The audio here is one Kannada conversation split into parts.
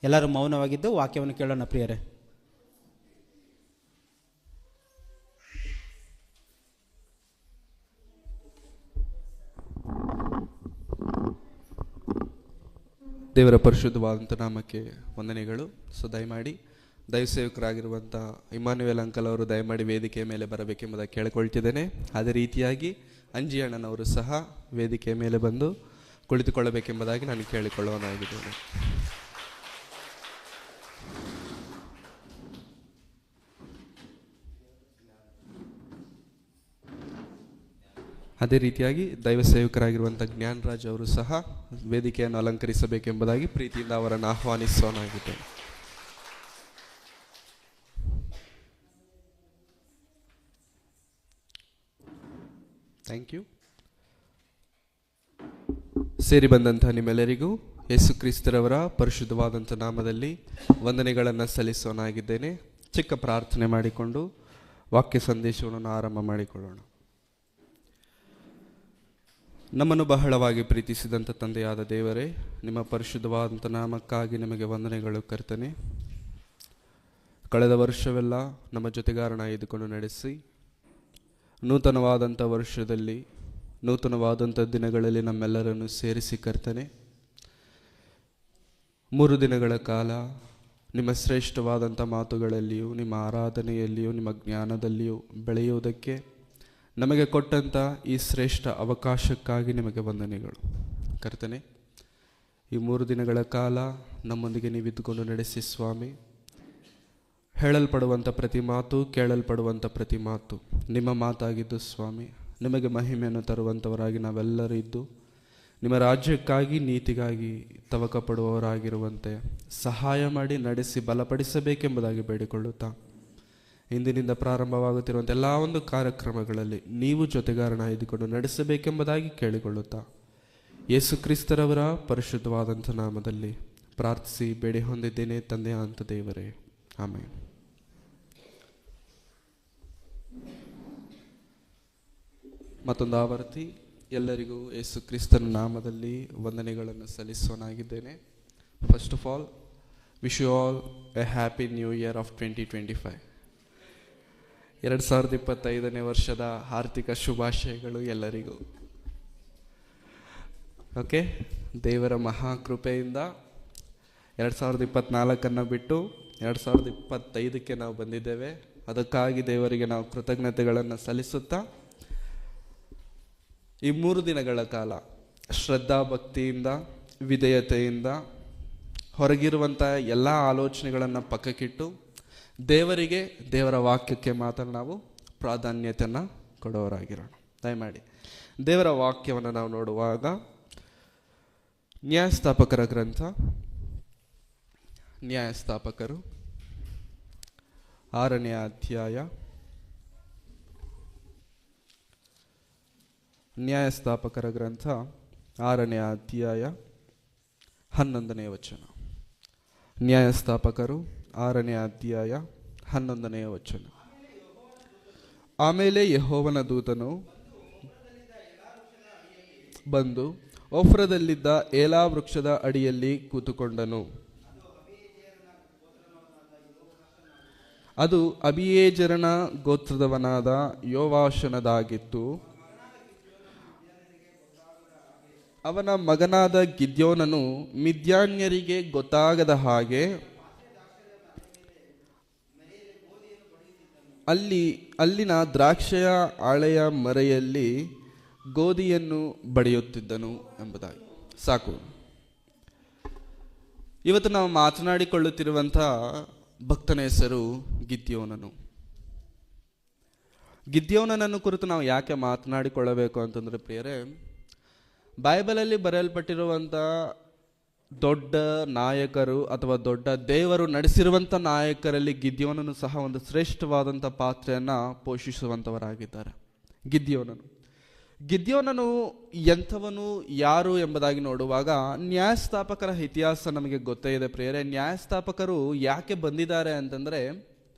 ಎಲ್ಲರೂ ಮೌನವಾಗಿದ್ದು ವಾಕ್ಯವನ್ನು ಕೇಳೋಣ ಪ್ರಿಯರೇ. ದೇವರ ಪರಿಶುದ್ಧವಾದಂಥ ನಾಮಕ್ಕೆ ವಂದನೆಗಳು. ಸೊ ದಯಮಾಡಿ ದೈವಸೇವಕರಾಗಿರುವಂಥ ಇಮ್ಮಾನುವೇಲ್ ಅಂಕಲ್ ಅವರು ದಯಮಾಡಿ ವೇದಿಕೆಯ ಮೇಲೆ ಬರಬೇಕೆಂಬುದಾಗಿ ಕೇಳಿಕೊಳ್ತಿದ್ದೇನೆ. ಅದೇ ರೀತಿಯಾಗಿ ಅಂಜಿ ಅಣ್ಣನವರು ಸಹ ವೇದಿಕೆಯ ಮೇಲೆ ಬಂದು ಕುಳಿತುಕೊಳ್ಳಬೇಕೆಂಬುದಾಗಿ ನಾನು ಕೇಳಿಕೊಳ್ಳುವನಾಗಿದ್ದೇನೆ. ಅದೇ ರೀತಿಯಾಗಿ ದೈವ ಸೇವಕರಾಗಿರುವಂಥ ಜ್ಞಾನರಾಜ್ ಅವರು ಸಹ ವೇದಿಕೆಯನ್ನು ಅಲಂಕರಿಸಬೇಕೆಂಬುದಾಗಿ ಪ್ರೀತಿಯಿಂದ ಅವರನ್ನು ಆಹ್ವಾನಿಸೋನಾಗಿದ್ದೇನೆ. Thank you. ಸೇರಿ ಬಂದಂಥ ನಿಮ್ಮೆಲ್ಲರಿಗೂ ಯೇಸು ಕ್ರಿಸ್ತರವರ ಪರಿಶುದ್ಧವಾದಂಥ ನಾಮದಲ್ಲಿ ವಂದನೆಗಳನ್ನು ಸಲ್ಲಿಸೋನಾಗಿದ್ದೇನೆ. ಚಿಕ್ಕ ಪ್ರಾರ್ಥನೆ ಮಾಡಿಕೊಂಡು ವಾಕ್ಯ ಸಂದೇಶವನ್ನು ಆರಂಭ ಮಾಡಿಕೊಳ್ಳೋಣ. ನಮ್ಮನ್ನು ಬಹಳವಾಗಿ ಪ್ರೀತಿಸಿದಂಥ ತಂದೆಯಾದ ದೇವರೇ, ನಿಮ್ಮ ಪರಿಶುದ್ಧವಾದಂಥ ನಾಮಕ್ಕಾಗಿ ನಿಮಗೆ ವಂದನೆಗಳು ಕರ್ತನೆ. ಕಳೆದ ವರ್ಷವೆಲ್ಲ ನಮ್ಮ ಜೊತೆಗಾರನಾಗಿದ್ದುಕೊಂಡು ನಡೆಸಿ ನೂತನವಾದಂಥ ವರ್ಷದಲ್ಲಿ ನೂತನವಾದಂಥ ದಿನಗಳಲ್ಲಿ ನಮ್ಮೆಲ್ಲರನ್ನು ಸೇರಿಸಿ ಕರ್ತನೆ. 3 ದಿನಗಳ ಕಾಲ ನಿಮ್ಮ ಶ್ರೇಷ್ಠವಾದಂಥ ಮಾತುಗಳಲ್ಲಿಯೂ ನಿಮ್ಮ ಆರಾಧನೆಯಲ್ಲಿಯೂ ನಿಮ್ಮ ಜ್ಞಾನದಲ್ಲಿಯೂ ಬೆಳೆಯುವುದಕ್ಕೆ ನಮಗೆ ಕೊಟ್ಟಂಥ ಈ ಶ್ರೇಷ್ಠ ಅವಕಾಶಕ್ಕಾಗಿ ನಿಮಗೆ ವಂದನೆಗಳು ಕರ್ತನೆ. ಈ 3 ದಿನಗಳ ಕಾಲ ನಮ್ಮೊಂದಿಗೆ ನೀವಿದ್ದುಕೊಂಡು ನಡೆಸಿ ಸ್ವಾಮಿ. ಹೇಳಲ್ಪಡುವಂಥ ಪ್ರತಿ ಮಾತು, ಕೇಳಲ್ಪಡುವಂಥ ಪ್ರತಿ ಮಾತು ನಿಮ್ಮ ಮಾತಾಗಿದ್ದು ಸ್ವಾಮಿ. ನಿಮಗೆ ಮಹಿಮೆಯನ್ನು ತರುವಂಥವರಾಗಿ ನಾವೆಲ್ಲರೂ ಇದ್ದು ನಿಮ್ಮ ರಾಜ್ಯಕ್ಕಾಗಿ ನೀತಿಗಾಗಿ ತವಕ ಪಡುವವರಾಗಿರುವಂತೆ ಸಹಾಯ ಮಾಡಿ ನಡೆಸಿ ಬಲಪಡಿಸಬೇಕೆಂಬುದಾಗಿ ಬೇಡಿಕೊಳ್ಳುತ್ತಾ, ಇಂದಿನಿಂದ ಪ್ರಾರಂಭವಾಗುತ್ತಿರುವಂಥ ಎಲ್ಲ ಒಂದು ಕಾರ್ಯಕ್ರಮಗಳಲ್ಲಿ ನೀವು ಜೊತೆಗಾರನಾಗಿದ್ದುಕೊಂಡು ನಡೆಸಬೇಕೆಂಬುದಾಗಿ ಕೇಳಿಕೊಳ್ಳುತ್ತಾ, ಯೇಸು ಕ್ರಿಸ್ತರವರ ಪರಿಶುದ್ಧವಾದಂಥ ನಾಮದಲ್ಲಿ ಪ್ರಾರ್ಥಿಸಿ ಬೇಡಿ ಹೊಂದಿದ್ದೇನೆ ತಂದೆಯ ಅಂತ ದೇವರೇ, ಆಮೇಲೆ. ಮತ್ತೊಂದು ಆವರ್ತಿ ಎಲ್ಲರಿಗೂ ಯೇಸು ಕ್ರಿಸ್ತನ ನಾಮದಲ್ಲಿ ವಂದನೆಗಳನ್ನು ಸಲ್ಲಿಸೋನಾಗಿದ್ದೇನೆ. First of all, wish you all a happy new year of 2025. 2025ನೇ ವರ್ಷದ ಆರ್ಥಿಕ ಶುಭಾಶಯಗಳು ಎಲ್ಲರಿಗೂ. ಓಕೆ, ದೇವರ ಮಹಾಕೃಪೆಯಿಂದ 2024 ಬಿಟ್ಟು 2025ಕ್ಕೆ ನಾವು ಬಂದಿದ್ದೇವೆ. ಅದಕ್ಕಾಗಿ ದೇವರಿಗೆ ನಾವು ಕೃತಜ್ಞತೆಗಳನ್ನು ಸಲ್ಲಿಸುತ್ತಾ, ಈ 3 ದಿನಗಳ ಕಾಲ ಶ್ರದ್ಧಾ ಭಕ್ತಿಯಿಂದ ವಿಧೇಯತೆಯಿಂದ ಹೊರಗಿರುವಂಥ ಎಲ್ಲ ಆಲೋಚನೆಗಳನ್ನು ಪಕ್ಕಕ್ಕಿಟ್ಟು ದೇವರಿಗೆ, ದೇವರ ವಾಕ್ಯಕ್ಕೆ ಮಾತ್ರ ನಾವು ಪ್ರಾಧಾನ್ಯತೆಯನ್ನು ಕೊಡೋರಾಗಿರೋಣ. ದಯಮಾಡಿ ದೇವರ ವಾಕ್ಯವನ್ನು ನಾವು ನೋಡುವಾಗ ನ್ಯಾಯಸ್ಥಾಪಕರ ಗ್ರಂಥ, ನ್ಯಾಯಸ್ಥಾಪಕರು 6ನೇ ಅಧ್ಯಾಯ, ನ್ಯಾಯಸ್ಥಾಪಕರ ಗ್ರಂಥ 6ನೇ ಅಧ್ಯಾಯ 11ನೇ ವಚನ. ನ್ಯಾಯಸ್ಥಾಪಕರು 6ನೇ ಅಧ್ಯಾಯ 11ನೇ ವಚನ. ಆಮೇಲೆ ಯೆಹೋವನ ದೂತನು ಬಂದು ಒಫ್ರದಲ್ಲಿದ್ದ ಏಲಾ ವೃಕ್ಷದ ಅಡಿಯಲ್ಲಿ ಕೂತುಕೊಂಡನು. ಅದು ಅಬೀಯೆಜೆರನ ಗೋತ್ರದವನಾದ ಯೋವಾಷನದಾಗಿತ್ತು. ಅವನ ಮಗನಾದ ಗಿದ್ಯೋನನು ಮಿದ್ಯಾನ್ಯರಿಗೆ ಗೊತ್ತಾಗದ ಹಾಗೆ ಅಲ್ಲಿನ ದ್ರಾಕ್ಷೆಯ ಆಳೆಯ ಮರೆಯಲ್ಲಿ ಗೋಧಿಯನ್ನು ಬಡಿಯುತ್ತಿದ್ದನು ಎಂಬುದಾಗಿ. ಸಾಕು. ಇವತ್ತು ನಾವು ಮಾತನಾಡಿಕೊಳ್ಳುತ್ತಿರುವಂಥ ಭಕ್ತನ ಹೆಸರು ಗಿದ್ಯೋನನು. ಗಿದ್ಯೋನನನ್ನು ಕುರಿತು ನಾವು ಯಾಕೆ ಮಾತನಾಡಿಕೊಳ್ಳಬೇಕು ಅಂತಂದರೆ ಪ್ರಿಯರೇ, ಬೈಬಲಲ್ಲಿ ಬರೆಯಲ್ಪಟ್ಟಿರುವಂಥ ದೊಡ್ಡ ನಾಯಕರು ಅಥವಾ ದೊಡ್ಡ ದೇವರು ನಡೆಸಿರುವಂಥ ನಾಯಕರಲ್ಲಿ ಗಿದ್ಯೋನನು ಸಹ ಒಂದು ಶ್ರೇಷ್ಠವಾದಂಥ ಪಾತ್ರೆಯನ್ನು ಪೋಷಿಸುವಂಥವರಾಗಿದ್ದಾರೆ. ಗಿದ್ಯೋನನು ಎಂಥವನು, ಯಾರು ಎಂಬುದಾಗಿ ನೋಡುವಾಗ ನ್ಯಾಯಸ್ಥಾಪಕರ ಇತಿಹಾಸ ನಮಗೆ ಗೊತ್ತೇ ಇದೆ ಪ್ರಿಯರೇ. ನ್ಯಾಯಸ್ಥಾಪಕರು ಯಾಕೆ ಬಂದಿದ್ದಾರೆ ಅಂತಂದರೆ,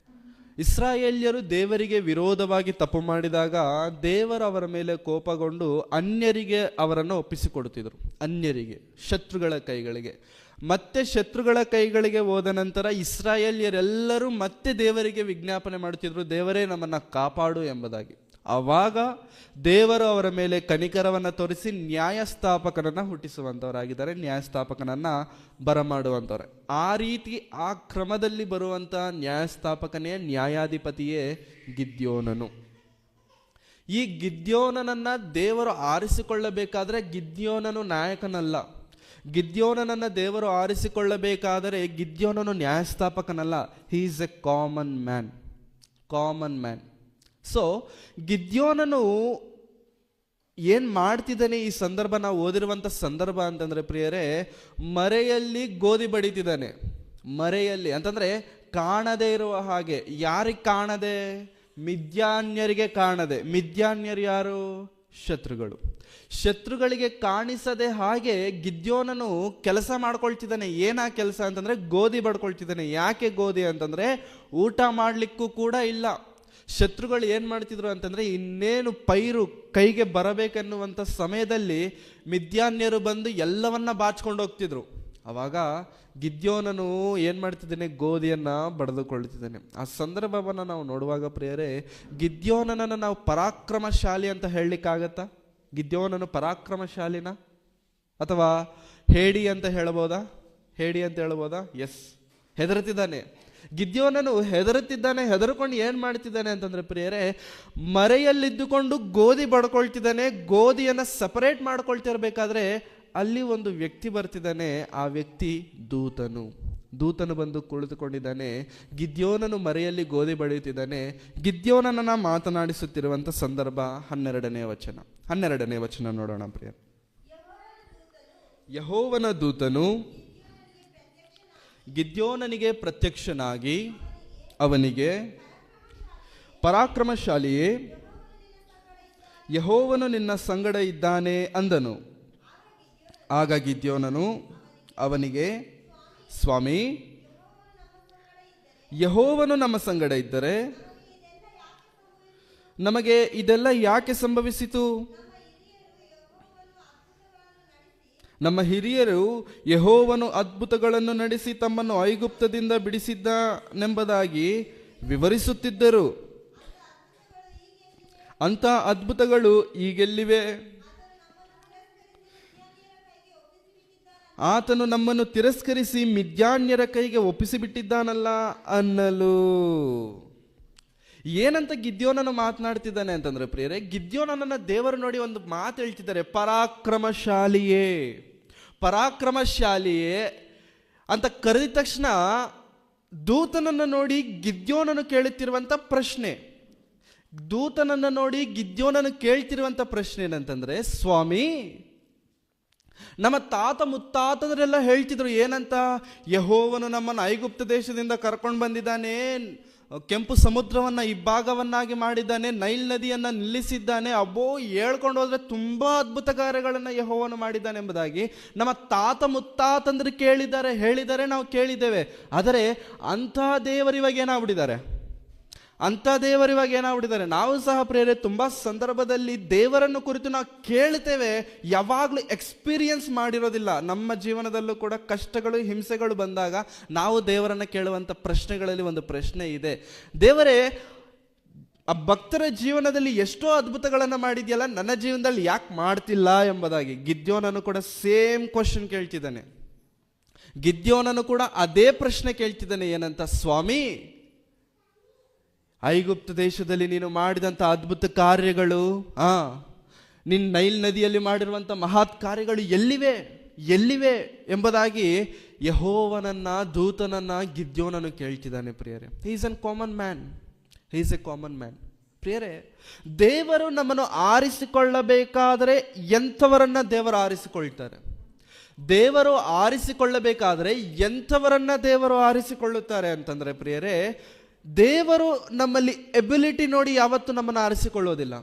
ಇಸ್ರಾಯೇಲ್ಯರು ದೇವರಿಗೆ ವಿರೋಧವಾಗಿ ತಪ್ಪು ಮಾಡಿದಾಗ ದೇವರು ಅವರ ಮೇಲೆ ಕೋಪಗೊಂಡು ಅನ್ಯರಿಗೆ ಅವರನ್ನು ಒಪ್ಪಿಸಿಕೊಡುತ್ತಿದ್ದರು. ಅನ್ಯರಿಗೆ, ಶತ್ರುಗಳ ಕೈಗಳಿಗೆ. ಮತ್ತೆ ಶತ್ರುಗಳ ಕೈಗಳಿಗೆ ಹೋದ ನಂತರ ಇಸ್ರಾಯೇಲ್ಯರೆಲ್ಲರೂ ಮತ್ತೆ ದೇವರಿಗೆ ವಿಜ್ಞಾಪನೆ ಮಾಡುತ್ತಿದ್ರು, ದೇವರೇ ನಮ್ಮನ್ನು ಕಾಪಾಡು ಎಂಬುದಾಗಿ. ಆವಾಗ ದೇವರು ಅವರ ಮೇಲೆ ಕನಿಕರವನ್ನು ತೋರಿಸಿ ನ್ಯಾಯಸ್ಥಾಪಕನನ್ನು ಹುಟ್ಟಿಸುವಂಥವರಾಗಿದ್ದಾರೆ, ನ್ಯಾಯಸ್ಥಾಪಕನನ್ನು ಬರಮಾಡುವಂಥವ್ರೆ. ಆ ರೀತಿ ಆ ಕ್ರಮದಲ್ಲಿ ಬರುವಂಥ ನ್ಯಾಯಸ್ಥಾಪಕನೇ, ನ್ಯಾಯಾಧಿಪತಿಯೇ ಗಿದ್ಯೋನನು. ಈ ಗಿದ್ಯೋನನನ್ನು ದೇವರು ಆರಿಸಿಕೊಳ್ಳಬೇಕಾದ್ರೆ ಗಿದ್ಯೋನನು ನಾಯಕನಲ್ಲ. ಗಿದ್ಯೋನನನ್ನು ದೇವರು ಆರಿಸಿಕೊಳ್ಳಬೇಕಾದರೆ ಗಿದ್ಯೋನನು ನ್ಯಾಯಸ್ಥಾಪಕನಲ್ಲ. He is a common man. So ಗಿದ್ಯೋನನು ಏನು ಮಾಡ್ತಿದ್ದಾನೆ ಈ ಸಂದರ್ಭ, ನಾವು ಓದಿರುವಂಥ ಸಂದರ್ಭ ಅಂತಂದರೆ ಪ್ರಿಯರೇ, ಮರೆಯಲ್ಲಿ ಗೋಧಿ ಬಡಿತಿದ್ದಾನೆ. ಮರೆಯಲ್ಲಿ ಅಂತಂದರೆ ಕಾಣದೇ ಇರುವ ಹಾಗೆ. ಯಾರಿಗೆ ಕಾಣದೆ? ಮಿದ್ಯಾನ್ಯರಿಗೆ ಕಾಣದೆ. ಮಿದ್ಯಾನ್ಯರು ಯಾರು? ಶತ್ರುಗಳಿಗೆ ಕಾಣಿಸದೆ ಹಾಗೆ ಗಿದ್ಯೋನನು ಕೆಲಸ ಮಾಡ್ಕೊಳ್ತಿದ್ದಾನೆ. ಏನಾ ಕೆಲಸ ಅಂತಂದರೆ ಗೋಧಿ ಬಡ್ಕೊಳ್ತಿದ್ದಾನೆ. ಯಾಕೆ ಗೋಧಿ ಅಂತಂದರೆ ಊಟ ಮಾಡಲಿಕ್ಕೂ ಕೂಡ ಇಲ್ಲ. ಶತ್ರುಗಳು ಏನು ಮಾಡ್ತಿದ್ರು ಅಂತಂದರೆ ಇನ್ನೇನು ಪೈರು ಕೈಗೆ ಬರಬೇಕೆನ್ನುವಂಥ ಸಮಯದಲ್ಲಿ ಮಿದ್ಯಾನ್ಯರು ಬಂದು ಎಲ್ಲವನ್ನ ಬಾಚ್ಕೊಂಡು ಹೋಗ್ತಿದ್ರು. ಆವಾಗ ಗಿದ್ಯೋನನು ಏನು ಮಾಡ್ತಿದ್ದಾನೆ? ಗೋಧಿಯನ್ನು ಬಡಿದುಕೊಳ್ತಿದ್ದಾನೆ. ಆ ಸಂದರ್ಭವನ್ನು ನಾವು ನೋಡುವಾಗ ಪ್ರಿಯರೇ, ಗಿದ್ಯೋನನನ್ನು ನಾವು ಪರಾಕ್ರಮಶಾಲಿ ಅಂತ ಹೇಳಲಿಕ್ಕಾಗತ್ತಾ? ಗಿದ್ಯೋನನು ಪರಾಕ್ರಮಶಾಲಿನ ಅಥವಾ ಹೇಡಿ ಅಂತ ಹೇಳ್ಬೋದಾ? ಎಸ್, ಹೆದರುತ್ತಿದ್ದಾನೆ. ಗಿದ್ಯೋನನು ಹೆದರುತ್ತಿದ್ದಾನೆ. ಹೆದರ್ಕೊಂಡು ಏನು ಮಾಡ್ತಿದ್ದಾನೆ ಅಂತಂದರೆ ಪ್ರಿಯರೇ, ಮರೆಯಲ್ಲಿದ್ದುಕೊಂಡು ಗೋಧಿ ಬಡ್ಕೊಳ್ತಿದ್ದಾನೆ. ಗೋಧಿಯನ್ನು ಸಪರೇಟ್ ಮಾಡ್ಕೊಳ್ತಿರ್ಬೇಕಾದ್ರೆ ಅಲ್ಲಿ ಒಂದು ವ್ಯಕ್ತಿ ಬರ್ತಿದ್ದಾನೆ. ಆ ವ್ಯಕ್ತಿ ದೂತನು ಬಂದು ಕುಳಿತುಕೊಂಡಿದ್ದಾನೆ. ಗಿದ್ಯೋನನು ಮರೆಯಲ್ಲಿ ಗೋಧಿ ಬಡಿಯುತ್ತಿದ್ದಾನೆ. ಗಿದ್ಯೋನನನ್ನು ಮಾತನಾಡಿಸುತ್ತಿರುವಂಥ ಸಂದರ್ಭ 12ನೇ ವಚನ ನೋಡೋಣ ಪ್ರಿಯ. ಯೆಹೋವನ ದೂತನು ಗಿದ್ಯೋನನಿಗೆ ಪ್ರತ್ಯಕ್ಷನಾಗಿ ಅವನಿಗೆ, ಪರಾಕ್ರಮಶಾಲಿಯೇ, ಯೆಹೋವನು ನಿನ್ನ ಸಂಗಡ ಇದ್ದಾನೆ ಅಂದನು. ಆಗ ಗಿದ್ಯೋನನು ಅವನಿಗೆ, ಸ್ವಾಮಿ, ಯೆಹೋವನು ನಮ್ಮ ಸಂಗಡ ಇದ್ದರೆ ನಮಗೆ ಇದೆಲ್ಲ ಯಾಕೆ ಸಂಭವಿಸಿತು? ನಮ್ಮ ಹಿರಿಯರು ಯೆಹೋವನು ಅದ್ಭುತಗಳನ್ನು ನಡೆಸಿ ತಮ್ಮನ್ನು ಐಗುಪ್ತದಿಂದ ಬಿಡಿಸಿದ್ದನೆಂಬುದಾಗಿ ವಿವರಿಸುತ್ತಿದ್ದರು. ಅಂಥ ಅದ್ಭುತಗಳು ಈಗೆಲ್ಲಿವೆ? ಆತನು ನಮ್ಮನ್ನು ತಿರಸ್ಕರಿಸಿ ಮಿದ್ಯಾನ್ಯರ ಕೈಗೆ ಒಪ್ಪಿಸಿಬಿಟ್ಟಿದ್ದಾನಲ್ಲ ಅನ್ನಲು. ಏನಂತ ಗಿದ್ಯೋನನು ಮಾತನಾಡ್ತಿದ್ದಾನೆ ಅಂತಂದ್ರೆ ಪ್ರಿಯರೇ, ಗಿದ್ಯೋನನನ್ನ ದೇವರು ನೋಡಿ ಒಂದು ಮಾತು ಹೇಳ್ತಿದ್ದಾರೆ, ಪರಾಕ್ರಮಶಾಲಿಯೇ ಅಂತ ಕರೆದ ತಕ್ಷಣ ದೂತನನ್ನು ನೋಡಿ ಗಿದ್ಯೋನನು ಕೇಳುತ್ತಿರುವಂಥ ಪ್ರಶ್ನೆ, ಏನಂತಂದ್ರೆ, ಸ್ವಾಮಿ, ನಮ್ಮ ತಾತ ಮುತ್ತಾತಂದ್ರೆಲ್ಲ ಹೇಳ್ತಿದ್ರು ಏನಂತ? ಯೆಹೋವನು ನಮ್ಮನ್ನು ಐಗುಪ್ತ ದೇಶದಿಂದ ಕರ್ಕೊಂಡು ಬಂದಿದ್ದಾನೆ, ಕೆಂಪು ಸಮುದ್ರವನ್ನು ಇಬ್ಬಾಗವನ್ನಾಗಿ ಮಾಡಿದ್ದಾನೆ, ನೈಲ್ ನದಿಯನ್ನು ನಿಲ್ಲಿಸಿದ್ದಾನೆ, ಅಬ್ಬೋ ಹೇಳ್ಕೊಂಡು ಹೋದ್ರೆ ತುಂಬಾ ಅದ್ಭುತ ಕಾರ್ಯಗಳನ್ನು ಯೆಹೋವನು ಮಾಡಿದ್ದಾನೆ ಎಂಬುದಾಗಿ ನಮ್ಮ ತಾತ ಮುತ್ತಾತಂದ್ರೆ ಹೇಳಿದ್ದಾರೆ, ನಾವು ಕೇಳಿದ್ದೇವೆ. ಆದರೆ ಅಂಥ ದೇವರಿವಾಗ ಏನಾಗ್ಬಿಟ್ಟಿದ್ದಾರೆ? ನಾವು ಸಹ ಪ್ರೇರೆ ತುಂಬ ಸಂದರ್ಭದಲ್ಲಿ ದೇವರನ್ನು ಕುರಿತು ನಾವು ಕೇಳ್ತೇವೆ, ಯಾವಾಗಲೂ ಎಕ್ಸ್ಪೀರಿಯನ್ಸ್ ಮಾಡಿರೋದಿಲ್ಲ. ನಮ್ಮ ಜೀವನದಲ್ಲೂ ಕೂಡ ಕಷ್ಟಗಳು, ಹಿಂಸೆಗಳು ಬಂದಾಗ ನಾವು ದೇವರನ್ನು ಕೇಳುವಂಥ ಪ್ರಶ್ನೆಗಳಲ್ಲಿ ಒಂದು ಪ್ರಶ್ನೆ ಇದೆ, ದೇವರೇ, ಆ ಭಕ್ತರ ಜೀವನದಲ್ಲಿ ಎಷ್ಟೋ ಅದ್ಭುತಗಳನ್ನು ಮಾಡಿದ್ಯಲ್ಲ, ನನ್ನ ಜೀವನದಲ್ಲಿ ಯಾಕೆ ಮಾಡ್ತಿಲ್ಲ ಎಂಬುದಾಗಿ. ಗಿದ್ಯೋನನು ಕೂಡ ಸೇಮ್ ಕ್ವಶನ್ ಕೇಳ್ತಿದ್ದಾನೆ. ಗಿದ್ಯೋನನು ಕೂಡ ಅದೇ ಪ್ರಶ್ನೆ ಕೇಳ್ತಿದ್ದಾನೆ, ಏನಂತ? ಸ್ವಾಮಿ, ಐಗುಪ್ತ ದೇಶದಲ್ಲಿ ನೀನು ಮಾಡಿದಂಥ ಅದ್ಭುತ ಕಾರ್ಯಗಳು, ನಿನ್ನ ನೈಲ್ ನದಿಯಲ್ಲಿ ಮಾಡಿರುವಂಥ ಮಹತ್ ಕಾರ್ಯಗಳು ಎಲ್ಲಿವೆ ಎಂಬುದಾಗಿ ಯೆಹೋವನನ್ನ, ದೂತನನ್ನ ಗಿದ್ಯೋನನು ಕೇಳ್ತಿದ್ದಾನೆ ಪ್ರಿಯರೇ. He is a common man. ಪ್ರಿಯರೇ, ದೇವರು ನಮ್ಮನ್ನು ಆರಿಸಿಕೊಳ್ಳಬೇಕಾದರೆ ಎಂಥವರನ್ನ ದೇವರು ಆರಿಸಿಕೊಳ್ತಾರೆ? ದೇವರು ಆರಿಸಿಕೊಳ್ಳಬೇಕಾದರೆ ಎಂಥವರನ್ನ ದೇವರು ಆರಿಸಿಕೊಳ್ಳುತ್ತಾರೆ ಅಂತಂದರೆ ಪ್ರಿಯರೇ, ದೇವರು ನಮ್ಮಲ್ಲಿ ಎಬಿಲಿಟಿ ನೋಡಿ ಯಾವತ್ತು ನಮ್ಮನ್ನು ಆರಿಸಿಕೊಳ್ಳೋದಿಲ್ಲ.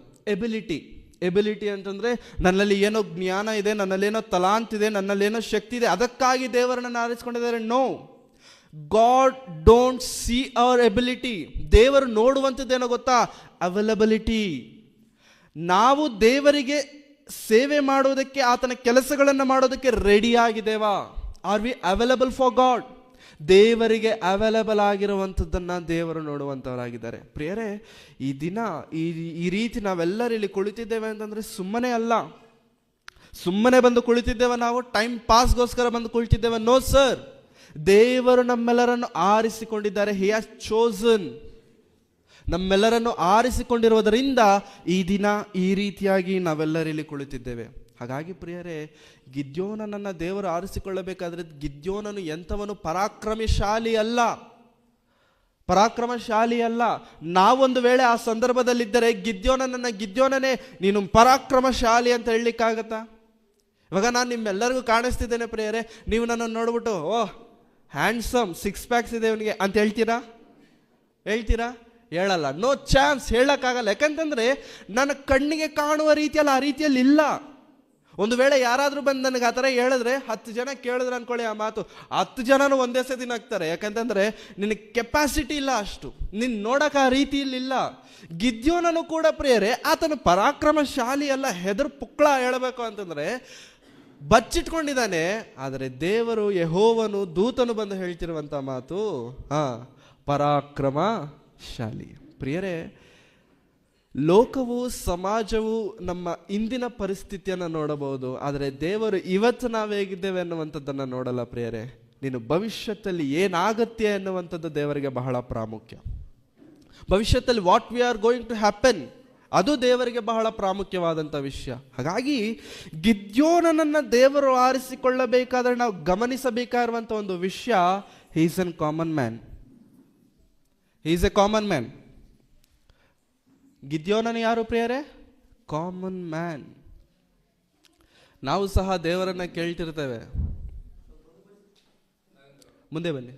ಎಬಿಲಿಟಿ ಅಂತಂದರೆ ನನ್ನಲ್ಲಿ ಏನೋ ಜ್ಞಾನ ಇದೆ, ನನ್ನಲ್ಲೇನೋ ತಲಾಂತ್ ಇದೆ, ನನ್ನಲ್ಲೇನೋ ಶಕ್ತಿ ಇದೆ, ಅದಕ್ಕಾಗಿ ದೇವರನ್ನು ಆರಿಸಿಕೊಂಡಿದ್ದಾರೆ. No, God don't see our ability. ದೇವರು ನೋಡುವಂಥದ್ದೇನೋ ಗೊತ್ತಾ? ಅವೈಲಬಿಲಿಟಿ. ನಾವು ದೇವರಿಗೆ ಸೇವೆ ಮಾಡೋದಕ್ಕೆ, ಆತನ ಕೆಲಸಗಳನ್ನು ಮಾಡೋದಕ್ಕೆ ರೆಡಿಯಾಗಿದ್ದೇವಾ? Are we available for God? ದೇವರಿಗೆ ಅವೈಲಬಲ್ ಆಗಿರುವಂಥದ್ದನ್ನು ದೇವರು ನೋಡುವಂಥವರಾಗಿದ್ದಾರೆ. ಪ್ರಿಯರೇ, ಈ ದಿನ ಈ ರೀತಿ ನಾವೆಲ್ಲರೂ ಇಲ್ಲಿ ಕುಳಿತಿದ್ದೇವೆ ಅಂತಂದರೆ ಸುಮ್ಮನೆ ಅಲ್ಲ. ಸುಮ್ಮನೆ ಬಂದು ಕುಳಿತಿದ್ದೇವೆ ನಾವು, ಟೈಮ್ ಪಾಸ್ಗೋಸ್ಕರ ಬಂದು ಕುಳಿತಿದ್ದೇವೆ? No sir. ದೇವರು ನಮ್ಮೆಲ್ಲರನ್ನು ಆರಿಸಿಕೊಂಡಿದ್ದಾರೆ. He has chosen. ನಮ್ಮೆಲ್ಲರನ್ನು ಆರಿಸಿಕೊಂಡಿರುವುದರಿಂದ ಈ ದಿನ ಈ ರೀತಿಯಾಗಿ ನಾವೆಲ್ಲರಲ್ಲಿ ಕುಳಿತಿದ್ದೇವೆ. ಹಾಗಾಗಿ ಪ್ರಿಯರೇ, ಗಿದ್ಯೋನನನ್ನು ದೇವರು ಆರಿಸಿಕೊಳ್ಳಬೇಕಾದ್ರೆ ಗಿದ್ಯೋನನು ಎಂಥವನು? ಪರಾಕ್ರಮಶಾಲಿ ಅಲ್ಲ, ಪರಾಕ್ರಮಶಾಲಿ ಅಲ್ಲ. ನಾವೊಂದು ವೇಳೆ ಆ ಸಂದರ್ಭದಲ್ಲಿದ್ದರೆ ಗಿದ್ಯೋನನೇ ನೀನು ಪರಾಕ್ರಮಶಾಲಿ ಅಂತ ಹೇಳಲಿಕ್ಕಾಗತ್ತಾ? ಇವಾಗ ನಾನು ನಿಮ್ಮೆಲ್ಲರಿಗೂ ಕಾಣಿಸ್ತಿದ್ದೇನೆ ಪ್ರಿಯರೇ, ನೀವು ನನ್ನನ್ನು ನೋಡ್ಬಿಟ್ಟು ಓಹ್ ಹ್ಯಾಂಡ್ಸಮ್, 6 ಪ್ಯಾಕ್ಸ್ ಇದೆ ಅವನಿಗೆ ಅಂತ ಹೇಳ್ತೀರಾ? ಹೇಳಲ್ಲ. ನೋ ಚಾನ್ಸ್, ಹೇಳಕ್ಕಾಗಲ್ಲ. ಯಾಕಂತಂದ್ರೆ ನನ್ನ ಕಣ್ಣಿಗೆ ಕಾಣುವ ರೀತಿಯಲ್ಲಿ ಆ ರೀತಿಯಲ್ಲಿ ಇಲ್ಲ. ಒಂದು ವೇಳೆ ಯಾರಾದರೂ ಬಂದು ನನಗೆ ಆ ಥರ ಹೇಳಿದ್ರೆ 10 ಜನ ಕೇಳಿದ್ರೆ ಅನ್ಕೊಳ್ಳಿ ಆ ಮಾತು, 10 ಜನನೂ ಒಂದೇ ಸತಿ ನಗ್ತಾರೆ. ಯಾಕಂತಂದ್ರೆ ನಿನಗೆ ಕೆಪಾಸಿಟಿ ಇಲ್ಲ, ಅಷ್ಟು ನಿನ್ನ ನೋಡಕ್ಕೆ ಆ ರೀತಿಯಲ್ಲಿ ಇಲ್ಲ. ಗಿದ್ಯೋನನು ಕೂಡ ಪ್ರಿಯರೇ, ಆತನು ಪರಾಕ್ರಮಶಾಲಿ ಅಲ್ಲ, ಹೆದರು ಪುಕ್ಳ ಹೇಳಬೇಕು ಅಂತಂದ್ರೆ ಬಚ್ಚಿಟ್ಕೊಂಡಿದ್ದಾನೆ. ಆದರೆ ದೇವರು, ಯೆಹೋವನು, ದೂತನು ಬಂದು ಹೇಳ್ತಿರುವಂಥ ಮಾತು ಪರಾಕ್ರಮಶಾಲಿ. ಪ್ರಿಯರೇ, ಲೋಕವು, ಸಮಾಜವು ನಮ್ಮ ಇಂದಿನ ಪರಿಸ್ಥಿತಿಯನ್ನು ನೋಡಬಹುದು, ಆದರೆ ದೇವರು ಇವತ್ತು ನಾವು ಹೇಗಿದ್ದೇವೆ ಅನ್ನುವಂಥದ್ದನ್ನು ನೋಡಲ್ಲ ಪ್ರಿಯರೇ. ನೀನು ಭವಿಷ್ಯದಲ್ಲಿ ಏನಾಗತ್ತೆ ಅನ್ನುವಂಥದ್ದು ದೇವರಿಗೆ ಬಹಳ ಪ್ರಾಮುಖ್ಯ. ಭವಿಷ್ಯದಲ್ಲಿ what we are going to happen, ಅದು ದೇವರಿಗೆ ಬಹಳ ಪ್ರಾಮುಖ್ಯವಾದಂಥ ವಿಷಯ. ಹಾಗಾಗಿ ಗಿದ್ಯೋನನನ್ನು ದೇವರು ಆರಿಸಿಕೊಳ್ಳಬೇಕಾದ್ರೆ ನಾವು ಗಮನಿಸಬೇಕಾಗಿರುವಂಥ ಒಂದು ವಿಷಯ, he is an common man. He is a common man. ಗಿದ್ಯೋನನು ಯಾರು ಪ್ರಿಯರೇ? Common man. ನಾವು ಸಹ ದೇವರನ್ನ ಕೇಳ್ತಿರ್ತೇವೆ. ಮುಂದೆ ಬನ್ನಿ.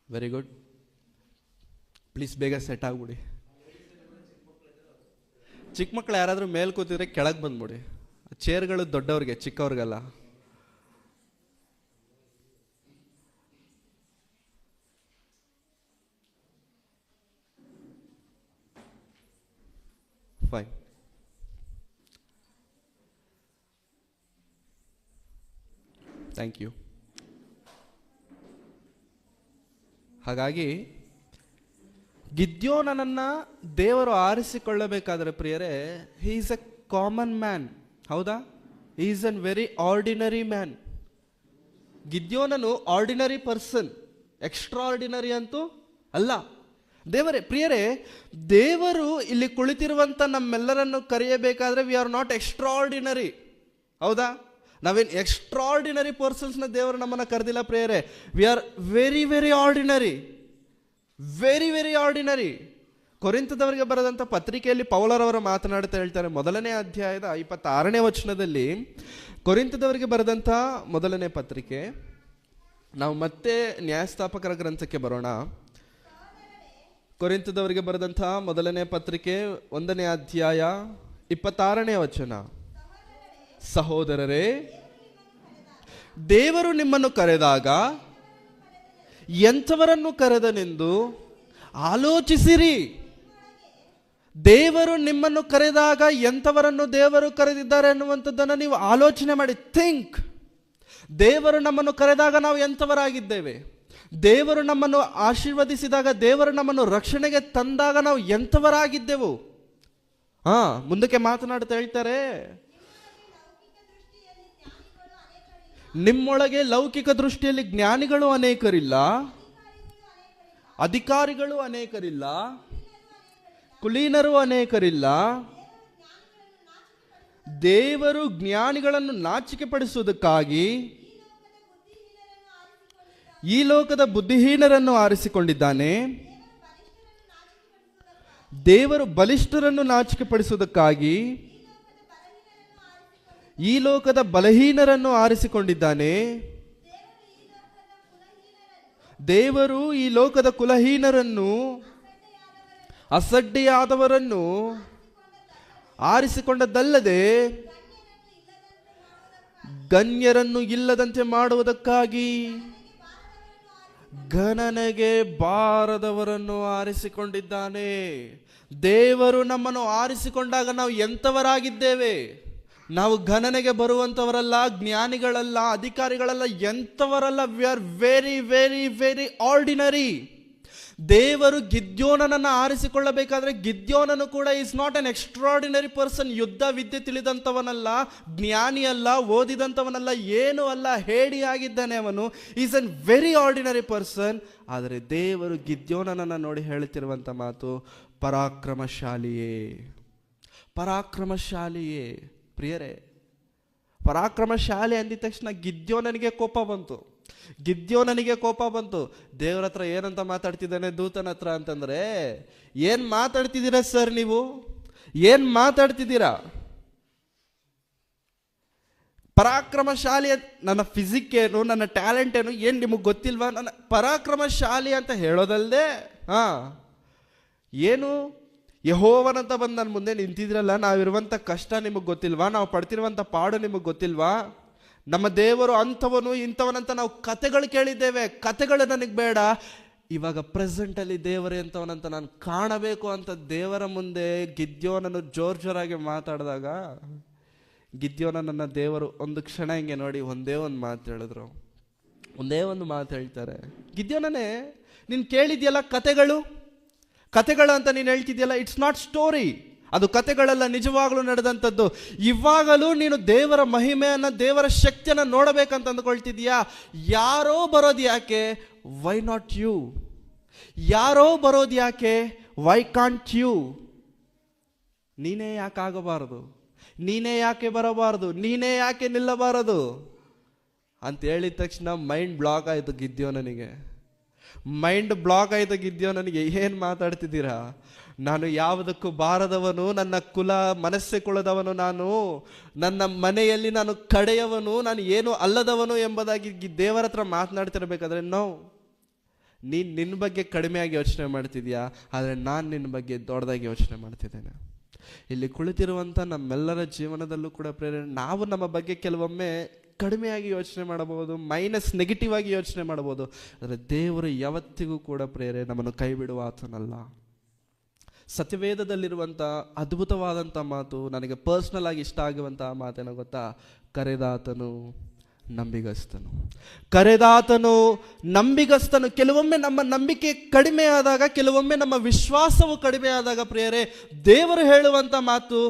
Very good. ಪ್ಲೀಸ್ ಬೇಗ ಸೆಟ್ ಆಗ್ಬಿಡಿ. ಚಿಕ್ಕ ಮಕ್ಕಳು ಯಾರಾದರೂ ಮೇಲೆ ಕೂತಿದ್ರೆ ಕೆಳಗೆ ಬಂದ್ಬಿಡಿ. ಚೇರ್ಗಳು ದೊಡ್ಡವ್ರಿಗೆ, ಚಿಕ್ಕವ್ರಿಗಲ್ಲ. ಫೈನ್. Thank you. ಹಾಗಾಗಿ ಗಿದ್ಯೋನನನ್ನು ದೇವರು ಆರಿಸಿಕೊಳ್ಳಬೇಕಾದ್ರೆ ಪ್ರಿಯರೇ, he is a common man. ಹೌದಾ? He is an very ordinary man. ಗಿದ್ಯೋನನು ಆರ್ಡಿನರಿ ಪರ್ಸನ್, ಎಕ್ಸ್ಟ್ರಾಆರ್ಡಿನರಿ ಅಂತೂ ಅಲ್ಲ. ಪ್ರಿಯರೇ, ದೇವರು ಇಲ್ಲಿ ಕುಳಿತಿರುವಂಥ ನಮ್ಮೆಲ್ಲರನ್ನು ಕರೆಯಬೇಕಾದ್ರೆ ವಿ ಆರ್ ನಾಟ್ ಎಕ್ಸ್ಟ್ರಾಆರ್ಡಿನರಿ. ಹೌದಾ? ನಾವೇನು ಎಕ್ಸ್ಟ್ರಾಆರ್ಡಿನರಿ ಪರ್ಸನ್ಸ್ನ ದೇವರು ನಮ್ಮನ್ನು ಕರೆದಿಲ್ಲ ಪ್ರಿಯರೇ. We are very very ordinary, very very ordinary. ಕೊರಿಂಥದವರಿಗೆ ಬರೆದಂಥ ಪತ್ರಿಕೆಯಲ್ಲಿ ಪೌಲರವರು ಮಾತನಾಡ್ತಾ ಹೇಳ್ತಾರೆ, 1ನೇ ಅಧ್ಯಾಯದ 26ನೇ ವಚನದಲ್ಲಿ, ಕೊರಿಂಥದವರಿಗೆ ಬರೆದಂಥ 1ನೇ ಪತ್ರಿಕೆ. ನಾವು ಮತ್ತೆ ನ್ಯಾಯಸ್ಥಾಪಕರ ಗ್ರಂಥಕ್ಕೆ ಬರೋಣ. ಕೊರಿಂಥದವರಿಗೆ ಬರೆದಂಥ 1ನೇ ಪತ್ರಿಕೆ 1ನೇ ಅಧ್ಯಾಯ 26ನೇ ವಚನ. ಸಹೋದರರೇ, ದೇವರು ನಿಮ್ಮನ್ನು ಕರೆದಾಗ ಎಂಥವರನ್ನು ಕರೆದನೆಂದು ಆಲೋಚಿಸಿರಿ. ದೇವರು ನಿಮ್ಮನ್ನು ಕರೆದಾಗ ಎಂಥವರನ್ನು ದೇವರು ಕರೆದಿದ್ದಾರೆ ಅನ್ನುವಂಥದ್ದನ್ನು ನೀವು ಆಲೋಚನೆ ಮಾಡಿ. ಥಿಂಕ್. ದೇವರು ನಮ್ಮನ್ನು ಕರೆದಾಗ ನಾವು ಎಂಥವರಾಗಿದ್ದೇವೆ? ದೇವರು ನಮ್ಮನ್ನು ಆಶೀರ್ವದಿಸಿದಾಗ, ದೇವರು ನಮ್ಮನ್ನು ರಕ್ಷಣೆಗೆ ತಂದಾಗ ನಾವು ಎಂಥವರಾಗಿದ್ದೆವು? ಮುಂದಕ್ಕೆ ಮಾತನಾಡ್ತಾ ಹೇಳ್ತಾರೆ, ನಿಮ್ಮೊಳಗೆ ಲೌಕಿಕ ದೃಷ್ಟಿಯಲ್ಲಿ ಜ್ಞಾನಿಗಳು ಅನೇಕರಿಲ್ಲ, ಅಧಿಕಾರಿಗಳು ಅನೇಕರಿಲ್ಲ, ಕುಲೀನರು ಅನೇಕರಿಲ್ಲ. ದೇವರು ಜ್ಞಾನಿಗಳನ್ನು ನಾಚಿಕೆ ಪಡಿಸುವುದಕ್ಕಾಗಿ ಈ ಲೋಕದ ಬುದ್ಧಿಹೀನರನ್ನು ಆರಿಸಿಕೊಂಡಿದ್ದಾನೆ. ದೇವರು ಬಲಿಷ್ಠರನ್ನು ನಾಚಿಕೆ ಪಡಿಸುವುದಕ್ಕಾಗಿ ಈ ಲೋಕದ ಬಲಹೀನರನ್ನು ಆರಿಸಿಕೊಂಡಿದ್ದಾನೆ. ದೇವರು ಈ ಲೋಕದ ಕುಲಹೀನರನ್ನು, ಅಸಡ್ಡೆಯಾದವರನ್ನು ಆರಿಸಿಕೊಂಡದ್ದಲ್ಲದೆ ಗಣ್ಯರನ್ನು ಇಲ್ಲದಂತೆ ಮಾಡುವುದಕ್ಕಾಗಿ ಗಣನೆಗೆ ಬಾರದವರನ್ನು ಆರಿಸಿಕೊಂಡಿದ್ದಾನೆ. ದೇವರು ನಮ್ಮನ್ನು ಆರಿಸಿಕೊಂಡಾಗ ನಾವು ಎಂಥವರಾಗಿದ್ದೇವೆ? ನಾವು ಗಣನೆಗೆ ಬರುವಂಥವರಲ್ಲ, ಜ್ಞಾನಿಗಳಲ್ಲ, ಅಧಿಕಾರಿಗಳಲ್ಲ, ಎಂಥವರಲ್ಲ. We are very very very ordinary. ದೇವರು ಗಿದ್ಯೋನನನ್ನು ಆರಿಸಿಕೊಳ್ಳಬೇಕಾದ್ರೆ ಗಿದ್ಯೋನನು ಕೂಡ is not an extraordinary person. ಯುದ್ಧ ವಿದ್ಯೆ ತಿಳಿದಂಥವನಲ್ಲ, ಜ್ಞಾನಿ ಅಲ್ಲ, ಓದಿದಂಥವನಲ್ಲ, ಏನೂ ಅಲ್ಲ, ಹೇಡಿಯಾಗಿದ್ದಾನೆ ಅವನು. Is an very ordinary person. ಆದರೆ ದೇವರು ಗಿದ್ಯೋನನನ್ನು ನೋಡಿ ಹೇಳ್ತಿರುವಂಥ ಮಾತು ಪರಾಕ್ರಮಶಾಲಿಯೇ, ಪರಾಕ್ರಮಶಾಲಿಯೇ. ಪ್ರಿಯರೇ, ಪರಾಕ್ರಮಶಾಲಿ ಅಂದಿದ ತಕ್ಷಣ ಗಿದ್ಯೋನನಿಗೆ ಕೋಪ ಬಂತು. ಗಿದ್ಯೋನನಿಗೆ ಕೋಪ ಬಂತು. ದೇವರ ಹತ್ರ ಏನಂತ ಮಾತಾಡ್ತಿದ್ದಾನೆ ದೂತನ ಹತ್ರ ಅಂತಂದ್ರೆ, ಏನು ಮಾತಾಡ್ತಿದ್ದೀರಾ ಸರ್ ನೀವು? ಏನು ಮಾತಾಡ್ತಿದ್ದೀರಾ? ಪರಾಕ್ರಮಶಾಲಿ, ನನ್ನ ಫಿಸಿಕ್ ಏನು, ನನ್ನ ಟ್ಯಾಲೆಂಟ್ ಏನು ನಿಮಗೆ ಗೊತ್ತಿಲ್ವಾ? ನನ್ನ ಪರಾಕ್ರಮಶಾಲಿ ಅಂತ ಹೇಳೋದಲ್ಲದೆ ಏನು ಯೆಹೋವನಂತ ಬಂದು ನನ್ನ ಮುಂದೆ ನಿಂತಿದ್ರಲ್ಲ, ನಾವಿರುವಂಥ ಕಷ್ಟ ನಿಮಗೆ ಗೊತ್ತಿಲ್ವಾ? ನಾವು ಪಡ್ತಿರುವಂಥ ಪಾಡು ನಿಮಗೆ ಗೊತ್ತಿಲ್ವಾ? ನಮ್ಮ ದೇವರು ಅಂಥವನು ಇಂಥವನಂತ ನಾವು ಕತೆಗಳು ಕೇಳಿದ್ದೇವೆ. ಕತೆಗಳು ನನಗೆ ಬೇಡ, ಇವಾಗ ಪ್ರೆಸೆಂಟಲ್ಲಿ ದೇವರೇ ಅಂಥವನಂತ ನಾನು ಕಾಣಬೇಕು ಅಂತ ದೇವರ ಮುಂದೆ ಗಿದ್ಯೋನನ್ನು ಜೋರಾಗಿ ಮಾತಾಡಿದಾಗ ಗಿದ್ಯೋನನ್ನ ದೇವರು ಒಂದು ಕ್ಷಣ ಹಿಂಗೆ ನೋಡಿ ಒಂದೇ ಒಂದು ಮಾತು ಹೇಳಿದ್ರು. ಒಂದೇ ಒಂದು ಮಾತು ಹೇಳ್ತಾರೆ, ಗಿದ್ಯೋನನೇ ನೀನು ಕೇಳಿದ್ಯಲ್ಲ ಕತೆಗಳು ಅಂತ ನೀನು ಹೇಳ್ತಿದ್ಯಲ್ಲ, ಇಟ್ಸ್ ನಾಟ್ ಸ್ಟೋರಿ, ಅದು ಕತೆಗಳೆಲ್ಲ ನಿಜವಾಗ್ಲೂ ನಡೆದಂಥದ್ದು. ಇವಾಗಲೂ ನೀನು ದೇವರ ಮಹಿಮೆಯನ್ನು, ದೇವರ ಶಕ್ತಿಯನ್ನು ನೋಡಬೇಕಂತ ಅಂದ್ಕೊಳ್ತಿದ್ಯಾ. ಯಾರೋ ಬರೋದು ಯಾಕೆ? Why not you? ಯಾರೋ ಬರೋದು ಯಾಕೆ? Why can't you? ನೀನೇ ಯಾಕೆ ಆಗಬಾರದು? ನೀನೇ ಯಾಕೆ ಬರಬಾರದು? ನೀನೇ ಯಾಕೆ ನಿಲ್ಲಬಾರದು ಅಂತ ಹೇಳಿದ ತಕ್ಷಣ ಮೈಂಡ್ ಬ್ಲಾಕ್ ಆಯಿತು ಗಿದ್ಯೋನನಿಗೆ. ಮೈಂಡ್ ಬ್ಲಾಕ್ ಆಯಿತು ಗಿದ್ಯೋನನಿಗೆ. ಏನು ಮಾತಾಡ್ತಿದ್ದೀರಾ? ನಾನು ಯಾವುದಕ್ಕೂ ಬಾರದವನು, ನನ್ನ ಕುಲ ಮನಸ್ಸೆ ಕುಳದವನು, ನಾನು ನನ್ನ ಮನೆಯಲ್ಲಿ ನಾನು ಕಡೆಯವನು, ನಾನು ಏನು ಅಲ್ಲದವನು ಎಂಬುದಾಗಿ ದೇವರ ಹತ್ರ ಮಾತನಾಡ್ತಿರ್ಬೇಕಾದ್ರೆ ನೀನು ನಿನ್ನ ಬಗ್ಗೆ ಕಡಿಮೆಯಾಗಿ ಯೋಚನೆ ಮಾಡ್ತಿದ್ಯಾ, ಆದರೆ ನಾನು ನಿನ್ನ ಬಗ್ಗೆ ದೊಡ್ಡದಾಗಿ ಯೋಚನೆ ಮಾಡ್ತಿದ್ದೇನೆ. ಇಲ್ಲಿ ಕುಳಿತಿರುವಂಥ ನಮ್ಮೆಲ್ಲರ ಜೀವನದಲ್ಲೂ ಕೂಡ ಪ್ರೇರಣೆ, ನಾವು ನಮ್ಮ ಬಗ್ಗೆ ಕೆಲವೊಮ್ಮೆ ಕಡಿಮೆಯಾಗಿ ಯೋಚನೆ ಮಾಡಬಹುದು, ನೆಗೆಟಿವ್ ಆಗಿ ಯೋಚನೆ ಮಾಡಬಹುದು. ಆದರೆ ದೇವರು ಯಾವತ್ತಿಗೂ ಕೂಡ ಪ್ರೇರೆ ನಮ್ಮನ್ನು ಕೈ ಬಿಡುವ ಆತನಲ್ಲ. ಸತ್ಯವೇದದಲ್ಲಿರುವಂಥ ಅದ್ಭುತವಾದಂಥ ಮಾತು, ನನಗೆ ಪರ್ಸ್ನಲ್ ಆಗಿ ಇಷ್ಟ ಆಗುವಂಥ ಮಾತೇನೋ ಗೊತ್ತಾ? ಕರೆದಾತನು ನಂಬಿಗಸ್ತನು. ಕರೆದಾತನು ನಂಬಿಗಸ್ತನು. ಕೆಲವೊಮ್ಮೆ ನಮ್ಮ ನಂಬಿಕೆ ಕಡಿಮೆ ಆದಾಗ, ಕೆಲವೊಮ್ಮೆ ನಮ್ಮ ವಿಶ್ವಾಸವು ಕಡಿಮೆ ಆದಾಗ ಪ್ರಿಯರೇ, ದೇವರು ಹೇಳುವಂಥ ಮಾತು,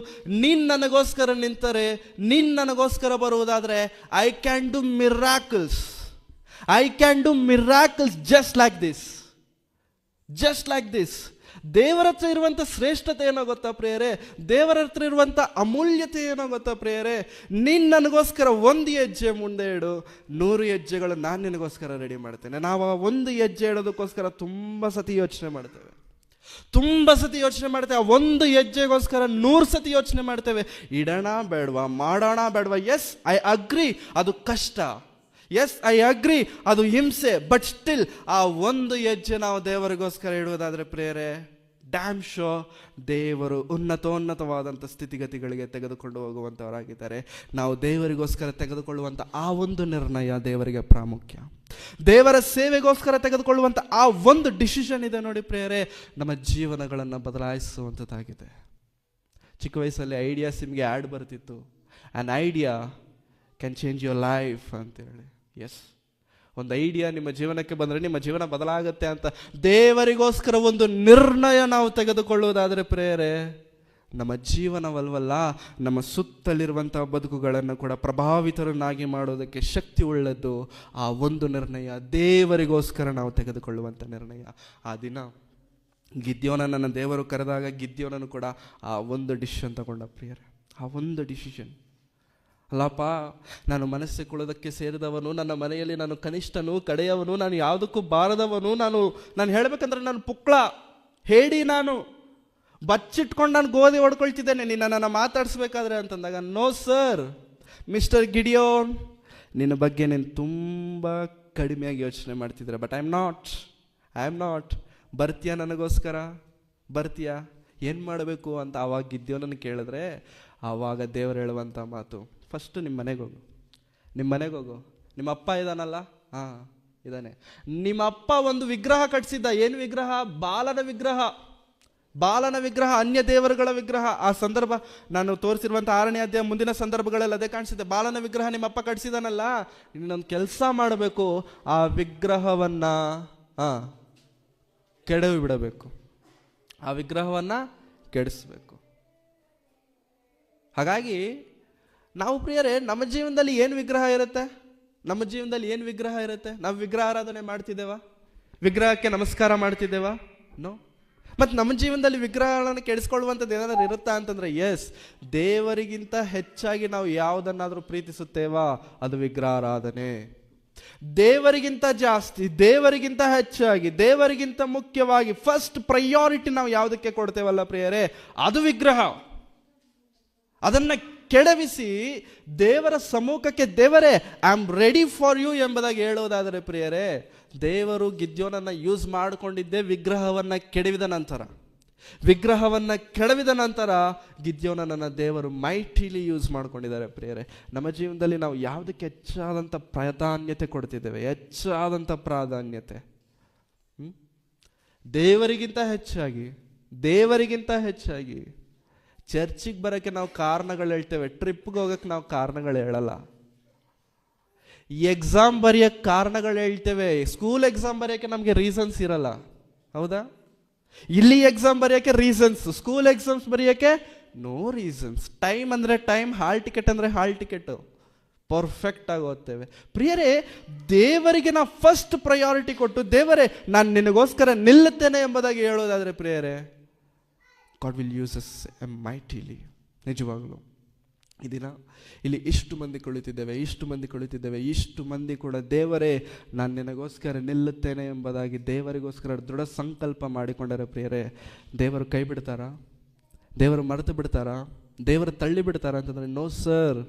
ನೀನು ನನಗೋಸ್ಕರ ನಿಂತರೆ, ನೀನು ನನಗೋಸ್ಕರ ಬರುವುದಾದರೆ, I can do miracles. I can do miracles just like this. Just like this. ದೇವರ ಹತ್ರ ಇರುವಂಥ ಶ್ರೇಷ್ಠತೆ ಏನೋ ಗೊತ್ತಾ ಪ್ರಿಯರೇ? ದೇವರ ಹತ್ರ ಇರುವಂಥ ಅಮೂಲ್ಯತೆ ಏನೋ ಗೊತ್ತಾ ಪ್ರಿಯರೇ? ನೀನು ನನಗೋಸ್ಕರ ಒಂದು ಹೆಜ್ಜೆ ಮುಂದೆ ಇಡು, 100 ಹೆಜ್ಜೆಗಳು ನಾನು ನಿನಗೋಸ್ಕರ ರೆಡಿ ಮಾಡ್ತೇನೆ. ನಾವು ಆ ಒಂದು ಹೆಜ್ಜೆ ಇಡೋದಕ್ಕೋಸ್ಕರ ತುಂಬ ಸತಿ ಯೋಚನೆ ಮಾಡ್ತೇವೆ. ಆ ಒಂದು ಹೆಜ್ಜೆಗೋಸ್ಕರ 100 ಸತಿ ಯೋಚನೆ ಮಾಡ್ತೇವೆ. ಇಡೋಣ ಬೇಡವಾ, ಮಾಡೋಣ ಬೇಡವಾ? ಎಸ್, ಐ ಅಗ್ರಿ, ಅದು ಕಷ್ಟ. ಎಸ್, ಐ ಅಗ್ರಿ, ಅದು ಹಿಂಸೆ. ಬಟ್ ಸ್ಟಿಲ್ ಆ ಒಂದು ಹೆಜ್ಜೆ ನಾವು ದೇವರಿಗೋಸ್ಕರ ಇಡುವುದಾದರೆ ಪ್ರೇರೆ, ಡ್ಯಾಮ್ ಶೋ ದೇವರು ಉನ್ನತವಾದಂಥ ಸ್ಥಿತಿಗತಿಗಳಿಗೆ ತೆಗೆದುಕೊಂಡು ಹೋಗುವಂಥವರಾಗಿದ್ದಾರೆ. ನಾವು ದೇವರಿಗೋಸ್ಕರ ತೆಗೆದುಕೊಳ್ಳುವಂಥ ಆ ಒಂದು ನಿರ್ಣಯ ದೇವರಿಗೆ ಪ್ರಾಮುಖ್ಯ. ದೇವರ ಸೇವೆಗೋಸ್ಕರ ತೆಗೆದುಕೊಳ್ಳುವಂಥ ಆ ಒಂದು ಡಿಸಿಷನ್ ಇದೆ ನೋಡಿ ಪ್ರೇರೆ, ನಮ್ಮ ಜೀವನಗಳನ್ನು ಬದಲಾಯಿಸುವಂಥದ್ದಾಗಿದೆ. ಚಿಕ್ಕ ವಯಸ್ಸಲ್ಲಿ ಐಡಿಯಾ ಸಿಮ್ಗೆ ಆ್ಯಡ್ ಬರ್ತಿತ್ತು, an idea can change your life ಅಂತೇಳಿ. ಎಸ್, ಒಂದು ಐಡಿಯಾ ನಿಮ್ಮ ಜೀವನಕ್ಕೆ ಬಂದರೆ ನಿಮ್ಮ ಜೀವನ ಬದಲಾಗುತ್ತೆ ಅಂತ ದೇವರಿಗೋಸ್ಕರ ಒಂದು ನಿರ್ಣಯ ನಾವು ತೆಗೆದುಕೊಳ್ಳುವುದಾದರೆ ಪ್ರೇರೆ, ನಮ್ಮ ಜೀವನವಲ್ವಲ್ಲ, ನಮ್ಮ ಸುತ್ತಲಿರುವಂಥ ಬದುಕುಗಳನ್ನು ಕೂಡ ಪ್ರಭಾವಿತರನ್ನಾಗಿ ಮಾಡೋದಕ್ಕೆ ಶಕ್ತಿ ಉಳ್ಳದ್ದು ಆ ಒಂದು ನಿರ್ಣಯ, ದೇವರಿಗೋಸ್ಕರ ನಾವು ತೆಗೆದುಕೊಳ್ಳುವಂಥ ನಿರ್ಣಯ. ಆ ದಿನ ಗಿದ್ಯೋನನನ್ನು ದೇವರು ಕರೆದಾಗ ಗಿದ್ಯೋನನು ಕೂಡ ಆ ಒಂದು ಡಿಸಿಷನ್ ತಗೊಂಡ ಪ್ರಿಯರೇ. ಆ ಒಂದು ಡಿಸಿಷನ್, ಅಲ್ಲಪ್ಪ, ನಾನು ಮನಸ್ಸಿಕೊಳ್ಳೋದಕ್ಕೆ ಸೇರಿದವನು, ನನ್ನ ಮನೆಯಲ್ಲಿ ನಾನು ಕನಿಷ್ಠನು, ಕಡೆಯವನು, ನಾನು ಯಾವುದಕ್ಕೂ ಬಾರದವನು, ನಾನು ಹೇಳಬೇಕಂದ್ರೆ ನಾನು ಪುಕ್ಳ ಹೇಳಿ, ನಾನು ಬಚ್ಚಿಟ್ಕೊಂಡು ನಾನು ಗೋಧಿ ಹೊಡ್ಕೊಳ್ತಿದ್ದೇನೆ ನೀನು ನನ್ನ ಮಾತಾಡಿಸ್ಬೇಕಾದ್ರೆ ಅಂತಂದಾಗ, ನೋ ಸರ್, ಮಿಸ್ಟರ್ ಗಿಡಿಯೋನ್, ನಿನ್ನ ಬಗ್ಗೆ ನೀನು ತುಂಬ ಕಡಿಮೆಯಾಗಿ ಯೋಚನೆ ಮಾಡ್ತಿದ್ರೆ. But I am not. ಬರ್ತೀಯಾ ನನಗೋಸ್ಕರ? ಬರ್ತೀಯಾ? ಏನು ಮಾಡಬೇಕು ಅಂತ ಆವಾಗ ಗಿದ್ಯೋನನ್ನು ಕೇಳಿದ್ರೆ, ಆವಾಗ ದೇವರು ಹೇಳುವಂಥ ಮಾತು, ಫಸ್ಟು ನಿಮ್ಮ ಮನೆಗೆ ಹೋಗು. ನಿಮ್ಮ ಅಪ್ಪ ಇದ್ದಾನಲ್ಲ, ಇದ್ದಾನೆ. ನಿಮ್ಮ ಅಪ್ಪ ಒಂದು ವಿಗ್ರಹ ಕಟ್ಟಿಸಿದ್ದ. ಏನು ವಿಗ್ರಹ? ಬಾಲನ ವಿಗ್ರಹ. ಬಾಲನ ವಿಗ್ರಹ, ಅನ್ಯ ದೇವರುಗಳ ವಿಗ್ರಹ. ಆ ಸಂದರ್ಭ ನಾನು ತೋರಿಸಿರುವಂಥ 6ನೇ ಅಧ್ಯಾಯ ಮುಂದಿನ ಸಂದರ್ಭಗಳಲ್ಲಿ ಅದೇ ಕಾಣಿಸಿದೆ. ಬಾಲನ ವಿಗ್ರಹ ನಿಮ್ಮಪ್ಪ ಕಟ್ಟಿಸಿದಾನಲ್ಲ, ಇನ್ನೊಂದು ಕೆಲಸ ಮಾಡಬೇಕು, ಆ ವಿಗ್ರಹವನ್ನ ಕೆಡವಿ ಬಿಡಬೇಕು, ಆ ವಿಗ್ರಹವನ್ನ ಕೆಡಿಸ್ಬೇಕು. ಹಾಗಾಗಿ ನಾವು ಪ್ರಿಯರೇ, ನಮ್ಮ ಜೀವನದಲ್ಲಿ ಏನು ವಿಗ್ರಹ ಇರುತ್ತೆ? ನಮ್ಮ ಜೀವನದಲ್ಲಿ ಏನು ವಿಗ್ರಹ ಇರುತ್ತೆ? ನಾವು ವಿಗ್ರಹ ಆರಾಧನೆ ಮಾಡ್ತಿದ್ದೇವಾ? ವಿಗ್ರಹಕ್ಕೆ ನಮಸ್ಕಾರ ಮಾಡ್ತಿದ್ದೇವಾ? ನೋ. ಮತ್ತು ನಮ್ಮ ಜೀವನದಲ್ಲಿ ವಿಗ್ರಹಗಳನ್ನು ಕೆಡಿಸ್ಕೊಳ್ಳುವಂಥದ್ದು ಏನಾದರೂ ಇರುತ್ತಾ ಅಂತಂದರೆ, ಎಸ್. ದೇವರಿಗಿಂತ ಹೆಚ್ಚಾಗಿ ನಾವು ಯಾವುದನ್ನಾದರೂ ಪ್ರೀತಿಸುತ್ತೇವಾ? ಅದು ವಿಗ್ರಹಾರಾಧನೆ. ದೇವರಿಗಿಂತ ಜಾಸ್ತಿ, ದೇವರಿಗಿಂತ ಹೆಚ್ಚಾಗಿ, ದೇವರಿಗಿಂತ ಮುಖ್ಯವಾಗಿ ಫಸ್ಟ್ ಪ್ರಯಾರಿಟಿ ನಾವು ಯಾವುದಕ್ಕೆ ಕೊಡ್ತೇವಲ್ಲ ಪ್ರಿಯರೇ, ಅದು ವಿಗ್ರಹ. ಅದನ್ನು ಕೆಡವಿಸಿ ದೇವರ ಸಮ್ಮುಖಕ್ಕೆ, ದೇವರೇ I am ready for you ಎಂಬುದಾಗಿ ಹೇಳೋದಾದರೆ ಪ್ರಿಯರೇ, ದೇವರು ಗಿದ್ಯೋನನ್ನು ಯೂಸ್ ಮಾಡಿಕೊಂಡಿದ್ದೇ ವಿಗ್ರಹವನ್ನು ಕೆಡವಿದ ನಂತರ. ವಿಗ್ರಹವನ್ನು ಕೆಡವಿದ ನಂತರ ಗಿದ್ಯೋನನ್ನು ದೇವರು ಮೈಟಿಲಿ ಯೂಸ್ ಮಾಡ್ಕೊಂಡಿದ್ದಾರೆ ಪ್ರಿಯರೇ. ನಮ್ಮ ಜೀವನದಲ್ಲಿ ನಾವು ಯಾವುದಕ್ಕೆ ಹೆಚ್ಚಾದಂಥ ಪ್ರಾಧಾನ್ಯತೆ ಕೊಡ್ತಿದ್ದೇವೆ? ಹೆಚ್ಚಾದಂಥ ಪ್ರಾಧಾನ್ಯತೆ ದೇವರಿಗಿಂತ ಹೆಚ್ಚಾಗಿ, ದೇವರಿಗಿಂತ ಹೆಚ್ಚಾಗಿ ಚರ್ಚಿಗೆ ಬರೋಕ್ಕೆ ನಾವು ಕಾರಣಗಳು ಹೇಳ್ತೇವೆ, ಟ್ರಿಪ್ಗೆ ಹೋಗೋಕ್ಕೆ ನಾವು ಕಾರಣಗಳು ಹೇಳಲ್ಲ. ಎಕ್ಸಾಮ್ ಬರೆಯೋಕ್ಕೆ ಕಾರಣಗಳು ಹೇಳ್ತೇವೆ, ಸ್ಕೂಲ್ ಎಕ್ಸಾಮ್ ಬರೆಯೋಕ್ಕೆ ನಮಗೆ ರೀಸನ್ಸ್ ಇರಲ್ಲ. ಹೌದಾ? ಇಲ್ಲಿ ಎಕ್ಸಾಮ್ ಬರೆಯೋಕ್ಕೆ ರೀಸನ್ಸ್, ಸ್ಕೂಲ್ ಎಕ್ಸಾಮ್ಸ್ ಬರೆಯೋಕ್ಕೆ ನೋ ರೀಸನ್ಸ್. ಟೈಮ್ ಅಂದರೆ ಟೈಮ್, ಹಾಲ್ ಟಿಕೆಟ್ ಅಂದರೆ ಹಾಲ್ ಟಿಕೆಟು, ಪರ್ಫೆಕ್ಟ್ ಆಗಿ ಓದ್ತೇವೆ. ಪ್ರಿಯರೇ, ದೇವರಿಗೆ ನಾವು ಫಸ್ಟ್ ಪ್ರಯಾರಿಟಿ ಕೊಟ್ಟು, ದೇವರೇ ನಾನು ನಿನಗೋಸ್ಕರ ನಿಲ್ಲುತ್ತೇನೆ ಎಂಬುದಾಗಿ ಹೇಳೋದಾದರೆ ಪ್ರಿಯರೇ, God will use us mightily. ನಿಜವಾಗಲೂ ಈ ದಿನ ಇಲ್ಲಿ ಇಷ್ಟು ಮಂದಿ ಕುಳಿತಿದ್ದೇವೆ, ಇಷ್ಟು ಮಂದಿ ಕೂಡ ದೇವರೇ ನಾನು ನಿನಗೋಸ್ಕರ ನಿಲ್ಲುತ್ತೇನೆ ಎಂಬುದಾಗಿ ದೇವರಿಗೋಸ್ಕರ ದೃಢ ಸಂಕಲ್ಪ ಮಾಡಿಕೊಂಡರೆ ಪ್ರಿಯರೇ, ದೇವರು ಕೈ ಬಿಡ್ತಾರಾ? ದೇವರು ಮರೆತು ಬಿಡ್ತಾರಾ? ದೇವರು ತಳ್ಳಿ ಬಿಡ್ತಾರಾ ಅಂತಂದರೆ ನೋ ಸರ್.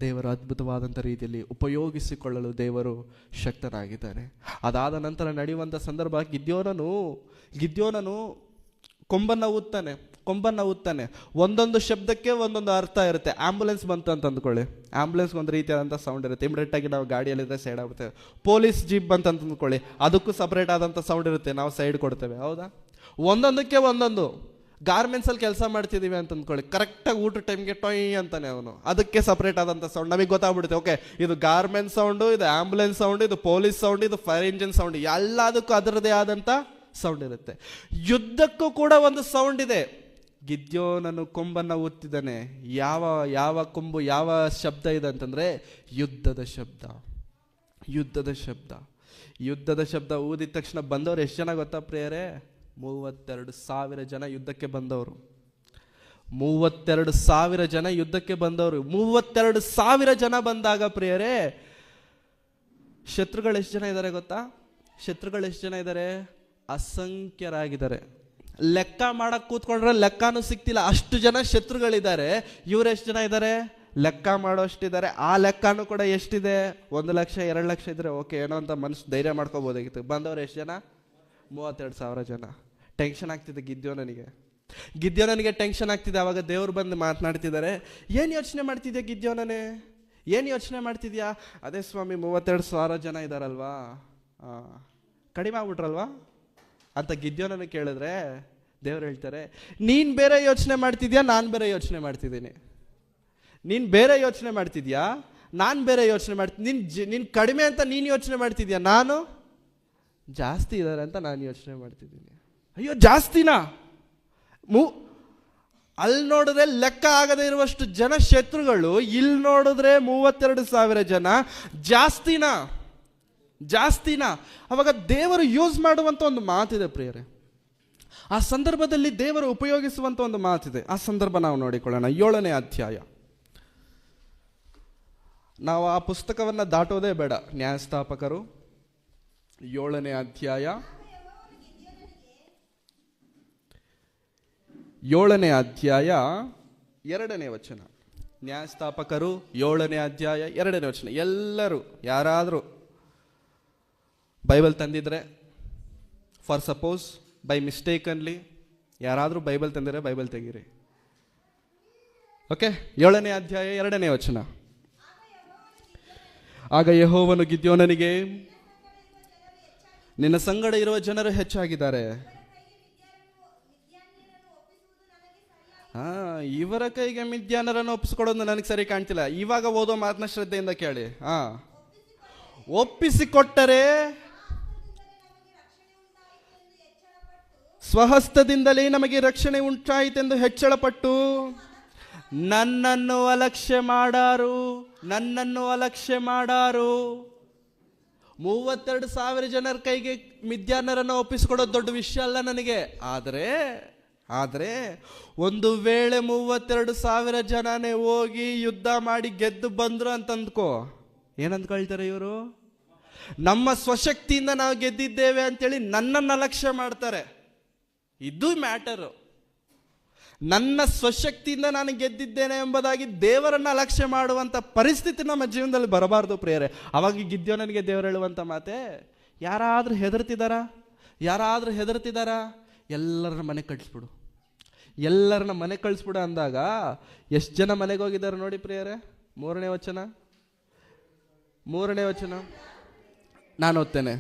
ದೇವರು ಅದ್ಭುತವಾದಂಥ ರೀತಿಯಲ್ಲಿ ಉಪಯೋಗಿಸಿಕೊಳ್ಳಲು ದೇವರು ಶಕ್ತನಾಗಿದ್ದಾನೆ. ಅದಾದ ನಂತರ ನಡೆಯುವಂಥ ಸಂದರ್ಭ, ಗಿದ್ಯೋನನು ಕೊಂಬನ್ನು ಊದ್ತಾನೆ. ಒಂದೊಂದು ಶಬ್ದಕ್ಕೆ ಒಂದೊಂದು ಅರ್ಥ ಇರುತ್ತೆ. ಆಂಬುಲೆನ್ಸ್ ಬಂತು ಅಂತ ಅಂದ್ಕೊಳ್ಳಿ, ಆಂಬುಲೆನ್ಸ್ಗೆ ಒಂದು ರೀತಿಯಾದಂಥ ಸೌಂಡ್ ಇರುತ್ತೆ, ಇಮಿಡಿಯೇಟಾಗಿ ನಾವು ಗಾಡಿಯಲ್ಲಿದ್ದರೆ ಸೈಡ್ ಆಗ್ಬಿಡ್ತೇವೆ. ಪೊಲೀಸ್ ಜೀಪ್ ಬಂತು ಅಂತ ಅಂದ್ಕೊಳ್ಳಿ, ಅದಕ್ಕೂ ಸಪ್ರೇಟ್ ಆದಂಥ ಸೌಂಡ್ ಇರುತ್ತೆ, ನಾವು ಸೈಡ್ ಕೊಡ್ತೇವೆ. ಹೌದಾ? ಒಂದೊಂದಕ್ಕೆ ಒಂದೊಂದು. ಗಾರ್ಮೆಂಟ್ಸಲ್ಲಿ ಕೆಲಸ ಮಾಡ್ತಿದ್ದೀವಿ ಅಂತ ಅಂದ್ಕೊಳ್ಳಿ, ಕರೆಕ್ಟಾಗಿ ಊಟ ಟೈಮ್ಗೆ ಟೊಯ್ ಅಂತಾನೆ ಅವನು, ಅದಕ್ಕೆ ಸಪ್ರೇಟ್ ಆದಂಥ ಸೌಂಡ್. ನಮಗೆ ಗೊತ್ತಾಗ್ಬಿಡುತ್ತೆ, ಓಕೆ ಇದು ಗಾರ್ಮೆಂಟ್ ಸೌಂಡು, ಇದು ಆಂಬುಲೆನ್ಸ್ ಸೌಂಡು, ಇದು ಪೊಲೀಸ್ ಸೌಂಡು, ಇದು ಫೈರ್ ಇಂಜಿನ್ ಸೌಂಡ್, ಎಲ್ಲದಕ್ಕೂ ಅದರದೇ ಆದಂಥ ಸೌಂಡ್ ಇರುತ್ತೆ. ಯುದ್ಧಕ್ಕೂ ಕೂಡ ಒಂದು ಸೌಂಡ್ ಇದೆ. ಗಿದ್ಯೋನನು ಕೊಂಬನ್ನು ಊದ್ತಿದ್ದಾನೆ. ಯಾವ ಕೊಂಬು, ಯಾವ ಶಬ್ದ ಇದೆ ಅಂತಂದರೆ ಯುದ್ಧದ ಶಬ್ದ ಊದಿದ ತಕ್ಷಣ ಬಂದವರು ಎಷ್ಟು ಜನ ಗೊತ್ತಾ ಪ್ರಿಯರೇ? 32,000 ಜನ ಯುದ್ಧಕ್ಕೆ ಬಂದವರು. 32,000 ಜನ ಯುದ್ಧಕ್ಕೆ ಬಂದವರು. 32,000 ಜನ ಬಂದಾಗ ಪ್ರಿಯರೇ, ಶತ್ರುಗಳು ಎಷ್ಟು ಜನ ಇದ್ದಾರೆ ಗೊತ್ತಾ? ಶತ್ರುಗಳು ಎಷ್ಟು ಜನ ಇದ್ದಾರೆ? ಅಸಂಖ್ಯರಾಗಿದ್ದಾರೆ. ಲೆಕ್ಕ ಮಾಡಕ್ಕೆ ಕೂತ್ಕೊಂಡ್ರೆ ಲೆಕ್ಕನೂ ಸಿಗ್ತಿಲ್ಲ, ಅಷ್ಟು ಜನ ಶತ್ರುಗಳಿದ್ದಾರೆ. ಇವ್ರು ಎಷ್ಟು ಜನ ಇದ್ದಾರೆ? ಲೆಕ್ಕ ಮಾಡೋಷ್ಟಿದ್ದಾರೆ. ಆ ಲೆಕ್ಕನೂ ಕೂಡ ಎಷ್ಟಿದೆ? 1 ಲಕ್ಷ 2 ಲಕ್ಷ ಇದ್ರೆ ಓಕೆ, ಏನೋ ಅಂತ ಮನಸ್ಸು ಧೈರ್ಯ ಮಾಡ್ಕೋಬೋದಾಗಿತ್ತು. ಬಂದವರು ಎಷ್ಟು ಜನ? 32,000 ಜನ. ಟೆನ್ಷನ್ ಆಗ್ತಿದೆ ಗಿದ್ಯೋನನಿಗೆ ಟೆನ್ಷನ್ ಆಗ್ತಿದೆ. ಅವಾಗ ದೇವ್ರು ಬಂದು ಮಾತನಾಡ್ತಿದ್ದಾರೆ. ಏನು ಯೋಚನೆ ಮಾಡ್ತಿದ್ಯಾ ಗಿದ್ಯೋನನೇ? ಏನು ಯೋಚನೆ ಮಾಡ್ತಿದ್ಯಾ? ಅದೇ ಸ್ವಾಮಿ 32,000 ಜನ ಇದ್ದಾರಲ್ವಾ, ಕಡಿಮೆ ಆಗ್ಬಿಟ್ರಲ್ವಾ ಅಂತ ಗಿದ್ಯೋನನ್ನು ಕೇಳಿದ್ರೆ ದೇವ್ರು ಹೇಳ್ತಾರೆ, ನೀನು ಬೇರೆ ಯೋಚನೆ ಮಾಡ್ತಿದ್ಯಾ, ನಾನು ಬೇರೆ ಯೋಚನೆ ಮಾಡ್ತಿದ್ದೀನಿ. ನೀನು ಬೇರೆ ಯೋಚನೆ ಮಾಡ್ತಿದ್ಯಾ, ನಾನು ಬೇರೆ ಯೋಚನೆ ಮಾಡ್ತೀನಿ. ನೀನು ಕಡಿಮೆ ಅಂತ ನೀನು ಯೋಚನೆ ಮಾಡ್ತಿದ್ಯಾ, ನಾನು ಜಾಸ್ತಿ ಇದ್ದಾರೆ ಅಂತ ನಾನು ಯೋಚನೆ ಮಾಡ್ತಿದ್ದೀನಿ. ಅಯ್ಯೋ ಜಾಸ್ತಿನಾ? ಅಲ್ಲಿ ನೋಡಿದ್ರೆ ಲೆಕ್ಕ ಆಗದೆ ಇರುವಷ್ಟು ಜನ ಶತ್ರುಗಳು, ಇಲ್ಲಿ ನೋಡಿದ್ರೆ 32,000 ಜನ. ಜಾಸ್ತಿನಾ? ಅವಾಗ ದೇವರು ಯೂಸ್ ಮಾಡುವಂಥ ಒಂದು ಮಾತಿದೆ ಪ್ರಿಯರೇ. ಆ ಸಂದರ್ಭದಲ್ಲಿ ದೇವರು ಉಪಯೋಗಿಸುವಂಥ ಒಂದು ಮಾತಿದೆ. ಆ ಸಂದರ್ಭ ನಾವು ನೋಡಿಕೊಳ್ಳೋಣ. 7ನೇ ಅಧ್ಯಾಯ. ನಾವು ಆ ಪುಸ್ತಕವನ್ನು ದಾಟೋದೇ ಬೇಡ. ನ್ಯಾಯಸ್ಥಾಪಕರು 7ನೇ ಅಧ್ಯಾಯ 2ನೇ ವಚನ. ನ್ಯಾಯಸ್ಥಾಪಕರು 7ನೇ ಅಧ್ಯಾಯ 2ನೇ ವಚನ. ಎಲ್ಲರೂ ಯಾರಾದರೂ ಬೈಬಲ್ ತಂದಿದ್ರೆ, ಫಾರ್ ಸಪೋಸ್ ಬೈ ಮಿಸ್ಟೇಕನ್ಲಿ ಯಾರಾದರೂ ಬೈಬಲ್ ತಂದಿದ್ರೆ ಬೈಬಲ್ ತೆಗೀರಿ. ಓಕೆ, 7ನೇ ಅಧ್ಯಾಯ 2ನೇ ವಚನ. ಆಗ ಯೆಹೋವನು ಗಿದ್ಯೋನನಿಗೆ ನಿನ್ನ ಸಂಗಡ ಇರುವ ಜನರು ಹೆಚ್ಚಾಗಿದ್ದಾರೆ. ಇವರ ಕೈಗೆ ಮಿದ್ಯಾನರನ್ನು ಒಪ್ಪಿಸಿಕೊಡೋದು ನನಗೆ ಸರಿ ಕಾಣ್ತಿಲ್ಲ. ಇವಾಗ ಓದೋ ಮಾತನ್ನ ಶ್ರದ್ಧೆಯಿಂದ ಕೇಳಿ. ಒಪ್ಪಿಸಿಕೊಟ್ಟರೆ ಸ್ವಹಸ್ತದಿಂದಲೇ ನಮಗೆ ರಕ್ಷಣೆ ಉಂಟಾಯಿತೆಂದು ಹೆಚ್ಚಳಪಟ್ಟು ನನ್ನನ್ನು ಅಲಕ್ಷ್ಯ ಮಾಡಾರು. 32,000 ಜನರ ಕೈಗೆ ಮಿದ್ಯಾನರನ್ನು ಒಪ್ಪಿಸಿಕೊಡೋದು ದೊಡ್ಡ ವಿಷಯ ಅಲ್ಲ ನನಗೆ. ಆದರೆ ಒಂದು ವೇಳೆ 32,000 ಜನನೇ ಹೋಗಿ ಯುದ್ಧ ಮಾಡಿ ಗೆದ್ದು ಬಂದ್ರು ಅಂತ ಅಂದ್ಕೋ, ಏನಂದ್ಕೊಳ್ತಾರೆ ಇವರು? ನಮ್ಮ ಸ್ವಶಕ್ತಿಯಿಂದ ನಾವು ಗೆದ್ದಿದ್ದೇವೆ ಅಂತೇಳಿ ನನ್ನನ್ನು ಅಲಕ್ಷ್ಯ ಮಾಡ್ತಾರೆ. ಇದು ಮ್ಯಾಟರು. ನನ್ನ ಸ್ವಶಕ್ತಿಯಿಂದ ನಾನು ಗೆದ್ದಿದ್ದೇನೆ ಎಂಬುದಾಗಿ ದೇವರನ್ನ ಅಲಕ್ಷ್ಯ ಮಾಡುವಂಥ ಪರಿಸ್ಥಿತಿ ನಮ್ಮ ಜೀವನದಲ್ಲಿ ಬರಬಾರ್ದು ಪ್ರಿಯರೇ. ಅವಾಗ ಗಿದ್ಯೋನನಿಗೆ ದೇವರು ಹೇಳುವಂಥ ಮಾತೆ, ಯಾರಾದರೂ ಹೆದರ್ತಿದ್ದಾರಾ? ಎಲ್ಲರನ್ನ ಮನೆ ಕಳಿಸ್ಬಿಡು ಅಂದಾಗ ಎಷ್ಟು ಜನ ಮನೆಗೆ ಹೋಗಿದ್ದಾರೆ ನೋಡಿ ಪ್ರಿಯರೇ. 3ನೇ ವಚನ ನಾನು ಓದ್ತೇನೆ.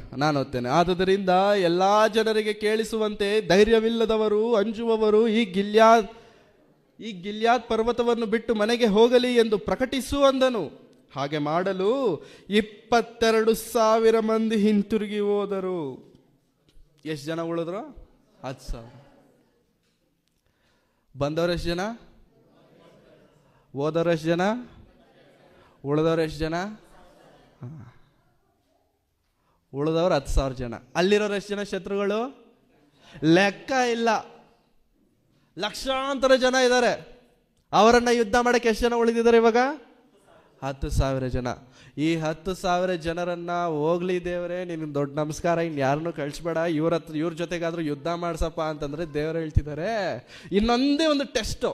ಆದುದರಿಂದ ಎಲ್ಲ ಜನರಿಗೆ ಕೇಳಿಸುವಂತೆ ಧೈರ್ಯವಿಲ್ಲದವರು, ಅಂಜುವವರು ಈ ಗಿಲ್ಯಾದ್ ಪರ್ವತವನ್ನು ಬಿಟ್ಟು ಮನೆಗೆ ಹೋಗಲಿ ಎಂದು ಪ್ರಕಟಿಸು ಅಂದನು. ಹಾಗೆ ಮಾಡಲು 22,000 ಮಂದಿ ಹಿಂತಿರುಗಿ ಹೋದರು. ಎಷ್ಟು ಜನ ಉಳಿದ್ರು? 10,000. ಬಂದವರು ಎಷ್ಟು ಜನ? ಹೋದವರು ಎಷ್ಟು ಜನ? ಉಳಿದವರು ಎಷ್ಟು ಜನ? ಉಳಿದವರು 10,000 ಜನ. ಅಲ್ಲಿರೋರು ಎಷ್ಟು ಜನ ಶತ್ರುಗಳು? ಲೆಕ್ಕ ಇಲ್ಲ. ಲಕ್ಷಾಂತರ ಜನ ಇದ್ದಾರೆ. ಅವರನ್ನ ಯುದ್ಧ ಮಾಡಕ್ಕೆ ಎಷ್ಟು ಜನ ಉಳಿದಿದ್ದಾರೆ ಇವಾಗ? 10,000 ಜನ. ಈ 10,000 ಜನರನ್ನ ಹೋಗ್ಲಿ ದೇವರೇ, ನಿನ್ಗೆ ದೊಡ್ಡ ನಮಸ್ಕಾರ, ಇನ್ನು ಯಾರನ್ನೂ ಕಳಿಸ್ಬೇಡ, ಇವ್ರ ಜೊತೆಗಾದ್ರೂ ಯುದ್ಧ ಮಾಡ್ಸಪ್ಪ ಅಂತಂದ್ರೆ ದೇವರು ಹೇಳ್ತಿದ್ದಾರೆ ಇನ್ನೊಂದೇ ಒಂದು ಟೆಸ್ಟು.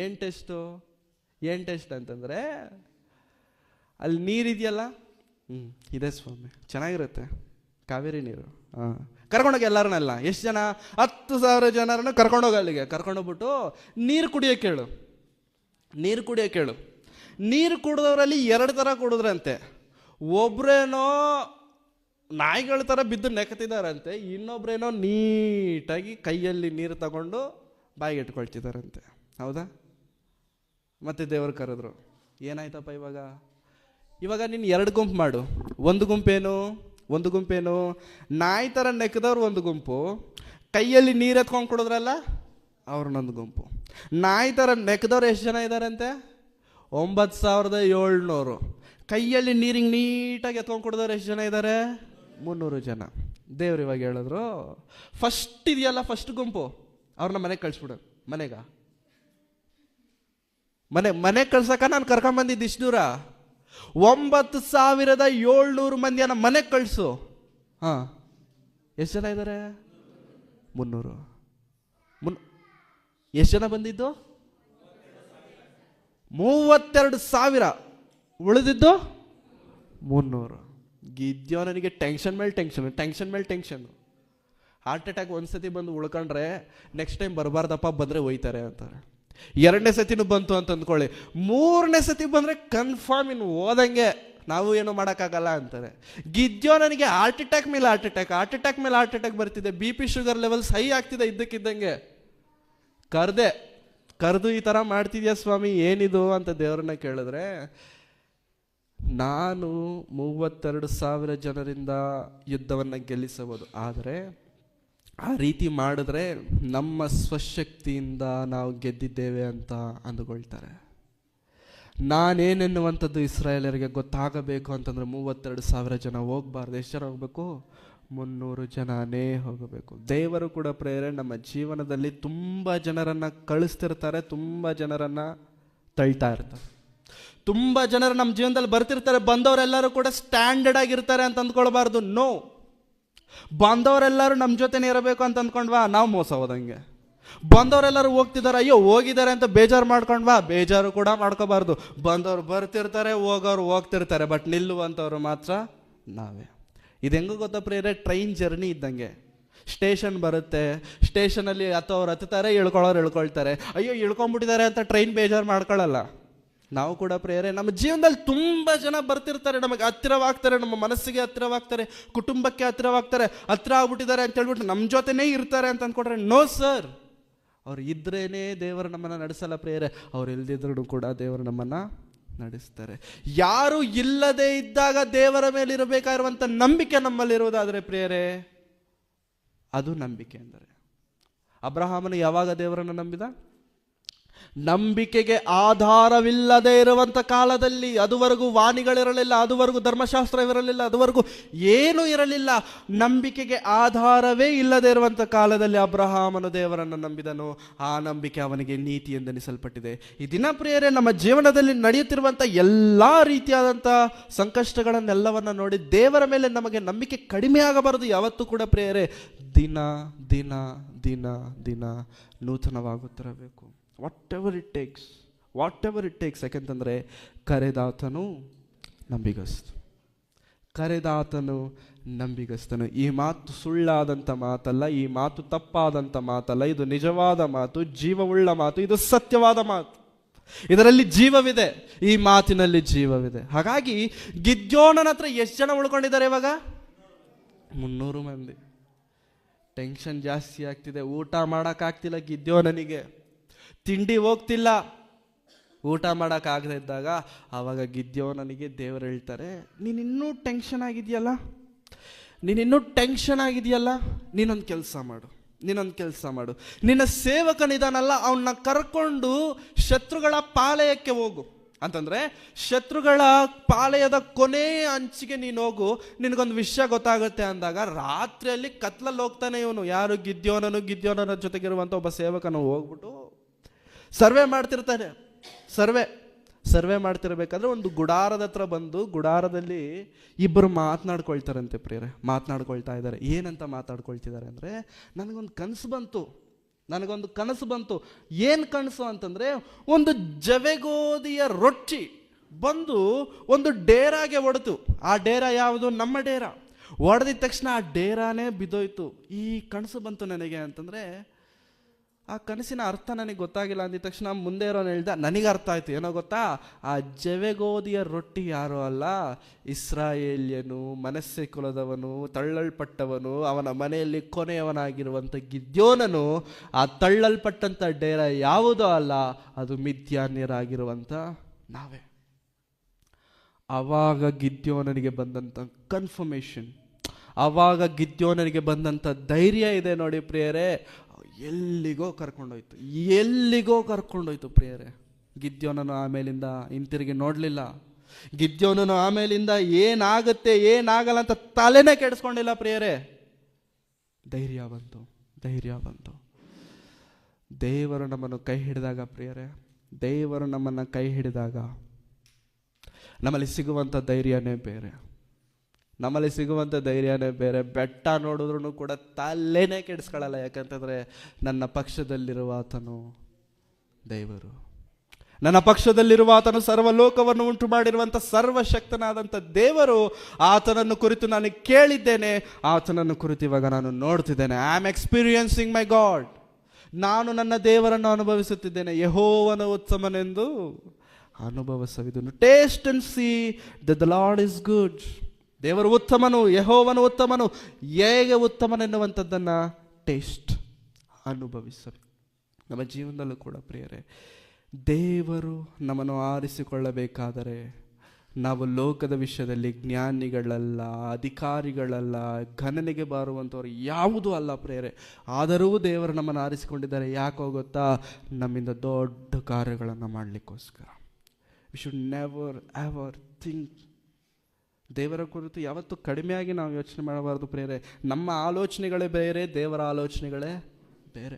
ಏನು ಟೆಸ್ಟ್ ಅಂತಂದ್ರೆ, ಅಲ್ಲಿ ನೀರಿದೆಯಲ್ಲ, ಇದೆ ಸ್ವಾಮಿ, ಚೆನ್ನಾಗಿರುತ್ತೆ, ಕಾವೇರಿ ನೀರು. ಕರ್ಕೊಂಡೋಗಿ ಎಲ್ಲರನ್ನೆಲ್ಲ, ಎಷ್ಟು ಜನ? 10,000 ಜನರನ್ನು ಕರ್ಕೊಂಡೋಗಿ ಅಲ್ಲಿಗೆ ಕರ್ಕೊಂಡೋಗ್ಬಿಟ್ಟು ನೀರು ಕುಡಿಯೋಕೆ ಹೇಳು. ನೀರು ಕುಡಿದವರಲ್ಲಿ 2 ಥರ ಕುಡಿದ್ರಂತೆ. ಒಬ್ರೇನೋ ನಾಯಿಗಳ ಥರ ಬಿದ್ದು ನೆಕ್ತಿದಾರಂತೆ, ಇನ್ನೊಬ್ರೇನೋ ನೀಟಾಗಿ ಕೈಯಲ್ಲಿ ನೀರು ತಗೊಂಡು ಬಾಯಿಗೆ ಇಟ್ಕೊಳ್ತಿದಾರಂತೆ. ಹೌದಾ? ಮತ್ತೆ ದೇವರು ಕರೆದ್ರು. ಏನಾಯ್ತಪ್ಪ ಇವಾಗ ನೀನು 2 ಗುಂಪು ಮಾಡು. ಒಂದು ಗುಂಪೇನು ನಾಯಿ ಥರ ನೆಕ್ದವ್ರು ಒಂದು ಗುಂಪು, ಕೈಯಲ್ಲಿ ನೀರು ಎತ್ಕೊಂಡು ಕೊಡಿದ್ರಲ್ಲ ಅವ್ರನ್ನೊಂದು ಗುಂಪು. ನಾಯಿ ಥರ ನೆಕ್ದವ್ರು ಎಷ್ಟು ಜನ ಇದ್ದಾರಂತೆ? 9,700. ಕೈಯಲ್ಲಿ ನೀರಿಗೆ ನೀಟಾಗಿ ಎತ್ಕೊಂಡು ಕೊಡಿದವ್ರು ಎಷ್ಟು ಜನ ಇದ್ದಾರೆ? 300 ಜನ. ದೇವ್ರು ಇವಾಗ ಹೇಳಿದ್ರು, ಫಸ್ಟ್ ಗುಂಪು ಅವ್ರನ್ನ ಮನೆಗೆ ಕಳಿಸ್ಬಿಡು. ಮನೆಗೆ ಕಳ್ಸಕ್ಕ ನಾನು ಕರ್ಕೊಂಬಂದಿದ್ದು ಇಷ್ಟು ದೂರ. 9,700 ಮಂದಿಯನ್ನ ಮನೆಗೆ ಕಳಿಸು. ಎಷ್ಟು ಜನ ಇದ್ದಾರೆ? 300. ಎಷ್ಟು ಜನ ಬಂದಿದ್ದು? 32,000. ಉಳಿದಿದ್ದು 300. ಗಿದ್ಯೋನನಿಗೆ ಟೆನ್ಷನ್ ಮೇಲೆ ಟೆನ್ಷನ್. ಹಾರ್ಟ್ ಅಟ್ಯಾಕ್ ಒಂದ್ಸತಿ ಬಂದು ಉಳ್ಕೊಂಡ್ರೆ ನೆಕ್ಸ್ಟ್ ಟೈಮ್ ಬರಬಾರ್ದಪ್ಪ, ಬಂದರೆ ಹೋಯ್ತಾರೆ ಅಂತಾರೆ. 2ನೇ ಸತಿನೂ ಬಂತು ಅಂತ ಅಂದ್ಕೊಳ್ಳಿ, 3ನೇ ಸತಿ ಬಂದರೆ ಕನ್ಫರ್ಮ್ ಇನ್ನು ಓದಂಗೆ, ನಾವು ಏನು ಮಾಡೋಕ್ಕಾಗಲ್ಲ ಅಂತಾರೆ. ಗಿದ್ಯೋನನಿಗೆ ಹಾರ್ಟ್ ಅಟ್ಯಾಕ್ ಮೇಲೆ ಹಾರ್ಟ್ ಅಟ್ಯಾಕ್ ಬರ್ತಿದೆ. BP ಶುಗರ್ ಲೆವೆಲ್ಸ್ ಹೈ ಆಗ್ತಿದೆ ಇದ್ದಕ್ಕಿದ್ದಂಗೆ. ಕರೆದು ಈ ಥರ ಮಾಡ್ತಿದ್ಯಾ ಸ್ವಾಮಿ, ಏನಿದು ಅಂತ ದೇವ್ರನ್ನ ಕೇಳಿದ್ರೆ, ನಾನು 32,000 ಜನರಿಂದ ಯುದ್ಧವನ್ನು ಗೆಲ್ಲಿಸಬಹುದು, ಆದರೆ ಆ ರೀತಿ ಮಾಡಿದ್ರೆ ನಮ್ಮ ಸ್ವಶಕ್ತಿಯಿಂದ ನಾವು ಗೆದ್ದಿದ್ದೇವೆ ಅಂತ ಅಂದುಕೊಳ್ತಾರೆ. ನಾನೇನೆನ್ನುವಂಥದ್ದು ಇಸ್ರಾಯೇಲರಿಗೆ ಗೊತ್ತಾಗಬೇಕು ಅಂತಂದ್ರೆ 32,000 ಜನ ಹೋಗ್ಬಾರ್ದು. ಎಷ್ಟು ಜನ ಹೋಗ್ಬೇಕು? 300 ಜನನೇ ಹೋಗಬೇಕು. ದೇವರು ಕೂಡ ಪ್ರೇರೆ ನಮ್ಮ ಜೀವನದಲ್ಲಿ ತುಂಬ ಜನರನ್ನು ಕಳಿಸ್ತಿರ್ತಾರೆ, ತುಂಬ ಜನರನ್ನು ತಳ್ತಾ ಇರ್ತಾರೆ. ತುಂಬ ಜನರು ನಮ್ಮ ಜೀವನದಲ್ಲಿ ಬರ್ತಿರ್ತಾರೆ. ಬಂದವರೆಲ್ಲರೂ ಕೂಡ ಸ್ಟ್ಯಾಂಡರ್ಡ್ ಆಗಿರ್ತಾರೆ ಅಂತ ಅಂದ್ಕೊಳ್ಬಾರ್ದು. ನೋ, ಬಂದವರೆಲ್ಲರೂ ನಮ್ಮ ಜೊತೆನೇ ಇರಬೇಕು ಅಂತ ಅಂದ್ಕೊಂಡ್ವಾ, ನಾವು ಮೋಸ ಹೋದಂಗೆ. ಬಂದವರೆಲ್ಲರೂ ಹೋಗ್ತಿದ್ದಾರೆ, ಅಯ್ಯೋ ಹೋಗಿದ್ದಾರೆ ಅಂತ ಬೇಜಾರು ಮಾಡ್ಕೊಂಡ್ವಾ, ಬೇಜಾರು ಕೂಡ ಮಾಡ್ಕೋಬಾರ್ದು. ಬಂದವರು ಬರ್ತಿರ್ತಾರೆ, ಹೋಗೋರು ಹೋಗ್ತಿರ್ತಾರೆ, ಬಟ್ ನಿಲ್ಲುವಂಥವ್ರು ಮಾತ್ರ ನಾವೇ. ಇದು ಹೆಂಗೂ ಗೊತ್ತಾ ಪ್ರಿಯರೇ? ಟ್ರೈನ್ ಜರ್ನಿ ಇದ್ದಂಗೆ. ಸ್ಟೇಷನ್ ಬರುತ್ತೆ, ಸ್ಟೇಷನಲ್ಲಿ ಹತ್ತೋರು ಹತ್ತಾರೆ, ಇಳ್ಕೊಳ್ಳೋರು ಇಳ್ಕೊಳ್ತಾರೆ. ಅಯ್ಯೋ ಇಳ್ಕೊಂಬಿಟ್ಟಿದ್ದಾರೆ ಅಂತ ಟ್ರೈನ್ ಬೇಜಾರು ಮಾಡ್ಕೊಳ್ಳಲ್ಲ. ನಾವು ಕೂಡ ಪ್ರೇಯರೆ ನಮ್ಮ ಜೀವನದಲ್ಲಿ ತುಂಬ ಜನ ಬರ್ತಿರ್ತಾರೆ, ನಮಗೆ ಹತ್ತಿರವಾಗ್ತಾರೆ, ನಮ್ಮ ಮನಸ್ಸಿಗೆ ಹತ್ತಿರವಾಗ್ತಾರೆ, ಕುಟುಂಬಕ್ಕೆ ಹತ್ತಿರವಾಗ್ತಾರೆ, ಹತ್ತಿರ ಆಗ್ಬಿಟ್ಟಿದ್ದಾರೆ ಅಂತ ಹೇಳ್ಬಿಟ್ಟು ನಮ್ಮ ಜೊತೆನೇ ಇರ್ತಾರೆ ಅಂತ ಅಂದ್ಕೊಂಡ್ರೆ ನೋ ಸರ್. ಅವ್ರು ಇದ್ರೇನೆ ದೇವರು ನಮ್ಮನ್ನು ನಡೆಸಲ್ಲ ಪ್ರೇಯರೆ, ಅವ್ರು ಇಲ್ದಿದ್ರು ಕೂಡ ದೇವರು ನಮ್ಮನ್ನು ನಡೆಸ್ತಾರೆ. ಯಾರು ಇಲ್ಲದೆ ಇದ್ದಾಗ ದೇವರ ಮೇಲೆ ಇರಬೇಕಾಗಿರುವಂಥ ನಂಬಿಕೆ ನಮ್ಮಲ್ಲಿರುವುದಾದರೆ ಪ್ರೇಯರೆ, ಅದು ನಂಬಿಕೆ ಅಂದರೆ. ಅಬ್ರಹಾಮನು ಯಾವಾಗ ದೇವರನ್ನು ನಂಬಿದ? ನಂಬಿಕೆಗೆ ಆಧಾರವಿಲ್ಲದೆ ಇರುವಂಥ ಕಾಲದಲ್ಲಿ. ಅದುವರೆಗೂ ವಾಣಿಗಳಿರಲಿಲ್ಲ, ಅದುವರೆಗೂ ಧರ್ಮಶಾಸ್ತ್ರವಿರಲಿಲ್ಲ, ಅದುವರೆಗೂ ಏನೂ ಇರಲಿಲ್ಲ. ನಂಬಿಕೆಗೆ ಆಧಾರವೇ ಇಲ್ಲದೆ ಇರುವಂಥ ಕಾಲದಲ್ಲಿ ಅಬ್ರಹಾಮನು ದೇವರನ್ನು ನಂಬಿದನು. ಆ ನಂಬಿಕೆ ಅವನಿಗೆ ನೀತಿ ಎಂದೆನಿಸಲ್ಪಟ್ಟಿದೆ. ಈ ದಿನ ಪ್ರಿಯರೇ, ನಮ್ಮ ಜೀವನದಲ್ಲಿ ನಡೆಯುತ್ತಿರುವಂಥ ಎಲ್ಲ ರೀತಿಯಾದಂಥ ಸಂಕಷ್ಟಗಳನ್ನೆಲ್ಲವನ್ನು ನೋಡಿ ದೇವರ ಮೇಲೆ ನಮಗೆ ನಂಬಿಕೆ ಕಡಿಮೆ ಆಗಬಾರದು ಯಾವತ್ತೂ ಕೂಡ ಪ್ರಿಯರೇ. ದಿನ ದಿನ ದಿನ ದಿನ ನೂತನವಾಗುತ್ತಿರಬೇಕು. Whatever it takes. ಯಾಕೆಂತಂದರೆ ಕರೆದಾತನು ನಂಬಿಗಸ್ತನು. ಈ ಮಾತು ಸುಳ್ಳಾದಂಥ ಮಾತಲ್ಲ, ಈ ಮಾತು ತಪ್ಪಾದಂಥ ಮಾತಲ್ಲ, ಇದು ನಿಜವಾದ ಮಾತು, ಜೀವವುಳ್ಳ ಮಾತು, ಇದು ಸತ್ಯವಾದ ಮಾತು. ಇದರಲ್ಲಿ ಜೀವವಿದೆ, ಈ ಮಾತಿನಲ್ಲಿ ಜೀವವಿದೆ. ಹಾಗಾಗಿ ಗಿದ್ಯೋನನ ಹತ್ರ ಎಷ್ಟು ಜನ ಉಳ್ಕೊಂಡಿದ್ದಾರೆ ಇವಾಗ? 300 ಮಂದಿ. ಟೆನ್ಷನ್ ಜಾಸ್ತಿ ಆಗ್ತಿದೆ, ಊಟ ಮಾಡೋಕ್ಕಾಗ್ತಿಲ್ಲ ಗಿದ್ಯೋನನಿಗೆ, ತಿಂಡಿ ಹೋಗ್ತಿಲ್ಲ. ಊಟ ಮಾಡೋಕ್ಕಾಗದೇ ಇದ್ದಾಗ ಆವಾಗ ಗಿದ್ಯೋನನಿಗೆ ದೇವರು ಹೇಳ್ತಾರೆ, ನೀನಿನ್ನೂ ಟೆನ್ಷನ್ ಆಗಿದೆಯಲ್ಲ, ನೀನೊಂದು ಕೆಲಸ ಮಾಡು. ನಿನ್ನ ಸೇವಕನಿದಾನಲ್ಲ, ಅವನ್ನ ಕರ್ಕೊಂಡು ಶತ್ರುಗಳ ಪಾಳೆಯಕ್ಕೆ ಹೋಗು ಅಂತಂದರೆ, ಶತ್ರುಗಳ ಪಾಳೆಯದ ಕೊನೆಯ ಅಂಚಿಗೆ ನೀನು ಹೋಗು, ನಿನಗೊಂದು ವಿಷಯ ಗೊತ್ತಾಗುತ್ತೆ ಅಂದಾಗ ರಾತ್ರಿಯಲ್ಲಿ ಕತ್ಲಲ್ಲಿ ಹೋಗ್ತಾನೆ ಇವನು. ಯಾರು? ಗಿದ್ಯೋನನ ಜೊತೆಗಿರುವಂಥ ಒಬ್ಬ ಸೇವಕನು ಹೋಗ್ಬಿಟ್ಟು ಸರ್ವೆ ಮಾಡ್ತಿರ್ತಾನೆ. ಸರ್ವೆ ಮಾಡ್ತಿರ್ಬೇಕಾದ್ರೆ ಒಂದು ಗುಡಾರದ ಹತ್ರ ಬಂದು, ಗುಡಾರದಲ್ಲಿ ಇಬ್ಬರು ಮಾತನಾಡ್ಕೊಳ್ತಾರಂತೆ ಪ್ರಿಯರೇ. ಮಾತನಾಡ್ಕೊಳ್ತಾ ಇದ್ದಾರೆ. ಏನಂತ ಮಾತಾಡ್ಕೊಳ್ತಿದ್ದಾರೆ ಅಂದರೆ, ನನಗೊಂದು ಕನಸು ಬಂತು. ಏನು ಕನಸು ಅಂತಂದರೆ, ಒಂದು ಜವೆಗೋದಿಯ ರೊಟ್ಟಿ ಬಂದು ಒಂದು ಡೇರಾಗೆ ಹೊಡೆತು. ಆ ಡೇರಾ ಯಾವುದು? ನಮ್ಮ ಡೇರಾ. ಹೊಡೆದಿದ ತಕ್ಷಣ ಆ ಡೇರಾನೇ ಬಿದ್ದೋಯ್ತು. ಈ ಕನಸು ಬಂತು ನನಗೆ ಅಂತಂದರೆ, ಆ ಕನಸಿನ ಅರ್ಥ ನನಗೆ ಗೊತ್ತಾಗಿಲ್ಲ ಅಂದಿದ ತಕ್ಷಣ ಮುಂದೆ ಇರೋನು ಹೇಳ್ದ, ನನಗೆ ಅರ್ಥ ಆಯಿತು. ಏನೋ ಗೊತ್ತಾ? ಆ ಜವೆಗೋದಿಯ ರೊಟ್ಟಿ ಯಾರೋ ಅಲ್ಲ, ಇಸ್ರಾಯೇಲ್ಯನು, ಮನಸ್ಸೆ ಕುಲದವನು, ತಳ್ಳಲ್ಪಟ್ಟವನು, ಅವನ ಮನೆಯಲ್ಲಿ ಕೊನೆಯವನಾಗಿರುವಂಥ ಗಿದ್ಯೋನನು. ಆ ತಳ್ಳಲ್ಪಟ್ಟಂಥ ಡೇರ ಯಾವುದೋ ಅಲ್ಲ, ಅದು ಮಿದ್ಯಾನ್ಯರಾಗಿರುವಂಥ ನಾವೇ. ಆವಾಗ ಗಿದ್ಯೋನನಿಗೆ ಬಂದಂಥ ಕನ್ಫರ್ಮೇಷನ್, ಆವಾಗ ಗಿದ್ಯೋನನಿಗೆ ಬಂದಂಥ ಧೈರ್ಯ ಇದೆ ನೋಡಿ ಪ್ರಿಯರೇ, ಎಲ್ಲಿಗೋ ಕರ್ಕೊಂಡೋಯ್ತು ಪ್ರಿಯರೇ. ಗಿದ್ಯೋನನು ಆಮೇಲಿಂದ ಹಿಂತಿರುಗಿ ನೋಡಲಿಲ್ಲ. ಗಿದ್ಯೋನನು ಆಮೇಲಿಂದ ಏನಾಗುತ್ತೆ ಏನಾಗಲ್ಲ ಅಂತ ತಲೆನೇ ಕೆಡಿಸ್ಕೊಂಡಿಲ್ಲ ಪ್ರಿಯರೇ. ಧೈರ್ಯ ಬಂತು. ದೇವರು ನಮ್ಮನ್ನು ಕೈ ಹಿಡಿದಾಗ ಪ್ರಿಯರೇ, ದೇವರು ನಮ್ಮನ್ನು ಕೈ ಹಿಡಿದಾಗ ನಮ್ಮಲ್ಲಿ ಸಿಗುವಂಥ ಧೈರ್ಯನೇ ಬೇರೆ. ಬೆಟ್ಟ ನೋಡಿದ್ರೂ ಕೂಡ ತಲೆನೇ ಕೆಡಿಸ್ಕೊಳ್ಳಲ್ಲ. ಯಾಕಂತಂದರೆ ನನ್ನ ಪಕ್ಷದಲ್ಲಿರುವ ಆತನು ದೇವರು, ನನ್ನ ಪಕ್ಷದಲ್ಲಿರುವ ಆತನು ಸರ್ವಲೋಕವನ್ನು ಉಂಟು ಮಾಡಿರುವಂಥ ಸರ್ವಶಕ್ತನಾದಂಥ ದೇವರು. ಆತನನ್ನು ಕುರಿತು ನಾನು ಕೇಳಿದ್ದೇನೆ, ಆತನನ್ನು ಕುರಿತು ಇವಾಗ ನಾನು ನೋಡ್ತಿದ್ದೇನೆ. I am experiencing my God. ನಾನು ನನ್ನ ದೇವರನ್ನು ಅನುಭವಿಸುತ್ತಿದ್ದೇನೆ. ಯೆಹೋವನು ಉತ್ತಮನೆಂದು ಅನುಭವಿಸುವುದನ್ನು. Taste and see that the Lord is good. ದೇವರು ಉತ್ತಮನು, ಯೆಹೋವನು ಉತ್ತಮನು. ಹೇಗೆ ಉತ್ತಮನೆನ್ನುವಂಥದ್ದನ್ನು ಟೇಸ್ಟ್ ಅನುಭವಿಸಬೇಕು. ನಮ್ಮ ಜೀವನದಲ್ಲೂ ಕೂಡ ಪ್ರಿಯರೇ, ದೇವರು ನಮ್ಮನ್ನು ಆರಿಸಿಕೊಳ್ಳಬೇಕಾದರೆ ನಾವು ಲೋಕದ ವಿಷಯದಲ್ಲಿ ಜ್ಞಾನಿಗಳಲ್ಲ, ಅಧಿಕಾರಿಗಳಲ್ಲ, ಗಣನೆಗೆ ಬಾರುವಂಥವ್ರು ಯಾವುದೂ ಅಲ್ಲ ಪ್ರಿಯರೇ. ಆದರೂ ದೇವರು ನಮ್ಮನ್ನು ಆರಿಸಿಕೊಂಡಿದ್ದಾರೆ. ಯಾಕೋ ಗೊತ್ತಾ? ನಮ್ಮಿಂದ ದೊಡ್ಡ ಕಾರ್ಯಗಳನ್ನು ಮಾಡಲಿಕ್ಕೋಸ್ಕರ. We should never ever think. ದೇವರ ಕುರಿತು ಯಾವತ್ತೂ ಕಡಿಮೆಯಾಗಿ ನಾವು ಯೋಚನೆ ಮಾಡಬಾರ್ದು ಪ್ರಿಯರೇ. ನಮ್ಮ ಆಲೋಚನೆಗಳೇ ಬೇರೆ, ದೇವರ ಆಲೋಚನೆಗಳೇ ಬೇರೆ.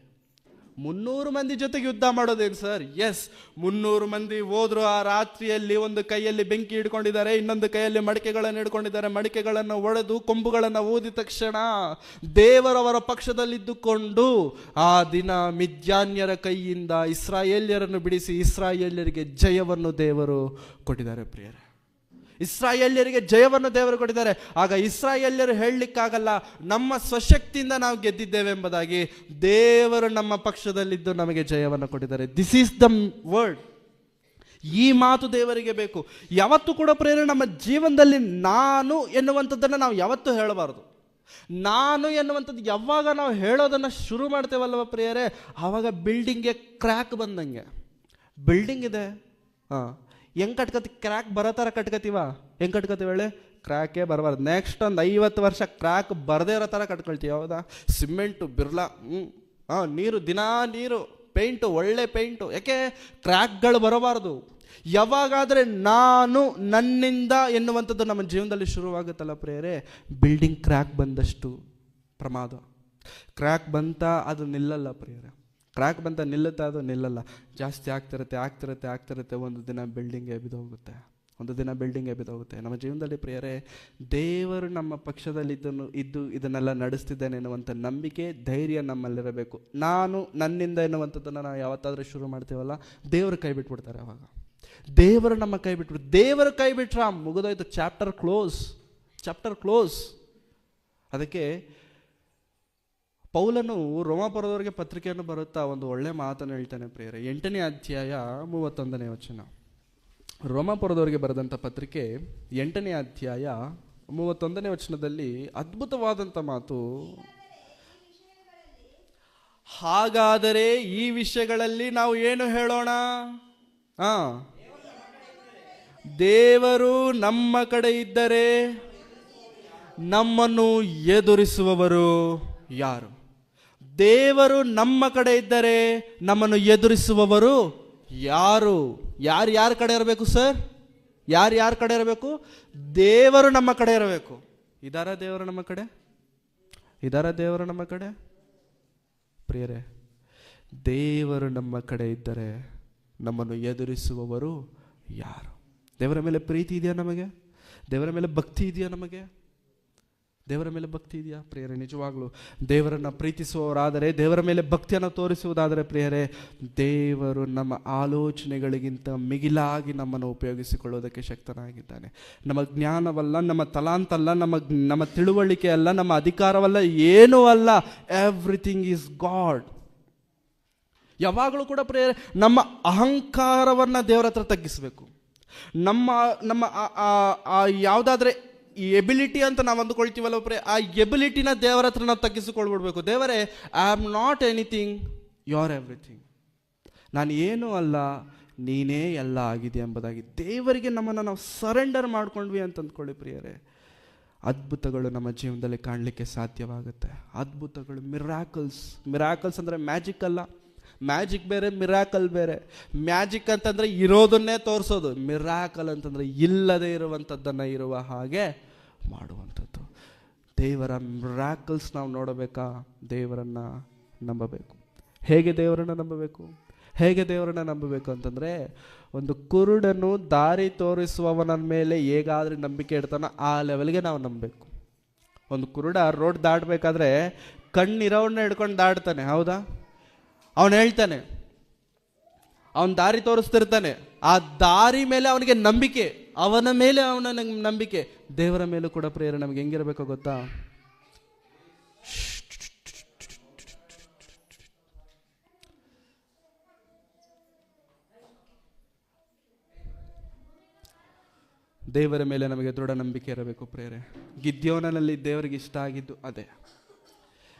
300 ಮಂದಿ ಜೊತೆಗೆ ಯುದ್ಧ ಮಾಡೋದೇನು ಸರ್? ಎಸ್, 300 ಮಂದಿ ಹೋದ್ರು. ಆ ರಾತ್ರಿಯಲ್ಲಿ ಒಂದು ಕೈಯಲ್ಲಿ ಬೆಂಕಿ ಹಿಡ್ಕೊಂಡಿದ್ದಾರೆ, ಇನ್ನೊಂದು ಕೈಯಲ್ಲಿ ಮಡಿಕೆಗಳನ್ನು ಹಿಡ್ಕೊಂಡಿದ್ದಾರೆ. ಮಡಿಕೆಗಳನ್ನು ಒಡೆದು ಕೊಂಬುಗಳನ್ನು ಊದಿದ ತಕ್ಷಣ ದೇವರವರ ಪಕ್ಷದಲ್ಲಿದ್ದುಕೊಂಡು ಆ ದಿನ ಮಿದ್ಯಾನ್ಯರ ಕೈಯಿಂದ ಇಸ್ರಾಯೇಲ್ಯರನ್ನು ಬಿಡಿಸಿ ಇಸ್ರಾಯೇಲ್ಯರಿಗೆ ಜಯವನ್ನು ದೇವರು ಕೊಟ್ಟಿದ್ದಾರೆ ಪ್ರಿಯರೇ. ಇಸ್ರಾಯೇಲ್ಯರಿಗೆ ಜಯವನ್ನು ದೇವರು ಕೊಟ್ಟಿದ್ದಾರೆ. ಆಗ ಇಸ್ರಾಯೇಲ್ಯರು ಹೇಳಲಿಕ್ಕಾಗಲ್ಲ ನಮ್ಮ ಸ್ವಶಕ್ತಿಯಿಂದ ನಾವು ಗೆದ್ದಿದ್ದೇವೆ ಎಂಬುದಾಗಿ. ದೇವರು ನಮ್ಮ ಪಕ್ಷದಲ್ಲಿದ್ದು ನಮಗೆ ಜಯವನ್ನು ಕೊಟ್ಟಿದ್ದಾರೆ. This is the word. ಈ ಮಾತು ದೇವರಿಗೆ ಬೇಕು. ಯಾವತ್ತೂ ಕೂಡ ಪ್ರೇರಣೆ ನಮ್ಮ ಜೀವನದಲ್ಲಿ ನಾನು ಎನ್ನುವಂಥದ್ದನ್ನು ನಾವು ಯಾವತ್ತೂ ಹೇಳಬಾರ್ದು. ನಾನು ಎನ್ನುವಂಥದ್ದು ಯಾವಾಗ ನಾವು ಹೇಳೋದನ್ನು ಶುರು ಮಾಡ್ತೇವಲ್ವ ಪ್ರಿಯರೇ, ಆವಾಗ ಬಿಲ್ಡಿಂಗ್ಗೆ ಕ್ರ್ಯಾಕ್ ಬಂದಂಗೆ. ಬಿಲ್ಡಿಂಗ್ ಇದೆ, ಹೆಂಗೆ ಕಟ್ಕೋತೀವಿ? ಕ್ರ್ಯಾಕ್ ಬರೋ ಥರ ಕಟ್ಕೋತೀವ? ಹೆಂಗೆ ಕಟ್ಕೋತೀವಿ ಹೇಳಿ? ಕ್ರ್ಯಾಕೇ ಬರಬಾರ್ದು. ನೆಕ್ಸ್ಟ್ ಒಂದು 50 ವರ್ಷ ಕ್ರ್ಯಾಕ್ ಬರದೇ ಇರೋ ಥರ ಕಟ್ಕೊಳ್ತೀವಿ. ಹೌದಾ? ಸಿಮೆಂಟು, ಬಿರ್ಲಾ, ನೀರು, ದಿನಾ ನೀರು, ಪೇಂಟು, ಒಳ್ಳೆ ಪೇಂಟು. ಯಾಕೆ? ಕ್ರ್ಯಾಕ್ಗಳು ಬರಬಾರ್ದು. ಯಾವಾಗಾದರೆ ನಾನು ನನ್ನಿಂದ ಎನ್ನುವಂಥದ್ದು ನಮ್ಮ ಜೀವನದಲ್ಲಿ ಶುರುವಾಗುತ್ತಲ್ಲ ಪ್ರಿಯರೇ, ಬಿಲ್ಡಿಂಗ್ ಕ್ರ್ಯಾಕ್ ಬಂದಷ್ಟು ಪ್ರಮಾದ. ಕ್ರ್ಯಾಕ್ ಬಂತ ಅದು ನಿಲ್ಲಲ್ಲ ಪ್ರಿಯರೇ. ಕ್ರ್ಯಾಕ್ ಬಂತ ನಿಲ್ಲುತ್ತಾ? ಅದು ನಿಲ್ಲಲ್ಲ. ಜಾಸ್ತಿ ಆಗ್ತಿರುತ್ತೆ. ಒಂದು ದಿನ ಬಿಲ್ಡಿಂಗೇ ಬಿದ್ದೋಗುತ್ತೆ. ನಮ್ಮ ಜೀವನದಲ್ಲಿ ಪ್ರಿಯರೇ, ದೇವರು ನಮ್ಮ ಪಕ್ಷದಲ್ಲಿ ಇದ್ದು ಇದನ್ನೆಲ್ಲ ನಡೆಸ್ತಿದ್ದೇನೆ ಎನ್ನುವಂಥ ನಂಬಿಕೆ, ಧೈರ್ಯ ನಮ್ಮಲ್ಲಿರಬೇಕು. ನಾನು ನನ್ನಿಂದ ಎನ್ನುವಂಥದ್ದನ್ನು ನಾವು ಯಾವತ್ತಾದರೂ ಶುರು ಮಾಡ್ತೀವಲ್ಲ, ದೇವರು ಕೈ ಬಿಟ್ಬಿಡ್ತಾರೆ. ಅವಾಗ ದೇವರು ನಮ್ಮ ದೇವರು ಕೈ ಬಿಟ್ರ ಮುಗಿದೋಯ್ತು, ಚಾಪ್ಟರ್ ಕ್ಲೋಸ್. ಅದಕ್ಕೆ ಪೌಲನು ರೋಮಾಪುರದವರಿಗೆ ಪತ್ರಿಕೆಯನ್ನು ಬರುತ್ತಾ ಒಂದು ಒಳ್ಳೆ ಮಾತನ್ನು ಹೇಳ್ತಾನೆ ಪ್ರಿಯರೇ. 8ನೇ ಅಧ್ಯಾಯ 31ನೇ ವಚನ. ರೋಮಾಪುರದವರಿಗೆ ಬರೆದಂಥ ಪತ್ರಿಕೆ 8ನೇ ಅಧ್ಯಾಯ 31ನೇ ವಚನದಲ್ಲಿ ಅದ್ಭುತವಾದಂಥ ಮಾತು. ಹಾಗಾದರೆ ಈ ವಿಷಯಗಳಲ್ಲಿ ನಾವು ಏನು ಹೇಳೋಣ? ದೇವರು ನಮ್ಮ ಕಡೆ ಇದ್ದರೆ ನಮ್ಮನ್ನು ಎದುರಿಸುವವರು ಯಾರು? ದೇವರು ನಮ್ಮ ಕಡೆ ಇದ್ದರೆ ನಮ್ಮನ್ನು ಎದುರಿಸುವವರು ಯಾರು? ಯಾರ ಕಡೆ ಇರಬೇಕು ಸರ್? ಯಾರ ಕಡೆ ಇರಬೇಕು? ದೇವರು ನಮ್ಮ ಕಡೆ ಇರಬೇಕು. ಇದಾರ ದೇವರು ನಮ್ಮ ಕಡೆ? ಪ್ರಿಯರೇ, ದೇವರು ನಮ್ಮ ಕಡೆ ಇದ್ದರೆ ನಮ್ಮನ್ನು ಎದುರಿಸುವವರು ಯಾರು? ದೇವರ ಮೇಲೆ ಪ್ರೀತಿ ಇದೆಯಾ ನಮಗೆ? ದೇವರ ಮೇಲೆ ಭಕ್ತಿ ಇದೆಯಾ ನಮಗೆ? ದೇವರ ಮೇಲೆ ಭಕ್ತಿ ಇದೆಯಾ ಪ್ರಿಯರೇ? ನಿಜವಾಗ್ಲೂ ದೇವರನ್ನು ಪ್ರೀತಿಸುವವರಾದರೆ, ದೇವರ ಮೇಲೆ ಭಕ್ತಿಯನ್ನು ತೋರಿಸುವುದಾದರೆ ಪ್ರಿಯರೇ, ದೇವರು ನಮ್ಮ ಆಲೋಚನೆಗಳಿಗಿಂತ ಮಿಗಿಲಾಗಿ ನಮ್ಮನ್ನು ಉಪಯೋಗಿಸಿಕೊಳ್ಳೋದಕ್ಕೆ ಶಕ್ತನಾಗಿದ್ದಾನೆ. ನಮ್ಮ ಜ್ಞಾನವಲ್ಲ, ನಮ್ಮ ತಲಾಂತಲ್ಲ, ನಮ್ಮ ತಿಳುವಳಿಕೆ ಅಲ್ಲ, ನಮ್ಮ ಅಧಿಕಾರವಲ್ಲ, ಏನೂ ಅಲ್ಲ. Everything is god. ಯಾವಾಗಲೂ ಕೂಡ ಪ್ರಿಯರೇ, ನಮ್ಮ ಅಹಂಕಾರವನ್ನು ದೇವರ ಹತ್ರ ತಗ್ಗಿಸಬೇಕು. ನಮ್ಮ ಯಾವುದಾದ್ರೆ ಈ ಎಬಿಲಿಟಿ ಅಂತ ನಾವು ಅಂದುಕೊಳ್ತೀವಲ್ಲ ಪ್ರೇ, ಆ ಎಬಿಲಿಟಿನ ದೇವರ ಹತ್ರ ನಾವು ತಗ್ಗಿಸಿಕೊಳ್ಬಿಡ್ಬೇಕು. ದೇವರೇ, I am not anything, you are everything. ನಾನು ಏನೂ ಅಲ್ಲ, ನೀನೇ ಎಲ್ಲ ಆಗಿದೆ ಎಂಬುದಾಗಿ ದೇವರಿಗೆ ನಮ್ಮನ್ನು ನಾವು ಸರೆಂಡರ್ ಮಾಡ್ಕೊಂಡ್ವಿ ಅಂತ ಅಂದ್ಕೊಳ್ಳಿ ಪ್ರಿಯರೇ, ಅದ್ಭುತಗಳು ನಮ್ಮ ಜೀವನದಲ್ಲಿ ಕಾಣಲಿಕ್ಕೆ ಸಾಧ್ಯವಾಗುತ್ತೆ. ಅದ್ಭುತಗಳು, ಮಿರಾಕಲ್ಸ್ ಅಂದರೆ ಮ್ಯಾಜಿಕ್ ಅಲ್ಲ. ಮ್ಯಾಜಿಕ್ ಬೇರೆ, ಮಿರಾಕಲ್ ಬೇರೆ. ಮ್ಯಾಜಿಕ್ ಅಂತಂದರೆ ಇರೋದನ್ನೇ ತೋರಿಸೋದು, ಮಿರಾಕಲ್ ಅಂತಂದರೆ ಇಲ್ಲದೇ ಇರುವಂಥದ್ದನ್ನು ಇರುವ ಹಾಗೆ ಮಾಡುವಂಥದ್ದು. ದೇವರ ಮಿರಾಕಲ್ಸ್ ನಾವು ನೋಡಬೇಕಾ? ದೇವರನ್ನು ನಂಬಬೇಕು. ಹೇಗೆ ದೇವರನ್ನು ನಂಬಬೇಕು ಅಂತಂದರೆ, ಒಂದು ಕುರುಡನು ದಾರಿ ತೋರಿಸುವವನ ಮೇಲೆ ಹೇಗಾದರೆ ನಂಬಿಕೆ ಇಡ್ತಾನೋ ಆ ಲೆವೆಲ್ಗೆ ನಾವು ನಂಬಬೇಕು. ಒಂದು ಕುರುಡ ರೋಡ್ ದಾಟಬೇಕಾದ್ರೆ ಕಣ್ಣಿರೋವನ್ನ ಹಿಡ್ಕೊಂಡು ದಾಟ್ತಾನೆ, ಹೌದಾ? ಅವನು ಹೇಳ್ತಾನೆ, ಅವನು ದಾರಿ ತೋರಿಸ್ತಿರ್ತಾನೆ, ಆ ದಾರಿ ಮೇಲೆ ಅವನಿಗೆ ನಂಬಿಕೆ, ಅವನ ಮೇಲೆ ಅವನ ನಂಬಿಕೆ. ದೇವರ ಮೇಲೂ ಕೂಡ ಪ್ರೇರಣೆ ನಮಗೆ ಹೆಂಗಿರಬೇಕು ಗೊತ್ತಾ? ದೇವರ ಮೇಲೆ ನಮಗೆ ದೃಢ ನಂಬಿಕೆ ಇರಬೇಕು ಪ್ರೇರೆ. ಗಿದ್ಯೋನನಲ್ಲಿ ದೇವರಿಗೆ ಇಷ್ಟ ಆಗಿದ್ದು ಅದೇ.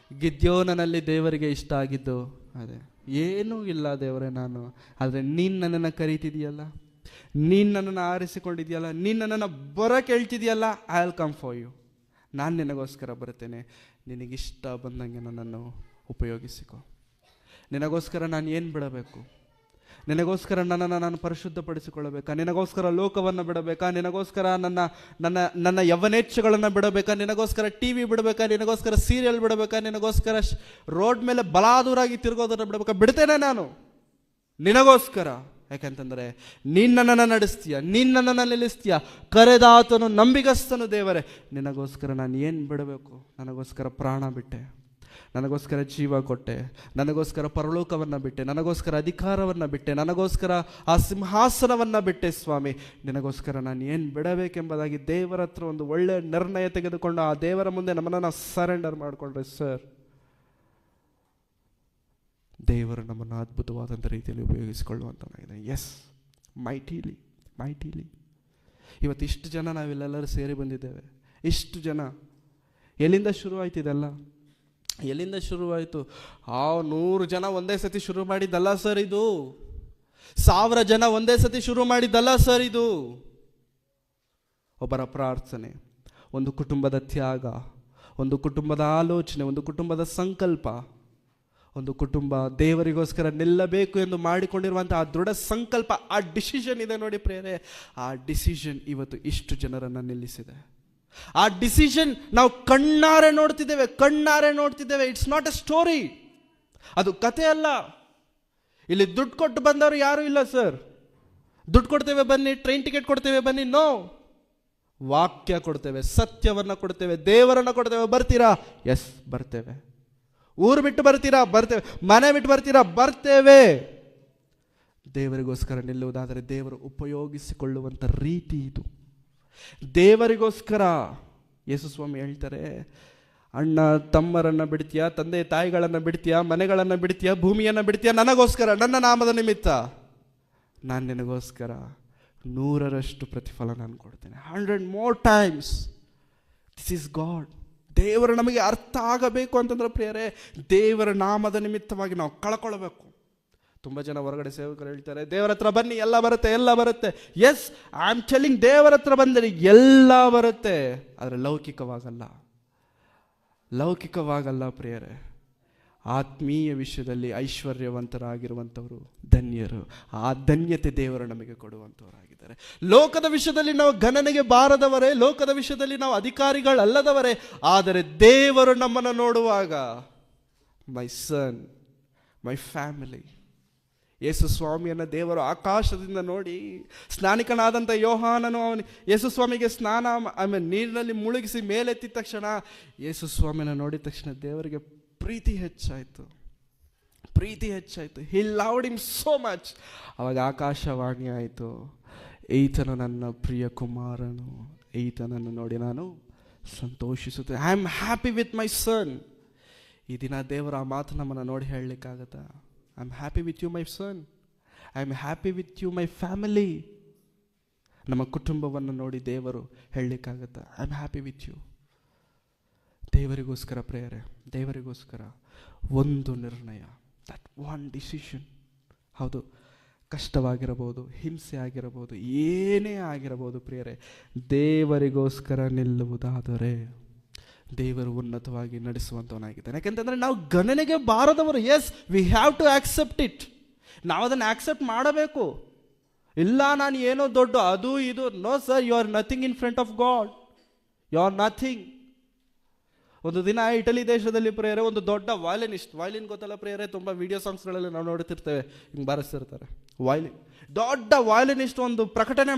ದೇವರಿಗೆ ಇಷ್ಟ ಆಗಿದ್ದು ಅದೇ. ಏನೂ ಇಲ್ಲ ದೇವರೇ ನಾನು, ಆದರೆ ನೀನು ನನ್ನನ್ನು ಕರೀತಿದೆಯಲ್ಲ, ನೀನು ನನ್ನನ್ನು ಆರಿಸಿಕೊಂಡಿದೆಯಲ್ಲ, ನೀನು ನನ್ನನ್ನು ಬರೋಕೆ ಹೇಳ್ತಿದೆಯಲ್ಲ, I will come for you. ನಾನು ನಿನಗೋಸ್ಕರ ಬರ್ತೇನೆ. ನಿನಗಿಷ್ಟ ಬಂದಂಗೆ ನನ್ನನ್ನು ಉಪಯೋಗಿಸಿಕೊ. ನಿನಗೋಸ್ಕರ ನಾನು ಏನು ಬಿಡಬೇಕು? ನಿನಗೋಸ್ಕರ ನನ್ನನ್ನು ನಾನು ಪರಿಶುದ್ಧಪಡಿಸಿಕೊಳ್ಳಬೇಕಾ? ನಿನಗೋಸ್ಕರ ಲೋಕವನ್ನು ಬಿಡಬೇಕಾ? ನಿನಗೋಸ್ಕರ ನನ್ನ ಯೌವನೇಚ್ಛೆಗಳನ್ನು ಬಿಡಬೇಕಾ? ನಿನಗೋಸ್ಕರ ಟಿ ವಿ ಬಿಡಬೇಕಾ? ನಿನಗೋಸ್ಕರ ಸೀರಿಯಲ್ ಬಿಡಬೇಕಾ? ನಿನಗೋಸ್ಕರ ರೋಡ್ ಮೇಲೆ ಬಲಾದೂರಾಗಿ ತಿರುಗೋದನ್ನು ಬಿಡಬೇಕಾ? ಬಿಡ್ತೇನೆ ನಾನು ನಿನಗೋಸ್ಕರ. ಯಾಕೆಂತಂದರೆ ನೀನು ನನ್ನನ್ನು ನಡೆಸ್ತೀಯ, ನೀನು ನನ್ನನ್ನು ನಿಲ್ಲಿಸ್ತೀಯ. ಕರೆದಾತನು ನಂಬಿಗಸ್ತನು ದೇವರೇ. ನಿನಗೋಸ್ಕರ ನಾನು ಏನು ಬಿಡಬೇಕು? ನನಗೋಸ್ಕರ ಪ್ರಾಣ ಬಿಟ್ಟೆ, ನನಗೋಸ್ಕರ ಜೀವ ಕೊಟ್ಟೆ, ನನಗೋಸ್ಕರ ಪರಲೋಕವನ್ನು ಬಿಟ್ಟೆ, ನನಗೋಸ್ಕರ ಅಧಿಕಾರವನ್ನು ಬಿಟ್ಟೆ, ನನಗೋಸ್ಕರ ಆ ಸಿಂಹಾಸನವನ್ನು ಬಿಟ್ಟೆ ಸ್ವಾಮಿ. ನಿನಗೋಸ್ಕರ ನಾನು ಏನು ಬಿಡಬೇಕೆಂಬುದಾಗಿ ದೇವರ ಹತ್ರ ಒಂದು ಒಳ್ಳೆಯ ನಿರ್ಣಯ ತೆಗೆದುಕೊಂಡು ಆ ದೇವರ ಮುಂದೆ ನಮ್ಮನ್ನು ನಾವು ಸರೆಂಡರ್ ಮಾಡಿಕೊಂಡ್ರೆ ಸರ್, ದೇವರು ನಮ್ಮನ್ನು ಅದ್ಭುತವಾದಂಥ ರೀತಿಯಲ್ಲಿ ಉಪಯೋಗಿಸಿಕೊಳ್ಳುವಂಥನಾಗಿದೆ. ಎಸ್ ಮೈಟಿಲಿ ಮೈಟಿಲಿ. ಇವತ್ತು ಇಷ್ಟು ಜನ ನಾವಿಲ್ಲೆಲ್ಲರೂ ಸೇರಿ ಬಂದಿದ್ದೇವೆ. ಇಷ್ಟು ಜನ ಎಲ್ಲಿಂದ ಶುರುವಾಯ್ತು ಇದೆಲ್ಲ? ಎಲ್ಲಿಂದ ಶುರುವಾಯಿತು? 100 ಜನ ಒಂದೇ ಸತಿ ಶುರು ಮಾಡಿದ್ದಲ್ಲ ಸರ್ ಇದು. 1000 ಜನ ಒಂದೇ ಸತಿ ಶುರು ಮಾಡಿದ್ದಲ್ಲ ಸರ್ ಇದು. ಒಬ್ಬರ ಪ್ರಾರ್ಥನೆ, ಒಂದು ಕುಟುಂಬದ ತ್ಯಾಗ, ಒಂದು ಕುಟುಂಬದ ಆಲೋಚನೆ, ಒಂದು ಕುಟುಂಬದ ಸಂಕಲ್ಪ, ಒಂದು ಕುಟುಂಬ ದೇವರಿಗೋಸ್ಕರ ನಿಲ್ಲಬೇಕು ಎಂದು ಮಾಡಿಕೊಂಡಿರುವಂಥ ಆ ದೃಢ ಸಂಕಲ್ಪ, ಆ ಡಿಸಿಷನ್ ಇದೆ ನೋಡಿ ಪ್ರಿಯರೇ. ಆ ಡಿಸಿಷನ್ ಇವತ್ತು ಇಷ್ಟು ಜನರನ್ನು ನಿಲ್ಲಿಸಿದೆ. ಆ ಡಿಸಿಷನ್ ನಾವು ಕಣ್ಣಾರೆ ನೋಡ್ತಿದ್ದೇವೆ. It's not a story. ಅದು ಕತೆ ಅಲ್ಲ. ಇಲ್ಲಿ ದುಡ್ಡು ಕೊಟ್ಟು ಬಂದವರು ಯಾರೂ ಇಲ್ಲ ಸರ್. ದುಡ್ಡು ಕೊಡ್ತೇವೆ ಬನ್ನಿ, ಟ್ರೈನ್ ಟಿಕೆಟ್ ಕೊಡ್ತೇವೆ ಬನ್ನಿ, ನೋ. ವಾಕ್ಯ ಕೊಡ್ತೇವೆ, ಸತ್ಯವನ್ನ ಕೊಡ್ತೇವೆ, ದೇವರನ್ನ ಕೊಡ್ತೇವೆ. ಬರ್ತೀರಾ? ಎಸ್ ಬರ್ತೇವೆ. ಊರು ಬಿಟ್ಟು ಬರ್ತೀರಾ? ಬರ್ತೇವೆ. ಮನೆ ಬಿಟ್ಟು ಬರ್ತೀರಾ? ಬರ್ತೇವೆ. ದೇವರಿಗೋಸ್ಕರ ನಿಲ್ಲುವುದಾದರೆ ದೇವರು ಉಪಯೋಗಿಸಿಕೊಳ್ಳುವಂಥ ರೀತಿ ಇದು. ದೇವರಿಗೋಸ್ಕರ ಯೇಸು ಸ್ವಾಮಿ ಹೇಳ್ತಾರೆ, ಅಣ್ಣ ತಮ್ಮರನ್ನ ಬಿಡ್ತೀಯಾ, ತಂದೆ ತಾಯಿಗಳನ್ನು ಬಿಡ್ತೀಯಾ, ಮನೆಗಳನ್ನು ಬಿಡ್ತೀಯಾ, ಭೂಮಿಯನ್ನು ಬಿಡ್ತೀಯಾ ನನಗೋಸ್ಕರ, ನನ್ನ ನಾಮದ ನಿಮಿತ್ತ. ನಾನು ನಿನಗೋಸ್ಕರ 100ರಷ್ಟು ಪ್ರತಿಫಲ ನಾನು ಕೊಡ್ತೇನೆ. 100 more times. This is god. ದೇವರು ನಮಗೆ ಅರ್ಥ ಆಗಬೇಕು ಅಂತಂದ್ರೆ ಪ್ರಿಯರೇ, ದೇವರ ನಾಮದ ನಿಮಿತ್ತವಾಗಿ ನಾವು ಕಳ್ಕೊಳ್ಬೇಕು. ತುಂಬ ಜನ ಹೊರಗಡೆ ಸೇವಕರು ಹೇಳ್ತಾರೆ, ದೇವರ ಹತ್ರ ಬನ್ನಿ ಎಲ್ಲ ಬರುತ್ತೆ. ಎಸ್, ಐ ಆಮ್ ಟೆಲ್ಲಿಂಗ್, ದೇವರ ಹತ್ರ ಬಂದರೆ ಎಲ್ಲ ಬರುತ್ತೆ. ಆದರೆ ಲೌಕಿಕವಾಗಲ್ಲ ಪ್ರಿಯರೇ. ಆತ್ಮೀಯ ವಿಷಯದಲ್ಲಿ ಐಶ್ವರ್ಯವಂತರಾಗಿರುವಂಥವರು ಧನ್ಯರು. ಆ ಧನ್ಯತೆ ದೇವರು ನಮಗೆ ಕೊಡುವಂಥವರಾಗಿದ್ದಾರೆ. ಲೋಕದ ವಿಷಯದಲ್ಲಿ ನಾವು ಗಣನೆಗೆ ಬಾರದವರೇ, ಲೋಕದ ವಿಷಯದಲ್ಲಿ ನಾವು ಅಧಿಕಾರಿಗಳಲ್ಲದವರೇ. ಆದರೆ ದೇವರು ನಮ್ಮನ್ನು ನೋಡುವಾಗ, ಮೈ ಸನ್, ಮೈ ಫ್ಯಾಮಿಲಿ. ಯೇಸು ಸ್ವಾಮಿಯನ್ನು ದೇವರು ಆಕಾಶದಿಂದ ನೋಡಿ, ಸ್ನಾನಿಕನಾದಂಥ ಯೋಹಾನನು ಯೇಸು ಸ್ವಾಮಿಗೆ ನೀರಿನಲ್ಲಿ ಮುಳುಗಿಸಿ ಮೇಲೆತ್ತಿದ ತಕ್ಷಣ, ಯೇಸು ಸ್ವಾಮಿನ ನೋಡಿದ ತಕ್ಷಣ ದೇವರಿಗೆ ಪ್ರೀತಿ ಹೆಚ್ಚಾಯಿತು. ಹಿ ಲವ್ಡ್ ಹಿಮ್ ಸೋ ಮಚ್. ಅವಾಗ ಆಕಾಶವಾಣಿ ಆಯಿತು, ಈತನು ನನ್ನ ಪ್ರಿಯ ಕುಮಾರನು, ಈತನನ್ನು ನೋಡಿ ನಾನು ಸಂತೋಷಿಸುತ್ತೇನೆ. I am happy with my son. ಈ ದಿನ ದೇವರ ಆ ಮಾತು ನಮ್ಮನ್ನು ನೋಡಿ ಹೇಳಲಿಕ್ಕಾಗತ್ತಾ? I am happy with you my son. I am happy with you my family. ನಮ್ಮ ಕುಟುಂಬವನ್ನು ನೋಡಿ ದೇವರು ಹೇಳಲಿಕ್ಕಾಗತ್ತಾ? I am happy with you. ದೇವರಿಗೋಸ್ಕರ ಪ್ರೇಯರೆ, ದೇವರಿಗೋಸ್ಕರ ಒಂದು ನಿರ್ಣಯ, ದಟ್ ಒನ್ ಡಿಸಿಷನ್. ಹೌದು, ಕಷ್ಟವಾಗಿರಬಹುದು, ಹಿಂಸೆ ಆಗಿರಬಹುದು, ಏನೇ ಆಗಿರಬಹುದು ಪ್ರಿಯರೇ, ದೇವರಿಗೋಸ್ಕರ ನಿಲ್ಲುವುದಾದರೆ ದೇವರು ಉನ್ನತವಾಗಿ ನಡೆಸುವಂಥವನಾಗಿದ್ದಾನೆ. ಯಾಕೆಂತಂದರೆ ನಾವು ಗಣನೆಗೆ ಬಾರದವರು. Yes, we have to accept it. ನಾವು ಅದನ್ನು ಆಕ್ಸೆಪ್ಟ್ ಮಾಡಬೇಕು. ಇಲ್ಲ ನಾನು ಏನೋ ದೊಡ್ಡ ಅದು ಇದು. No sir, you are nothing in front of God. You are nothing. ಒಂದು ದಿನ ಇಟಲಿ ದೇಶದಲ್ಲಿ ಪ್ರೇಯರೆ ಒಂದು ದೊಡ್ಡ ವಯಲಿನ್ ಗೊತ್ತಲ್ಲ ಪ್ರೇಯರೆ, ತುಂಬ ವಿಡಿಯೋ ಸಾಂಗ್ಸ್ಗಳಲ್ಲಿ ನಾವು ನೋಡ್ತಿರ್ತೇವೆ, ಹಿಂಗೆ ಬಾರಿಸ್ತಿರ್ತಾರೆ. ದೊಡ್ಡ ವಯಲಿನಿಸ್ಟ್ ಒಂದು ಪ್ರಕಟಣೆ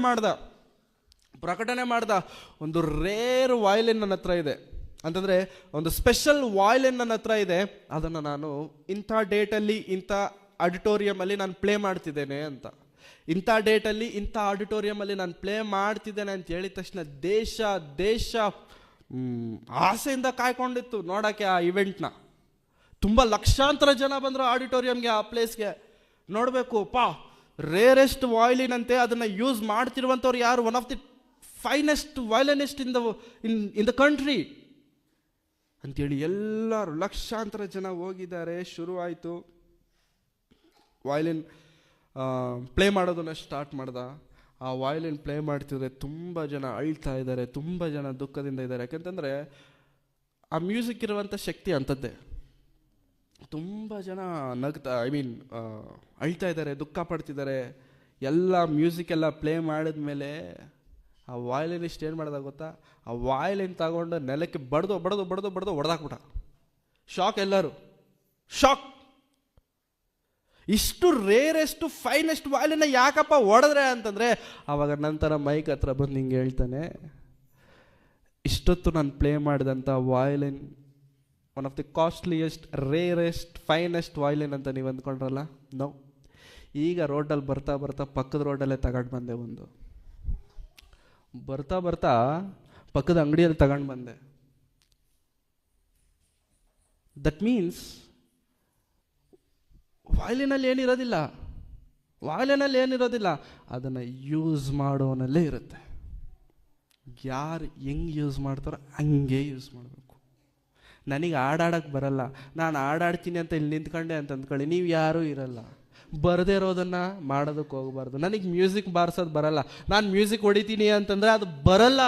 ಮಾಡ್ದ. ಒಂದು ರೇರ್ ವಯಲಿನ್ ನನ್ನ ಹತ್ರ ಇದೆ ಅಂತಂದರೆ, ಒಂದು ಸ್ಪೆಷಲ್ ವಯಲಿನ್ ನನ್ನ ಹತ್ರ ಇದೆ, ಅದನ್ನು ನಾನು ಇಂಥ ಡೇಟಲ್ಲಿ ಇಂಥ ಆಡಿಟೋರಿಯಮಲ್ಲಿ ನಾನು ಪ್ಲೇ ಮಾಡ್ತಿದ್ದೇನೆ ಅಂತ. ಇಂಥ ಡೇಟಲ್ಲಿ ಇಂಥ ಆಡಿಟೋರಿಯಮಲ್ಲಿ ನಾನು ಪ್ಲೇ ಮಾಡ್ತಿದ್ದೇನೆ ಅಂತ ಹೇಳಿದ ತಕ್ಷಣ ದೇಶ ಆಸೆಯಿಂದ ಕಾಯ್ಕೊಂಡಿತ್ತು ನೋಡೋಕ್ಕೆ ಆ ಇವೆಂಟ್ನ. ತುಂಬ ಲಕ್ಷಾಂತರ ಜನ ಬಂದರು ಆಡಿಟೋರಿಯಂಗೆ, ಆ ಪ್ಲೇಸ್ಗೆ ನೋಡಬೇಕು. ರೇರೆಸ್ಟ್ ವಯಲಿನ್ ಅಂತೆ, ಅದನ್ನು ಯೂಸ್ ಮಾಡ್ತಿರುವಂಥವ್ರು ಯಾರು? One of the finest violinist in the country ಅಂತೇಳಿ ಎಲ್ಲರೂ ಲಕ್ಷಾಂತರ ಜನ ಹೋಗಿದ್ದಾರೆ. ಶುರುವಾಯಿತು. ವಯಲಿನ್ ಪ್ಲೇ ಮಾಡೋದನ್ನು ಸ್ಟಾರ್ಟ್ ಮಾಡ್ದ. ಆ ವಯಲಿನ್ ಪ್ಲೇ ಮಾಡ್ತಿದ್ರೆ ತುಂಬ ಜನ ಅಳ್ತಾ ಇದ್ದಾರೆ, ತುಂಬ ಜನ ದುಃಖದಿಂದ ಇದ್ದಾರೆ. ಯಾಕೆಂತಂದರೆ ಆ ಮ್ಯೂಸಿಕ್ ಇರುವಂಥ ಶಕ್ತಿ ಅಂಥದ್ದೇ. ತುಂಬ ಜನ ಅಳ್ತಾ ಇದ್ದಾರೆ, ದುಃಖ ಪಡ್ತಿದ್ದಾರೆ. ಎಲ್ಲ ಮ್ಯೂಸಿಕ್ ಎಲ್ಲ ಪ್ಲೇ ಮಾಡಿದ್ಮೇಲೆ ಆ ವಯಲಿನಿಸ್ಟ್ ಏನು ಮಾಡ್ದಾಗ ಗೊತ್ತಾ? ಆ ವಯಲಿನ್ ತಗೊಂಡು ನೆಲಕ್ಕೆ ಬಡ್ದು ಹೊಡೆದಾಕ್ಬಿಟ್ಟ. ಶಾಕ್, ಎಲ್ಲರೂ ಶಾಕ್. ಇಷ್ಟು ರೇರೆಸ್ಟ್ ಫೈನೆಸ್ಟ್ ವಯಲಿನ ಯಾಕಪ್ಪ ಹೊಡೆದ್ರೆ ಅಂತಂದರೆ, ಆವಾಗ ನಂತರ ಮೈಕ್ ಹತ್ರ ಬಂದು ಹಿಂಗೆ ಹೇಳ್ತಾನೆ, ಇಷ್ಟೊತ್ತು ನಾನು ಪ್ಲೇ ಮಾಡಿದಂಥ violin one of the costliest, rarest, finest violin ಅಂತ ನೀವು ಅಂದ್ಕೊಂಡ್ರಲ್ಲ, ನೋ. ಈಗ ರೋಡಲ್ಲಿ ಬರ್ತಾ ಪಕ್ಕದ ರೋಡಲ್ಲೇ ತಗೊಂಡು ಬಂದೆ. ಬರ್ತಾ ಪಕ್ಕದ ಅಂಗಡಿಯಲ್ಲಿ ತಗೊಂಡು ಬಂದೆ. ದಟ್ ಮೀನ್ಸ್ ವಯಲಿನಲ್ಲಿ ಏನಿರೋದಿಲ್ಲ, ವಾಲ್ಯೂನಲ್ಲಿ ಏನಿರೋದಿಲ್ಲ, ಅದನ್ನು ಯೂಸ್ ಮಾಡೋನಲ್ಲೇ ಇರುತ್ತೆ. ಯಾರು ಹೆಂಗೆ ಯೂಸ್ ಮಾಡ್ತಾರೋ ಹಂಗೆ ಯೂಸ್ ಮಾಡಬೇಕು. ನನಗೆ ಹಾಡಾಡೋಕ್ಕೆ ಬರಲ್ಲ, ನಾನು ಹಾಡಾಡ್ತೀನಿ ಅಂತ ಇಲ್ಲಿ ನಿಂತ್ಕೊಂಡೆ ಅಂತ ಅಂದ್ಕೊಳ್ಳಿ, ನೀವು ಯಾರೂ ಇರಲ್ಲ. ಬರದೇ ಇರೋದನ್ನು ಮಾಡೋದಕ್ಕೆ ಹೋಗಬಾರ್ದು. ನನಗೆ ಮ್ಯೂಸಿಕ್ ಬಾರಿಸೋದು ಬರಲ್ಲ, ನಾನು ಮ್ಯೂಸಿಕ್ ಹೊಡಿತೀನಿ ಅಂತಂದರೆ ಅದು ಬರಲ್ಲ.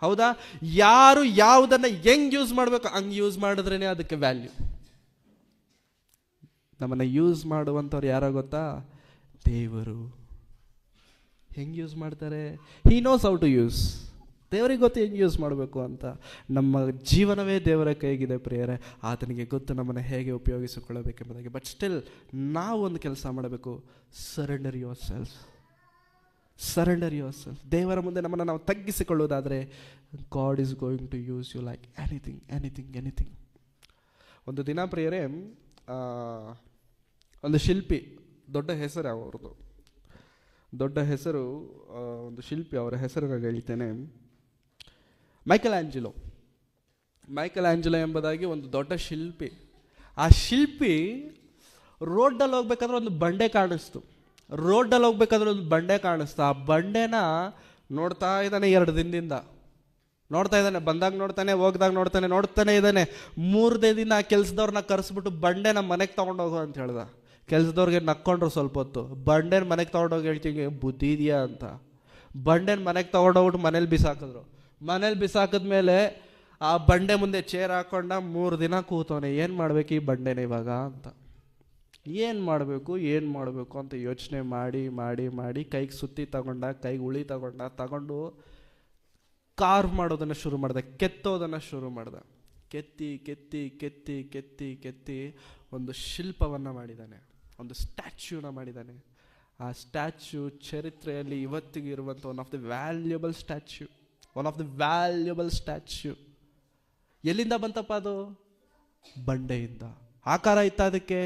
ಹೌದಾ? ಯಾರು ಯಾವುದನ್ನು ಹೆಂಗೆ ಯೂಸ್ ಮಾಡಬೇಕು ಹಂಗೆ ಯೂಸ್ ಮಾಡಿದ್ರೇ ಅದಕ್ಕೆ ವ್ಯಾಲ್ಯೂ. ನಮ್ಮನ್ನು ಯೂಸ್ ಮಾಡುವಂಥವ್ರು ಯಾರೋ ಗೊತ್ತಾ? ದೇವರು. ಹೆಂಗೆ ಯೂಸ್ ಮಾಡ್ತಾರೆ? He knows how to use. ದೇವರಿಗೆ ಗೊತ್ತು ಹೆಂಗೆ ಯೂಸ್ ಮಾಡಬೇಕು ಅಂತ. ನಮ್ಮ ಜೀವನವೇ ದೇವರ ಕೈಗಿದೆ ಪ್ರಿಯರೇ. ಆತನಿಗೆ ಗೊತ್ತು ನಮ್ಮನ್ನು ಹೇಗೆ ಉಪಯೋಗಿಸಿಕೊಳ್ಳಬೇಕೆಂಬುದಾಗಿ. ಬಟ್ ಸ್ಟಿಲ್ ನಾವು ಒಂದು ಕೆಲಸ ಮಾಡಬೇಕು. Surrender yourself. Surrender yourself. ದೇವರ ಮುಂದೆ ನಮ್ಮನ್ನು ನಾವು ತಗ್ಗಿಸಿಕೊಳ್ಳುವುದಾದರೆ God is going to use you like anything anything anything. ಒಂದು ದಿನ ಪ್ರಿಯರೇ, ಒಂದು ಶಿಲ್ಪಿ, ದೊಡ್ಡ ಹೆಸರು ಅವ್ರದ್ದು, ದೊಡ್ಡ ಹೆಸರು, ಒಂದು ಶಿಲ್ಪಿ, ಅವರ ಹೆಸರನ್ನು ಹೇಳ್ತೇನೆ, ಮೈಕೆಲ್ ಆಂಜಲೋ ಎಂಬುದಾಗಿ ಒಂದು ದೊಡ್ಡ ಶಿಲ್ಪಿ. ಆ ಶಿಲ್ಪಿ ರೋಡಲ್ಲಿ ಹೋಗ್ಬೇಕಾದ್ರೆ ಒಂದು ಬಂಡೆ ಕಾಣಿಸ್ತು. ಆ ಬಂಡೆನ ನೋಡ್ತಾ ಇದ್ದಾನೆ 2 ದಿನದಿಂದ. ನೋಡ್ತಾ ಇದ್ದಾನೆ, ಬಂದಾಗ ನೋಡ್ತಾನೆ, ಹೋಗ್ದಾಗ ನೋಡ್ತಾನೆ ಇದ್ದಾನೆ. 3ನೇ ದಿನ ಕೆಲಸದವ್ರನ್ನ ಕರೆಸ್ಬಿಟ್ಟು ಬಂಡೆನ ಮನೆಗೆ ತೊಗೊಂಡೋಗು ಅಂತ ಹೇಳ್ದ. ಕೆಲಸದವ್ರಿಗೆ ನಕ್ಕೊಂಡ್ರು ಸ್ವಲ್ಪ ಹೊತ್ತು. ಬಂಡೆನ ಮನೆಗೆ ತೊಗೊಂಡೋಗಿ ಹೇಳ್ತೀನಿ, ಬುದ್ಧಿ ಇದೆಯಾ ಅಂತ. ಬಂಡೆನ ಮನೆಗೆ ತೊಗೊಂಡೋಗ್ಬಿಟ್ಟು ಮನೇಲಿ ಬಿಸಾಕಿದ್ರು. ಮನೇಲಿ ಬಿಸಾಕಿದ್ಮೇಲೆ ಆ ಬಂಡೆ ಮುಂದೆ ಚೇರ್ ಹಾಕೊಂಡ 3 ದಿನ ಕೂತವನೆ. ಏನು ಮಾಡಬೇಕು ಈ ಬಂಡೆನ ಇವಾಗ ಅಂತ, ಏನು ಮಾಡಬೇಕು ಅಂತ ಯೋಚನೆ ಮಾಡಿ ಕೈಗೆ ಸುತ್ತಿ ತಗೊಂಡ, ಕೈಗೆ ಉಳಿ ತಗೊಂಡು ಕಾರ್ವ್ ಮಾಡೋದನ್ನು ಶುರು ಮಾಡ್ದೆ, ಕೆತ್ತೋದನ್ನು ಶುರು ಮಾಡ್ದೆ. ಕೆತ್ತಿ ಒಂದು ಶಿಲ್ಪವನ್ನು ಮಾಡಿದ್ದಾನೆ, ಒಂದು ಸ್ಟ್ಯಾಚ್ಯೂನ ಮಾಡಿದ್ದಾನೆ. ಆ ಸ್ಟ್ಯಾಚ್ಯೂ ಚರಿತ್ರೆಯಲ್ಲಿ ಇವತ್ತಿಗೆ ಇರುವಂಥ one of the valuable statue. ಎಲ್ಲಿಂದ ಬಂತಪ್ಪ ಅದು? ಬಂಡೆಯಿಂದ. ಆಕಾರ ಇತ್ತ ಅದಕ್ಕೆ?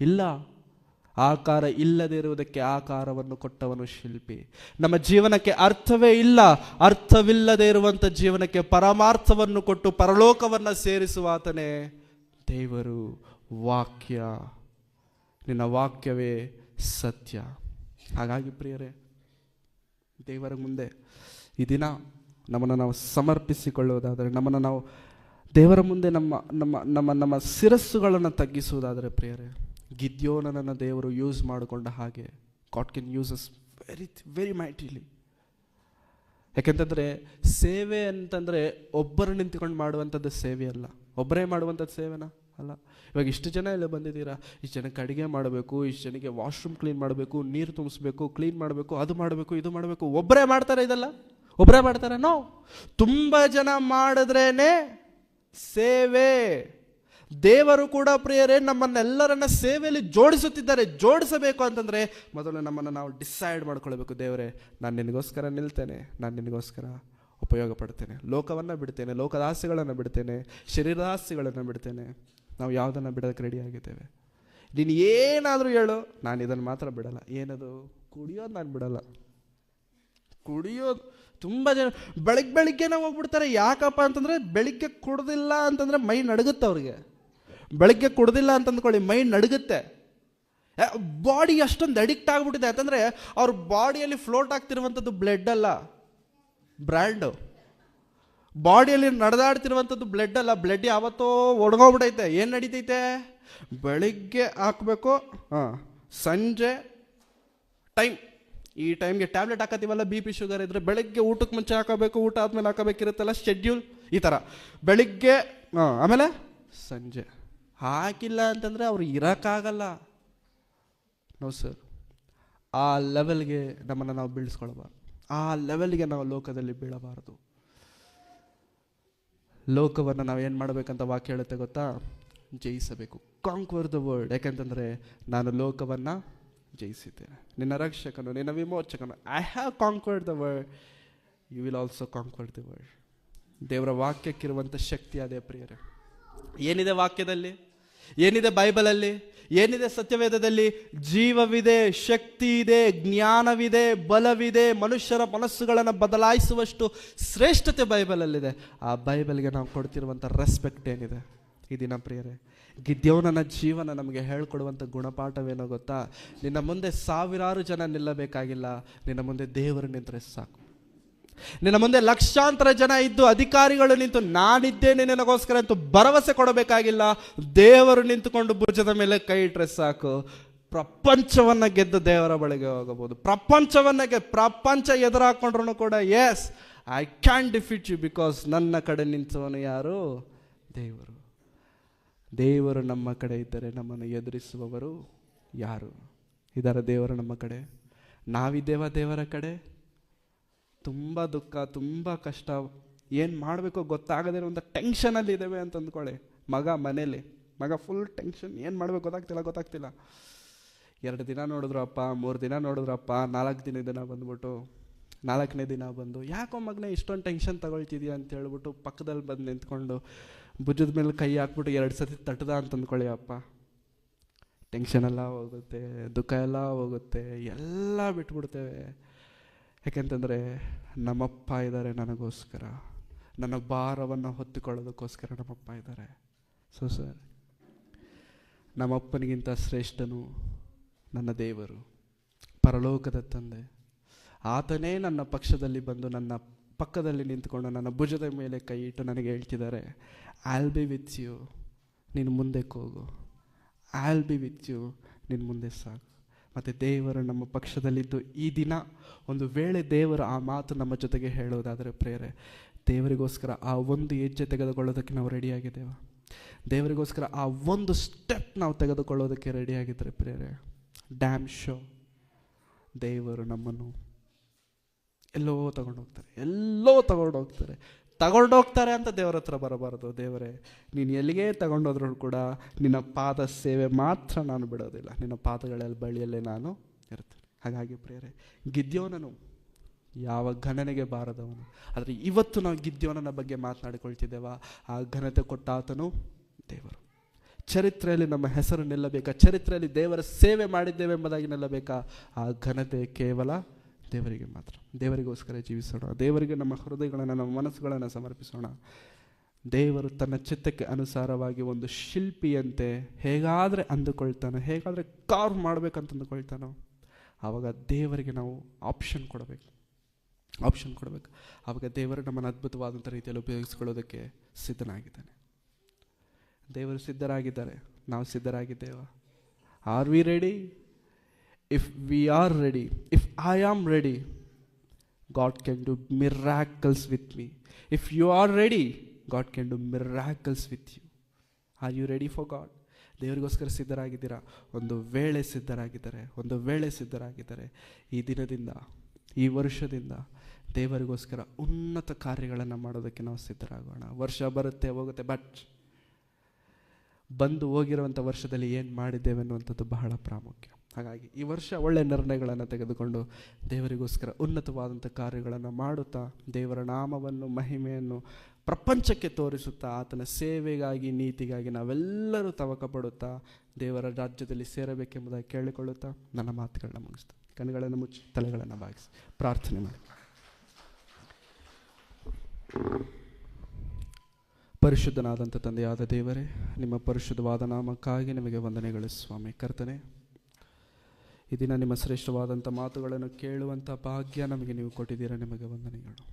ಇಲ್ಲ. ಆಕಾರ ಇಲ್ಲದೆ ಇರುವುದಕ್ಕೆ ಆಕಾರವನ್ನು ಕೊಟ್ಟವನು ಶಿಲ್ಪಿ. ನಮ್ಮ ಜೀವನಕ್ಕೆ ಅರ್ಥವೇ ಇಲ್ಲ, ಅರ್ಥವಿಲ್ಲದೆ ಇರುವಂಥ ಜೀವನಕ್ಕೆ ಪರಮಾರ್ಥವನ್ನು ಕೊಟ್ಟು ಪರಲೋಕವನ್ನು ಸೇರಿಸುವ ಆತನೇ ದೇವರು. ವಾಕ್ಯ, ನಿನ್ನ ವಾಕ್ಯವೇ ಸತ್ಯ. ಹಾಗಾಗಿ ಪ್ರಿಯರೇ, ದೇವರ ಮುಂದೆ ಈ ದಿನ ನಮ್ಮನ್ನು ನಾವು ಸಮರ್ಪಿಸಿಕೊಳ್ಳುವುದಾದರೆ, ನಮ್ಮನ್ನು ನಾವು ದೇವರ ಮುಂದೆ ನಮ್ಮ ನಮ್ಮ ನಮ್ಮ ನಮ್ಮ ಶಿರಸ್ಸುಗಳನ್ನು ತಗ್ಗಿಸುವುದಾದರೆ ಪ್ರಿಯರೇ, ಗಿದ್ಯೋನನನ್ನು ದೇವರು ಯೂಸ್ ಮಾಡಿಕೊಂಡ ಹಾಗೆ God can use us very mightily. ಯಾಕೆಂತಂದರೆ ಸೇವೆ ಅಂತಂದರೆ ಒಬ್ಬರು ನಿಂತ್ಕೊಂಡು ಮಾಡುವಂಥದ್ದು ಸೇವೆ ಅಲ್ಲ, ಒಬ್ಬರೇ ಮಾಡುವಂಥದ್ದು ಸೇವೆನಾ ಅಲ್ಲ. ಇವಾಗ ಇಷ್ಟು ಜನ ಎಲ್ಲ ಬಂದಿದ್ದೀರಾ, ಇಷ್ಟು ಜನಕ್ಕೆ ಅಡುಗೆ ಮಾಡಬೇಕು, ಇಷ್ಟು ಜನಕ್ಕೆ ವಾಶ್ರೂಮ್ ಕ್ಲೀನ್ ಮಾಡಬೇಕು, ನೀರು ತುಂಬಿಸ್ಬೇಕು, ಕ್ಲೀನ್ ಮಾಡಬೇಕು, ಅದು ಮಾಡಬೇಕು, ಇದು ಮಾಡಬೇಕು. ಒಬ್ಬರೇ ಮಾಡ್ತಾರೆ ಇದೆಲ್ಲ? ಒಬ್ಬರೇ ಮಾಡ್ತಾರೆ? ನೋ. ತುಂಬ ಜನ ಮಾಡಿದ್ರೇನೆ ಸೇವೆ. ದೇವರು ಕೂಡ ಪ್ರಿಯರೇ ನಮ್ಮನ್ನೆಲ್ಲರನ್ನ ಸೇವೆಯಲ್ಲಿ ಜೋಡಿಸುತ್ತಿದ್ದಾರೆ. ಜೋಡಿಸಬೇಕು ಅಂತಂದರೆ ಮೊದಲು ನಮ್ಮನ್ನು ನಾವು ಡಿಸೈಡ್ ಮಾಡ್ಕೊಳ್ಬೇಕು. ದೇವರೇ, ನಾನು ನಿನಗೋಸ್ಕರ ನಿಲ್ತೇನೆ, ನಾನು ನಿನಗೋಸ್ಕರ ಉಪಯೋಗ ಪಡ್ತೇನೆ, ಲೋಕವನ್ನು ಬಿಡ್ತೇನೆ, ಲೋಕದಾಸೆಗಳನ್ನು ಬಿಡ್ತೇನೆ, ಶರೀರಾಸೆಗಳನ್ನು ಬಿಡ್ತೇನೆ. ನಾವು ಯಾವುದನ್ನು ಬಿಡೋದಕ್ಕೆ ರೆಡಿ ಆಗಿದ್ದೇವೆ? ನೀನು ಏನಾದರೂ ಹೇಳು, ನಾನು ಇದನ್ನು ಮಾತ್ರ ಬಿಡಲ್ಲ. ಏನದು? ಕುಡಿಯೋದು ನಾನು ಬಿಡಲ್ಲ. ಕುಡಿಯೋದು ತುಂಬ ಜನ ಬೆಳಗ್ಗೆನೇ ಹೋಗ್ಬಿಡ್ತಾರೆ. ಯಾಕಪ್ಪ ಅಂತಂದರೆ ಬೆಳಿಗ್ಗೆ ಕುಡ್ದಿಲ್ಲ ಅಂತಂದರೆ ಮೈ ನಡುಗುತ್ತೆ ಅವ್ರಿಗೆ. ಬೆಳಗ್ಗೆ ಕುಡ್ದಿಲ್ಲ ಅಂತಂದ್ಕೊಳ್ಳಿ, ಮೈ ನಡುಗುತ್ತೆ. ಬಾಡಿ ಅಷ್ಟೊಂದು ಅಡಿಕ್ಟ್ ಆಗಿಬಿಟ್ಟಿದೆ. ಯಾಕಂದರೆ ಅವ್ರ ಬಾಡಿಯಲ್ಲಿ ಫ್ಲೋಟ್ ಆಗ್ತಿರುವಂಥದ್ದು ಬ್ಲಡ್ ಅಲ್ಲ, ಬ್ರ್ಯಾಂಡು. ಬಾಡಿಯಲ್ಲಿ ನಡೆದಾಡ್ತಿರುವಂಥದ್ದು ಬ್ಲಡ್ ಅಲ್ಲ, ಬ್ಲಡ್ ಯಾವತ್ತೋ ಒಣಗೋಗ್ಬಿಟ್ಟೈತೆ. ಏನು ನಡೀತೈತೆ? ಬೆಳಿಗ್ಗೆ ಹಾಕಬೇಕು, ಸಂಜೆ ಟೈಮ್, ಈ ಟೈಮ್ಗೆ ಟ್ಯಾಬ್ಲೆಟ್ ಹಾಕತ್ತೀವಲ್ಲ, ಬಿ ಪಿ ಶುಗರ್ ಇದ್ದರೆ ಬೆಳಗ್ಗೆ ಊಟಕ್ಕೆ ಮುಂಚೆ ಹಾಕೋಬೇಕು, ಊಟ ಆದಮೇಲೆ ಹಾಕೋಬೇಕಿರುತ್ತಲ್ಲ ಶೆಡ್ಯೂಲ್, ಈ ಥರ. ಬೆಳಿಗ್ಗೆ ಆಮೇಲೆ ಸಂಜೆ ಹಾಕಿಲ್ಲ ಅಂತಂದರೆ ಅವ್ರು ಇರೋಕ್ಕಾಗಲ್ಲ. ನೋ ಸರ್, ಆ ಲೆವೆಲ್ಗೆ ನಮ್ಮನ್ನು ನಾವು ಬೀಳಿಸ್ಕೊಳ್ಬಾರ್ದು. ಆ ಲೆವೆಲ್ಗೆ ನಾವು ಲೋಕದಲ್ಲಿ ಬೀಳಬಾರ್ದು. ಲೋಕವನ್ನು ನಾವು ಏನು ಮಾಡಬೇಕಂತ ವಾಕ್ಯ ಹೇಳುತ್ತೆ ಗೊತ್ತಾ? ಜಯಿಸಬೇಕು. Conquer the world. ಯಾಕೆಂತಂದರೆ ನಾನು ಲೋಕವನ್ನು ಜಯಿಸಿದ್ದೇನೆ, ನಿನ್ನ ರಕ್ಷಕನು, ನಿನ್ನ ವಿಮೋಚಕನು. I have conquered the world, you will also conquer the world. ದೇವರ ವಾಕ್ಯಕ್ಕಿರುವಂಥ ಶಕ್ತಿ ಅದೇ ಪ್ರಿಯರೇ. ಏನಿದೆ ವಾಕ್ಯದಲ್ಲಿ? ಏನಿದೆ ಬೈಬಲಲ್ಲಿ? ಏನಿದೆ ಸತ್ಯವೇದದಲ್ಲಿ? ಜೀವವಿದೆ, ಶಕ್ತಿ ಇದೆ, ಜ್ಞಾನವಿದೆ, ಬಲವಿದೆ, ಮನುಷ್ಯರ ಮನಸ್ಸುಗಳನ್ನು ಬದಲಾಯಿಸುವಷ್ಟು ಶ್ರೇಷ್ಠತೆ ಬೈಬಲಲ್ಲಿದೆ. ಆ ಬೈಬಲ್ಗೆ ನಾವು ಕೊಡ್ತಿರುವಂಥ ರೆಸ್ಪೆಕ್ಟ್ ಏನಿದೆ? ಈ ದಿನ ಪ್ರಿಯರೇ, ಗಿದ್ಯೋನನ ಜೀವನ ನಮಗೆ ಹೇಳ್ಕೊಡುವಂಥ ಗುಣಪಾಠವೇನೋ ಗೊತ್ತಾ? ನಿನ್ನ ಮುಂದೆ ಸಾವಿರಾರು ಜನ ನಿಲ್ಲಬೇಕಾಗಿಲ್ಲ, ನಿನ್ನ ಮುಂದೆ ದೇವರು ನಿಂತರೆ ಸಾಕು. ನಿನ್ನ ಮುಂದೆ ಲಕ್ಷಾಂತರ ಜನ ಇದ್ದು ಅಧಿಕಾರಿಗಳು ನಿಂತು ನಾನಿದ್ದೇನೆ ನಿನಗೋಸ್ಕರ ಅಂತ ಭರವಸೆ ಕೊಡಬೇಕಾಗಿಲ್ಲ, ದೇವರು ನಿಂತುಕೊಂಡು ಭುಜದ ಮೇಲೆ ಕೈ ಇಟ್ಟರೆ ಸಾಕು. ಪ್ರಪಂಚವನ್ನು ಗೆದ್ದು ದೇವರ ಬಳಿಗೆ ಹೋಗಬಹುದು. ಪ್ರಪಂಚ ಎದುರಾಕೊಂಡ್ರು ಕೂಡ yes, I can defeat you because ನನ್ನ ಕಡೆ ನಿಂತವನು ಯಾರು? ದೇವರು. ದೇವರು ನಮ್ಮ ಕಡೆ ಇದ್ದರೆ ನಮ್ಮನ್ನು ಎದುರಿಸುವವರು ಯಾರು? ಇದರ ದೇವರು ನಮ್ಮ ಕಡೆ, ನಾವಿದ್ದೇವ ದೇವರ ಕಡೆ? ತುಂಬ ದುಃಖ, ತುಂಬ ಕಷ್ಟ, ಏನು ಮಾಡಬೇಕೋ ಗೊತ್ತಾಗದೇ ಒಂದು ಟೆನ್ಷನಲ್ಲಿ ಇದ್ದೇವೆ ಅಂತ ಅಂದ್ಕೊಳ್ಳಿ. ಮನೇಲಿ ಮಗ ಫುಲ್ ಟೆನ್ಷನ್, ಏನು ಮಾಡಬೇಕು ಗೊತ್ತಾಗ್ತಿಲ್ಲ. 2 ದಿನ ನೋಡಿದ್ರಪ್ಪ, 3 ದಿನ ನೋಡಿದ್ರಪ್ಪ, 4ನೇ ದಿನ ಬಂದು ಯಾಕೋ ಮಗನೇ ಇಷ್ಟೊಂದು ಟೆನ್ಷನ್ ತಗೊಳ್ತಿದ್ಯಾ ಅಂತ ಹೇಳ್ಬಿಟ್ಟು ಪಕ್ಕದಲ್ಲಿ ಬಂದು ನಿಂತ್ಕೊಂಡು ಭುಜದ ಮೇಲೆ ಕೈ ಹಾಕ್ಬಿಟ್ಟು 2 ಸತಿ ತಟ್ಟದ ಅಂತ ಅಂದ್ಕೊಳ್ಳಿ. ಅಪ್ಪ ಟೆನ್ಷನ್ ಎಲ್ಲ ಹೋಗುತ್ತೆ, ದುಃಖ ಎಲ್ಲ ಹೋಗುತ್ತೆ, ಎಲ್ಲ ಬಿಟ್ಬಿಡ್ತೇವೆ. ಯಾಕೆಂತಂದರೆ ನಮ್ಮಪ್ಪ ಇದ್ದಾರೆ ನನಗೋಸ್ಕರ, ನನ್ನ ಭಾರವನ್ನು ಹೊತ್ತುಕೊಳ್ಳೋದಕ್ಕೋಸ್ಕರ ನಮ್ಮಪ್ಪ ಇದ್ದಾರೆ. ಸೊ ಸರ್, ನಮ್ಮಪ್ಪನಿಗಿಂತ ಶ್ರೇಷ್ಠನು ನನ್ನ ದೇವರು, ಪರಲೋಕದ ತಂದೆ. ಆತನೇ ನನ್ನ ಪಕ್ಷದಲ್ಲಿ ಬಂದು ನನ್ನ ಪಕ್ಕದಲ್ಲಿ ನಿಂತ್ಕೊಂಡು ನನ್ನ ಭುಜದ ಮೇಲೆ ಕೈ ಇಟ್ಟು ನನಗೆ ಹೇಳ್ತಿದ್ದಾರೆ, I will be with you, ನೀನು ಮುಂದಕ್ಕೆ ಹೋಗು, I will be with you, ನೀನು ಮುಂದೆ ಸಾಕು. ಮತ್ತು ದೇವರು ನಮ್ಮ ಪಕ್ಷದಲ್ಲಿದ್ದು ಈ ದಿನ ಒಂದು ವೇಳೆ ದೇವರು ಆ ಮಾತು ನಮ್ಮ ಜೊತೆಗೆ ಹೇಳೋದಾದರೆ ಪ್ರೇರೆ, ದೇವರಿಗೋಸ್ಕರ ಆ ಒಂದು ಹೆಜ್ಜೆ ತೆಗೆದುಕೊಳ್ಳೋದಕ್ಕೆ ನಾವು ರೆಡಿಯಾಗಿದ್ದೇವೆ. ದೇವರಿಗೋಸ್ಕರ ಆ ಒಂದು ಸ್ಟೆಪ್ ನಾವು ತೆಗೆದುಕೊಳ್ಳೋದಕ್ಕೆ ರೆಡಿಯಾಗಿದ್ದರೆ ಪ್ರೇರೆ, ಡ್ಯಾಮ್ ಶೋ ದೇವರು ನಮ್ಮನ್ನು ಎಲ್ಲೋ ತಗೊಂಡೋಗ್ತಾರೆ ಅಂತ ದೇವರ ಹತ್ರ ಬರಬಾರದು. ದೇವರೇ, ನೀನು ಎಲ್ಲಿಗೆ ತಗೊಂಡೋದ್ರೂ ಕೂಡ ನಿನ್ನ ಪಾದ ಸೇವೆ ಮಾತ್ರ ನಾನು ಬಿಡೋದಿಲ್ಲ, ನಿನ್ನ ಪಾದಗಳ ಬಳಿಯಲ್ಲೇ ನಾನು ಇರ್ತೇನೆ. ಹಾಗಾಗಿ ಪ್ರೇರೆ, ಗಿದ್ಯೋನನು ಯಾವ ಗಣನೆಗೆ ಬಾರದವನು, ಆದರೆ ಇವತ್ತು ನಾವು ಗಿದ್ಯೋನನ ಬಗ್ಗೆ ಮಾತನಾಡಿಕೊಳ್ತಿದ್ದೇವ. ಆ ಘನತೆ ಕೊಟ್ಟ ಆತನು ದೇವರು. ಚರಿತ್ರೆಯಲ್ಲಿ ನಮ್ಮ ಹೆಸರು ನಿಲ್ಲಬೇಕಾ? ಚರಿತ್ರೆಯಲ್ಲಿ ದೇವರ ಸೇವೆ ಮಾಡಿದ್ದೇವೆ ಎಂಬುದಾಗಿ ನಿಲ್ಲಬೇಕಾ? ಆ ಘನತೆ ಕೇವಲ ದೇವರಿಗೆ ಮಾತ್ರ. ದೇವರಿಗೋಸ್ಕರ ಜೀವಿಸೋಣ, ದೇವರಿಗೆ ನಮ್ಮ ಹೃದಯಗಳನ್ನು, ನಮ್ಮ ಮನಸ್ಸುಗಳನ್ನು ಸಮರ್ಪಿಸೋಣ. ದೇವರು ತನ್ನ ಚಿತ್ತಕ್ಕೆ ಅನುಸಾರವಾಗಿ ಒಂದು ಶಿಲ್ಪಿಯಂತೆ ಹೇಗಾದರೆ ಅಂದುಕೊಳ್ತಾನೋ, ಹೇಗಾದರೆ ಕಾರ್ವ್ ಮಾಡಬೇಕಂತ ಅಂದುಕೊಳ್ತಾನೋ, ಆವಾಗ ದೇವರಿಗೆ ನಾವು ಆಪ್ಷನ್ ಕೊಡಬೇಕು. ಆವಾಗ ದೇವರು ನಮ್ಮನ್ನು ಅದ್ಭುತವಾದಂಥ ರೀತಿಯಲ್ಲಿ ಉಪಯೋಗಿಸ್ಕೊಳ್ಳೋದಕ್ಕೆ ಸಿದ್ಧನಾಗಿದ್ದಾನೆ. ದೇವರು ಸಿದ್ಧರಾಗಿದ್ದಾರೆ, ನಾವು ಸಿದ್ಧರಾಗಿದ್ದೇವೆ. Are we ready? If we are ready, if I am ready, God can do miracles with me. If you are ready, God can do miracles with you. Are you ready for God? ದೇವರಿಗೋಸ್ಕರ ಸಿದ್ಧರಾಗಿದ್ದೀರಾ? ಒಂದು ವೇಳೆ ಸಿದ್ಧರಾಗಿದ್ದಾರೆ ಈ ದಿನದಿಂದ, ಈ ವರ್ಷದಿಂದ ದೇವರಿಗೋಸ್ಕರ ಉನ್ನತ ಕಾರ್ಯಗಳನ್ನು ಮಾಡೋದಕ್ಕೆ ನಾವು ಸಿದ್ಧರಾಗೋಣ. ವರ್ಷ ಬರುತ್ತೆ ಹೋಗುತ್ತೆ, ಬಟ್ ಬಂದು ಹೋಗಿರುವಂಥ ವರ್ಷದಲ್ಲಿ ಏನು ಮಾಡಿದ್ದೇವೆ ಅನ್ನುವಂಥದ್ದು ಬಹಳ ಪ್ರಾಮುಖ್ಯ. ಹಾಗಾಗಿ ಈ ವರ್ಷ ಒಳ್ಳೆಯ ನಿರ್ಣಯಗಳನ್ನು ತೆಗೆದುಕೊಂಡು ದೇವರಿಗೋಸ್ಕರ ಉನ್ನತವಾದಂಥ ಕಾರ್ಯಗಳನ್ನು ಮಾಡುತ್ತಾ, ದೇವರ ನಾಮವನ್ನು, ಮಹಿಮೆಯನ್ನು ಪ್ರಪಂಚಕ್ಕೆ ತೋರಿಸುತ್ತಾ, ಆತನ ಸೇವೆಗಾಗಿ, ನೀತಿಗಾಗಿ ನಾವೆಲ್ಲರೂ ತವಕ ಪಡುತ್ತಾ ದೇವರ ರಾಜ್ಯದಲ್ಲಿ ಸೇರಬೇಕೆಂಬುದಾಗಿ ಕೇಳಿಕೊಳ್ಳುತ್ತಾ ನನ್ನ ಮಾತುಗಳನ್ನ ಮುಗಿಸ್ತಾ, ಕಣ್ಣುಗಳನ್ನು ಮುಚ್ಚಿ ತಲೆಗಳನ್ನು ಬಾಗಿಸಿ ಪ್ರಾರ್ಥನೆ ಮಾಡಿ. ಪರಿಶುದ್ಧನಾದಂಥ ತಂದೆಯಾದ ದೇವರೇ, ನಿಮ್ಮ ಪರಿಶುದ್ಧವಾದ ನಾಮಕ್ಕಾಗಿ ನಿಮಗೆ ವಂದನೆಗಳು ಸ್ವಾಮಿ. ಕರ್ತನೆ, ಈ ದಿನ ನಿಮ್ಮ ಶ್ರೇಷ್ಠವಾದಂಥ ಮಾತುಗಳನ್ನು ಕೇಳುವಂಥ ಭಾಗ್ಯ ನಮಗೆ ನೀವು ಕೊಟ್ಟಿದ್ದೀರಾ, ನಿಮಗೆ ವಂದನೆಗಳು.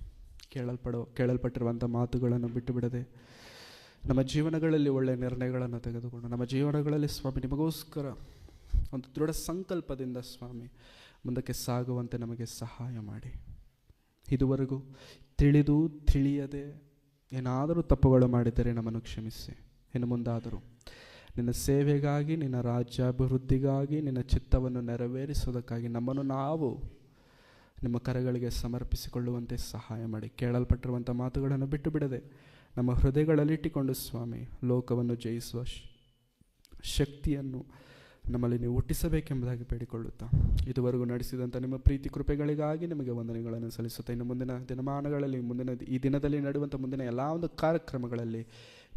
ಕೇಳಲ್ಪಟ್ಟಿರುವಂಥ ಮಾತುಗಳನ್ನು ಬಿಟ್ಟು ಬಿಡದೆ ನಮ್ಮ ಜೀವನಗಳಲ್ಲಿ ಒಳ್ಳೆಯ ನಿರ್ಣಯಗಳನ್ನು ತೆಗೆದುಕೊಂಡು, ನಮ್ಮ ಜೀವನಗಳಲ್ಲಿ ಸ್ವಾಮಿ ನಿಮಗೋಸ್ಕರ ಒಂದು ದೃಢ ಸಂಕಲ್ಪದಿಂದ ಸ್ವಾಮಿ ಮುಂದಕ್ಕೆ ಸಾಗುವಂತೆ ನಮಗೆ ಸಹಾಯ ಮಾಡಿ. ಇದುವರೆಗೂ ತಿಳಿಯದೆ ಏನಾದರೂ ತಪ್ಪುಗಳು ಮಾಡಿದ್ದರೆ ನಮ್ಮನ್ನು ಕ್ಷಮಿಸಿ. ಇನ್ನು ಮುಂದಾದರೂ ನಿನ್ನ ಸೇವೆಗಾಗಿ, ನಿನ್ನ ರಾಜ್ಯಾಭಿವೃದ್ಧಿಗಾಗಿ, ನಿನ್ನ ಚಿತ್ತವನ್ನು ನೆರವೇರಿಸುವುದಕ್ಕಾಗಿ ನಮ್ಮನ್ನು ನಾವು ನಿಮ್ಮ ಕರಗಳಿಗೆ ಸಮರ್ಪಿಸಿಕೊಳ್ಳುವಂತೆ ಸಹಾಯ ಮಾಡಿ. ಕೇಳಲ್ಪಟ್ಟಿರುವಂಥ ಮಾತುಗಳನ್ನು ಬಿಟ್ಟು ಬಿಡದೆ ನಮ್ಮ ಹೃದಯಗಳಲ್ಲಿಟ್ಟುಕೊಂಡು ಸ್ವಾಮಿ ಲೋಕವನ್ನು ಜಯಿಸುವ ಶಕ್ತಿಯನ್ನು ನಮ್ಮಲ್ಲಿ ನೀವು ಹುಟ್ಟಿಸಬೇಕೆಂಬುದಾಗಿ ಬೇಡಿಕೊಳ್ಳುತ್ತಾ, ಇದುವರೆಗೂ ನಡೆಸಿದಂಥ ನಿಮ್ಮ ಪ್ರೀತಿ ಕೃಪೆಗಳಿಗಾಗಿ ನಿಮಗೆ ವಂದನೆಗಳನ್ನು ಸಲ್ಲಿಸುತ್ತಾ, ಇನ್ನು ಮುಂದಿನ ದಿನಮಾನಗಳಲ್ಲಿ, ಈ ದಿನದಲ್ಲಿ ನಡೆಯುವಂಥ ಮುಂದಿನ ಎಲ್ಲ ಒಂದು ಕಾರ್ಯಕ್ರಮಗಳಲ್ಲಿ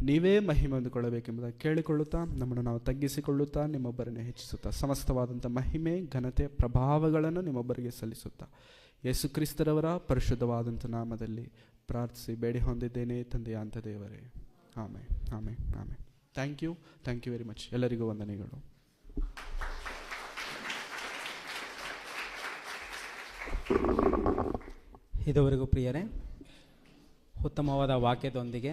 ನೀವೇ ಮಹಿಮೆ ಹೊಂದಿಕೊಳ್ಳಬೇಕೆಂಬುದಾಗಿ ಕೇಳಿಕೊಳ್ಳುತ್ತಾ, ನಮ್ಮನ್ನು ನಾವು ತಗ್ಗಿಸಿಕೊಳ್ಳುತ್ತಾ, ನಿಮ್ಮೊಬ್ಬರನ್ನೇ ಹೆಚ್ಚಿಸುತ್ತಾ, ಸಮಸ್ತವಾದಂಥ ಮಹಿಮೆ, ಘನತೆ, ಪ್ರಭಾವಗಳನ್ನು ನಿಮ್ಮೊಬ್ಬರಿಗೆ ಸಲ್ಲಿಸುತ್ತಾ, ಯೇಸು ಕ್ರಿಸ್ತರವರ ಪರಿಶುದ್ಧವಾದಂಥ ನಾಮದಲ್ಲಿ ಪ್ರಾರ್ಥಿಸಿ ಬೇಡಿ ಹೊಂದಿದ್ದೇನೆ ತಂದೆಯ ಅಂತ ದೇವರೇ. Amen, amen, amen. Thank you very much. ಎಲ್ಲರಿಗೂ ವಂದನೆಗಳು. ಇದುವರೆಗೂ ಪ್ರಿಯರೇ ಉತ್ತಮವಾದ ವಾಕ್ಯದೊಂದಿಗೆ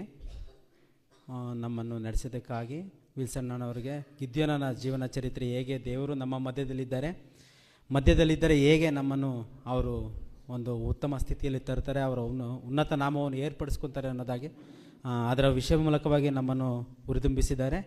ನಮ್ಮನ್ನು ನಡೆಸಿದ್ದಕ್ಕಾಗಿ ವಿಲ್ಸಣ್ಣನವರಿಗೆ ಗಿದ್ಯೋನನ ಜೀವನ ಚರಿತ್ರೆ, ಹೇಗೆ ದೇವರು ನಮ್ಮ ಮಧ್ಯದಲ್ಲಿದ್ದರೆ ಹೇಗೆ ನಮ್ಮನ್ನು ಅವರು ಒಂದು ಉತ್ತಮ ಸ್ಥಿತಿಯಲ್ಲಿ ತರ್ತಾರೆ, ಅವರ ಉನ್ನತ ನಾಮವನ್ನು ಏರ್ಪಡಿಸ್ಕೊತಾರೆ ಅನ್ನೋದಾಗಿ ಅದರ ವಿಷಯ ಮೂಲಕವಾಗಿ ನಮ್ಮನ್ನು ಹುರಿದುಂಬಿಸಿದ್ದಾರೆ.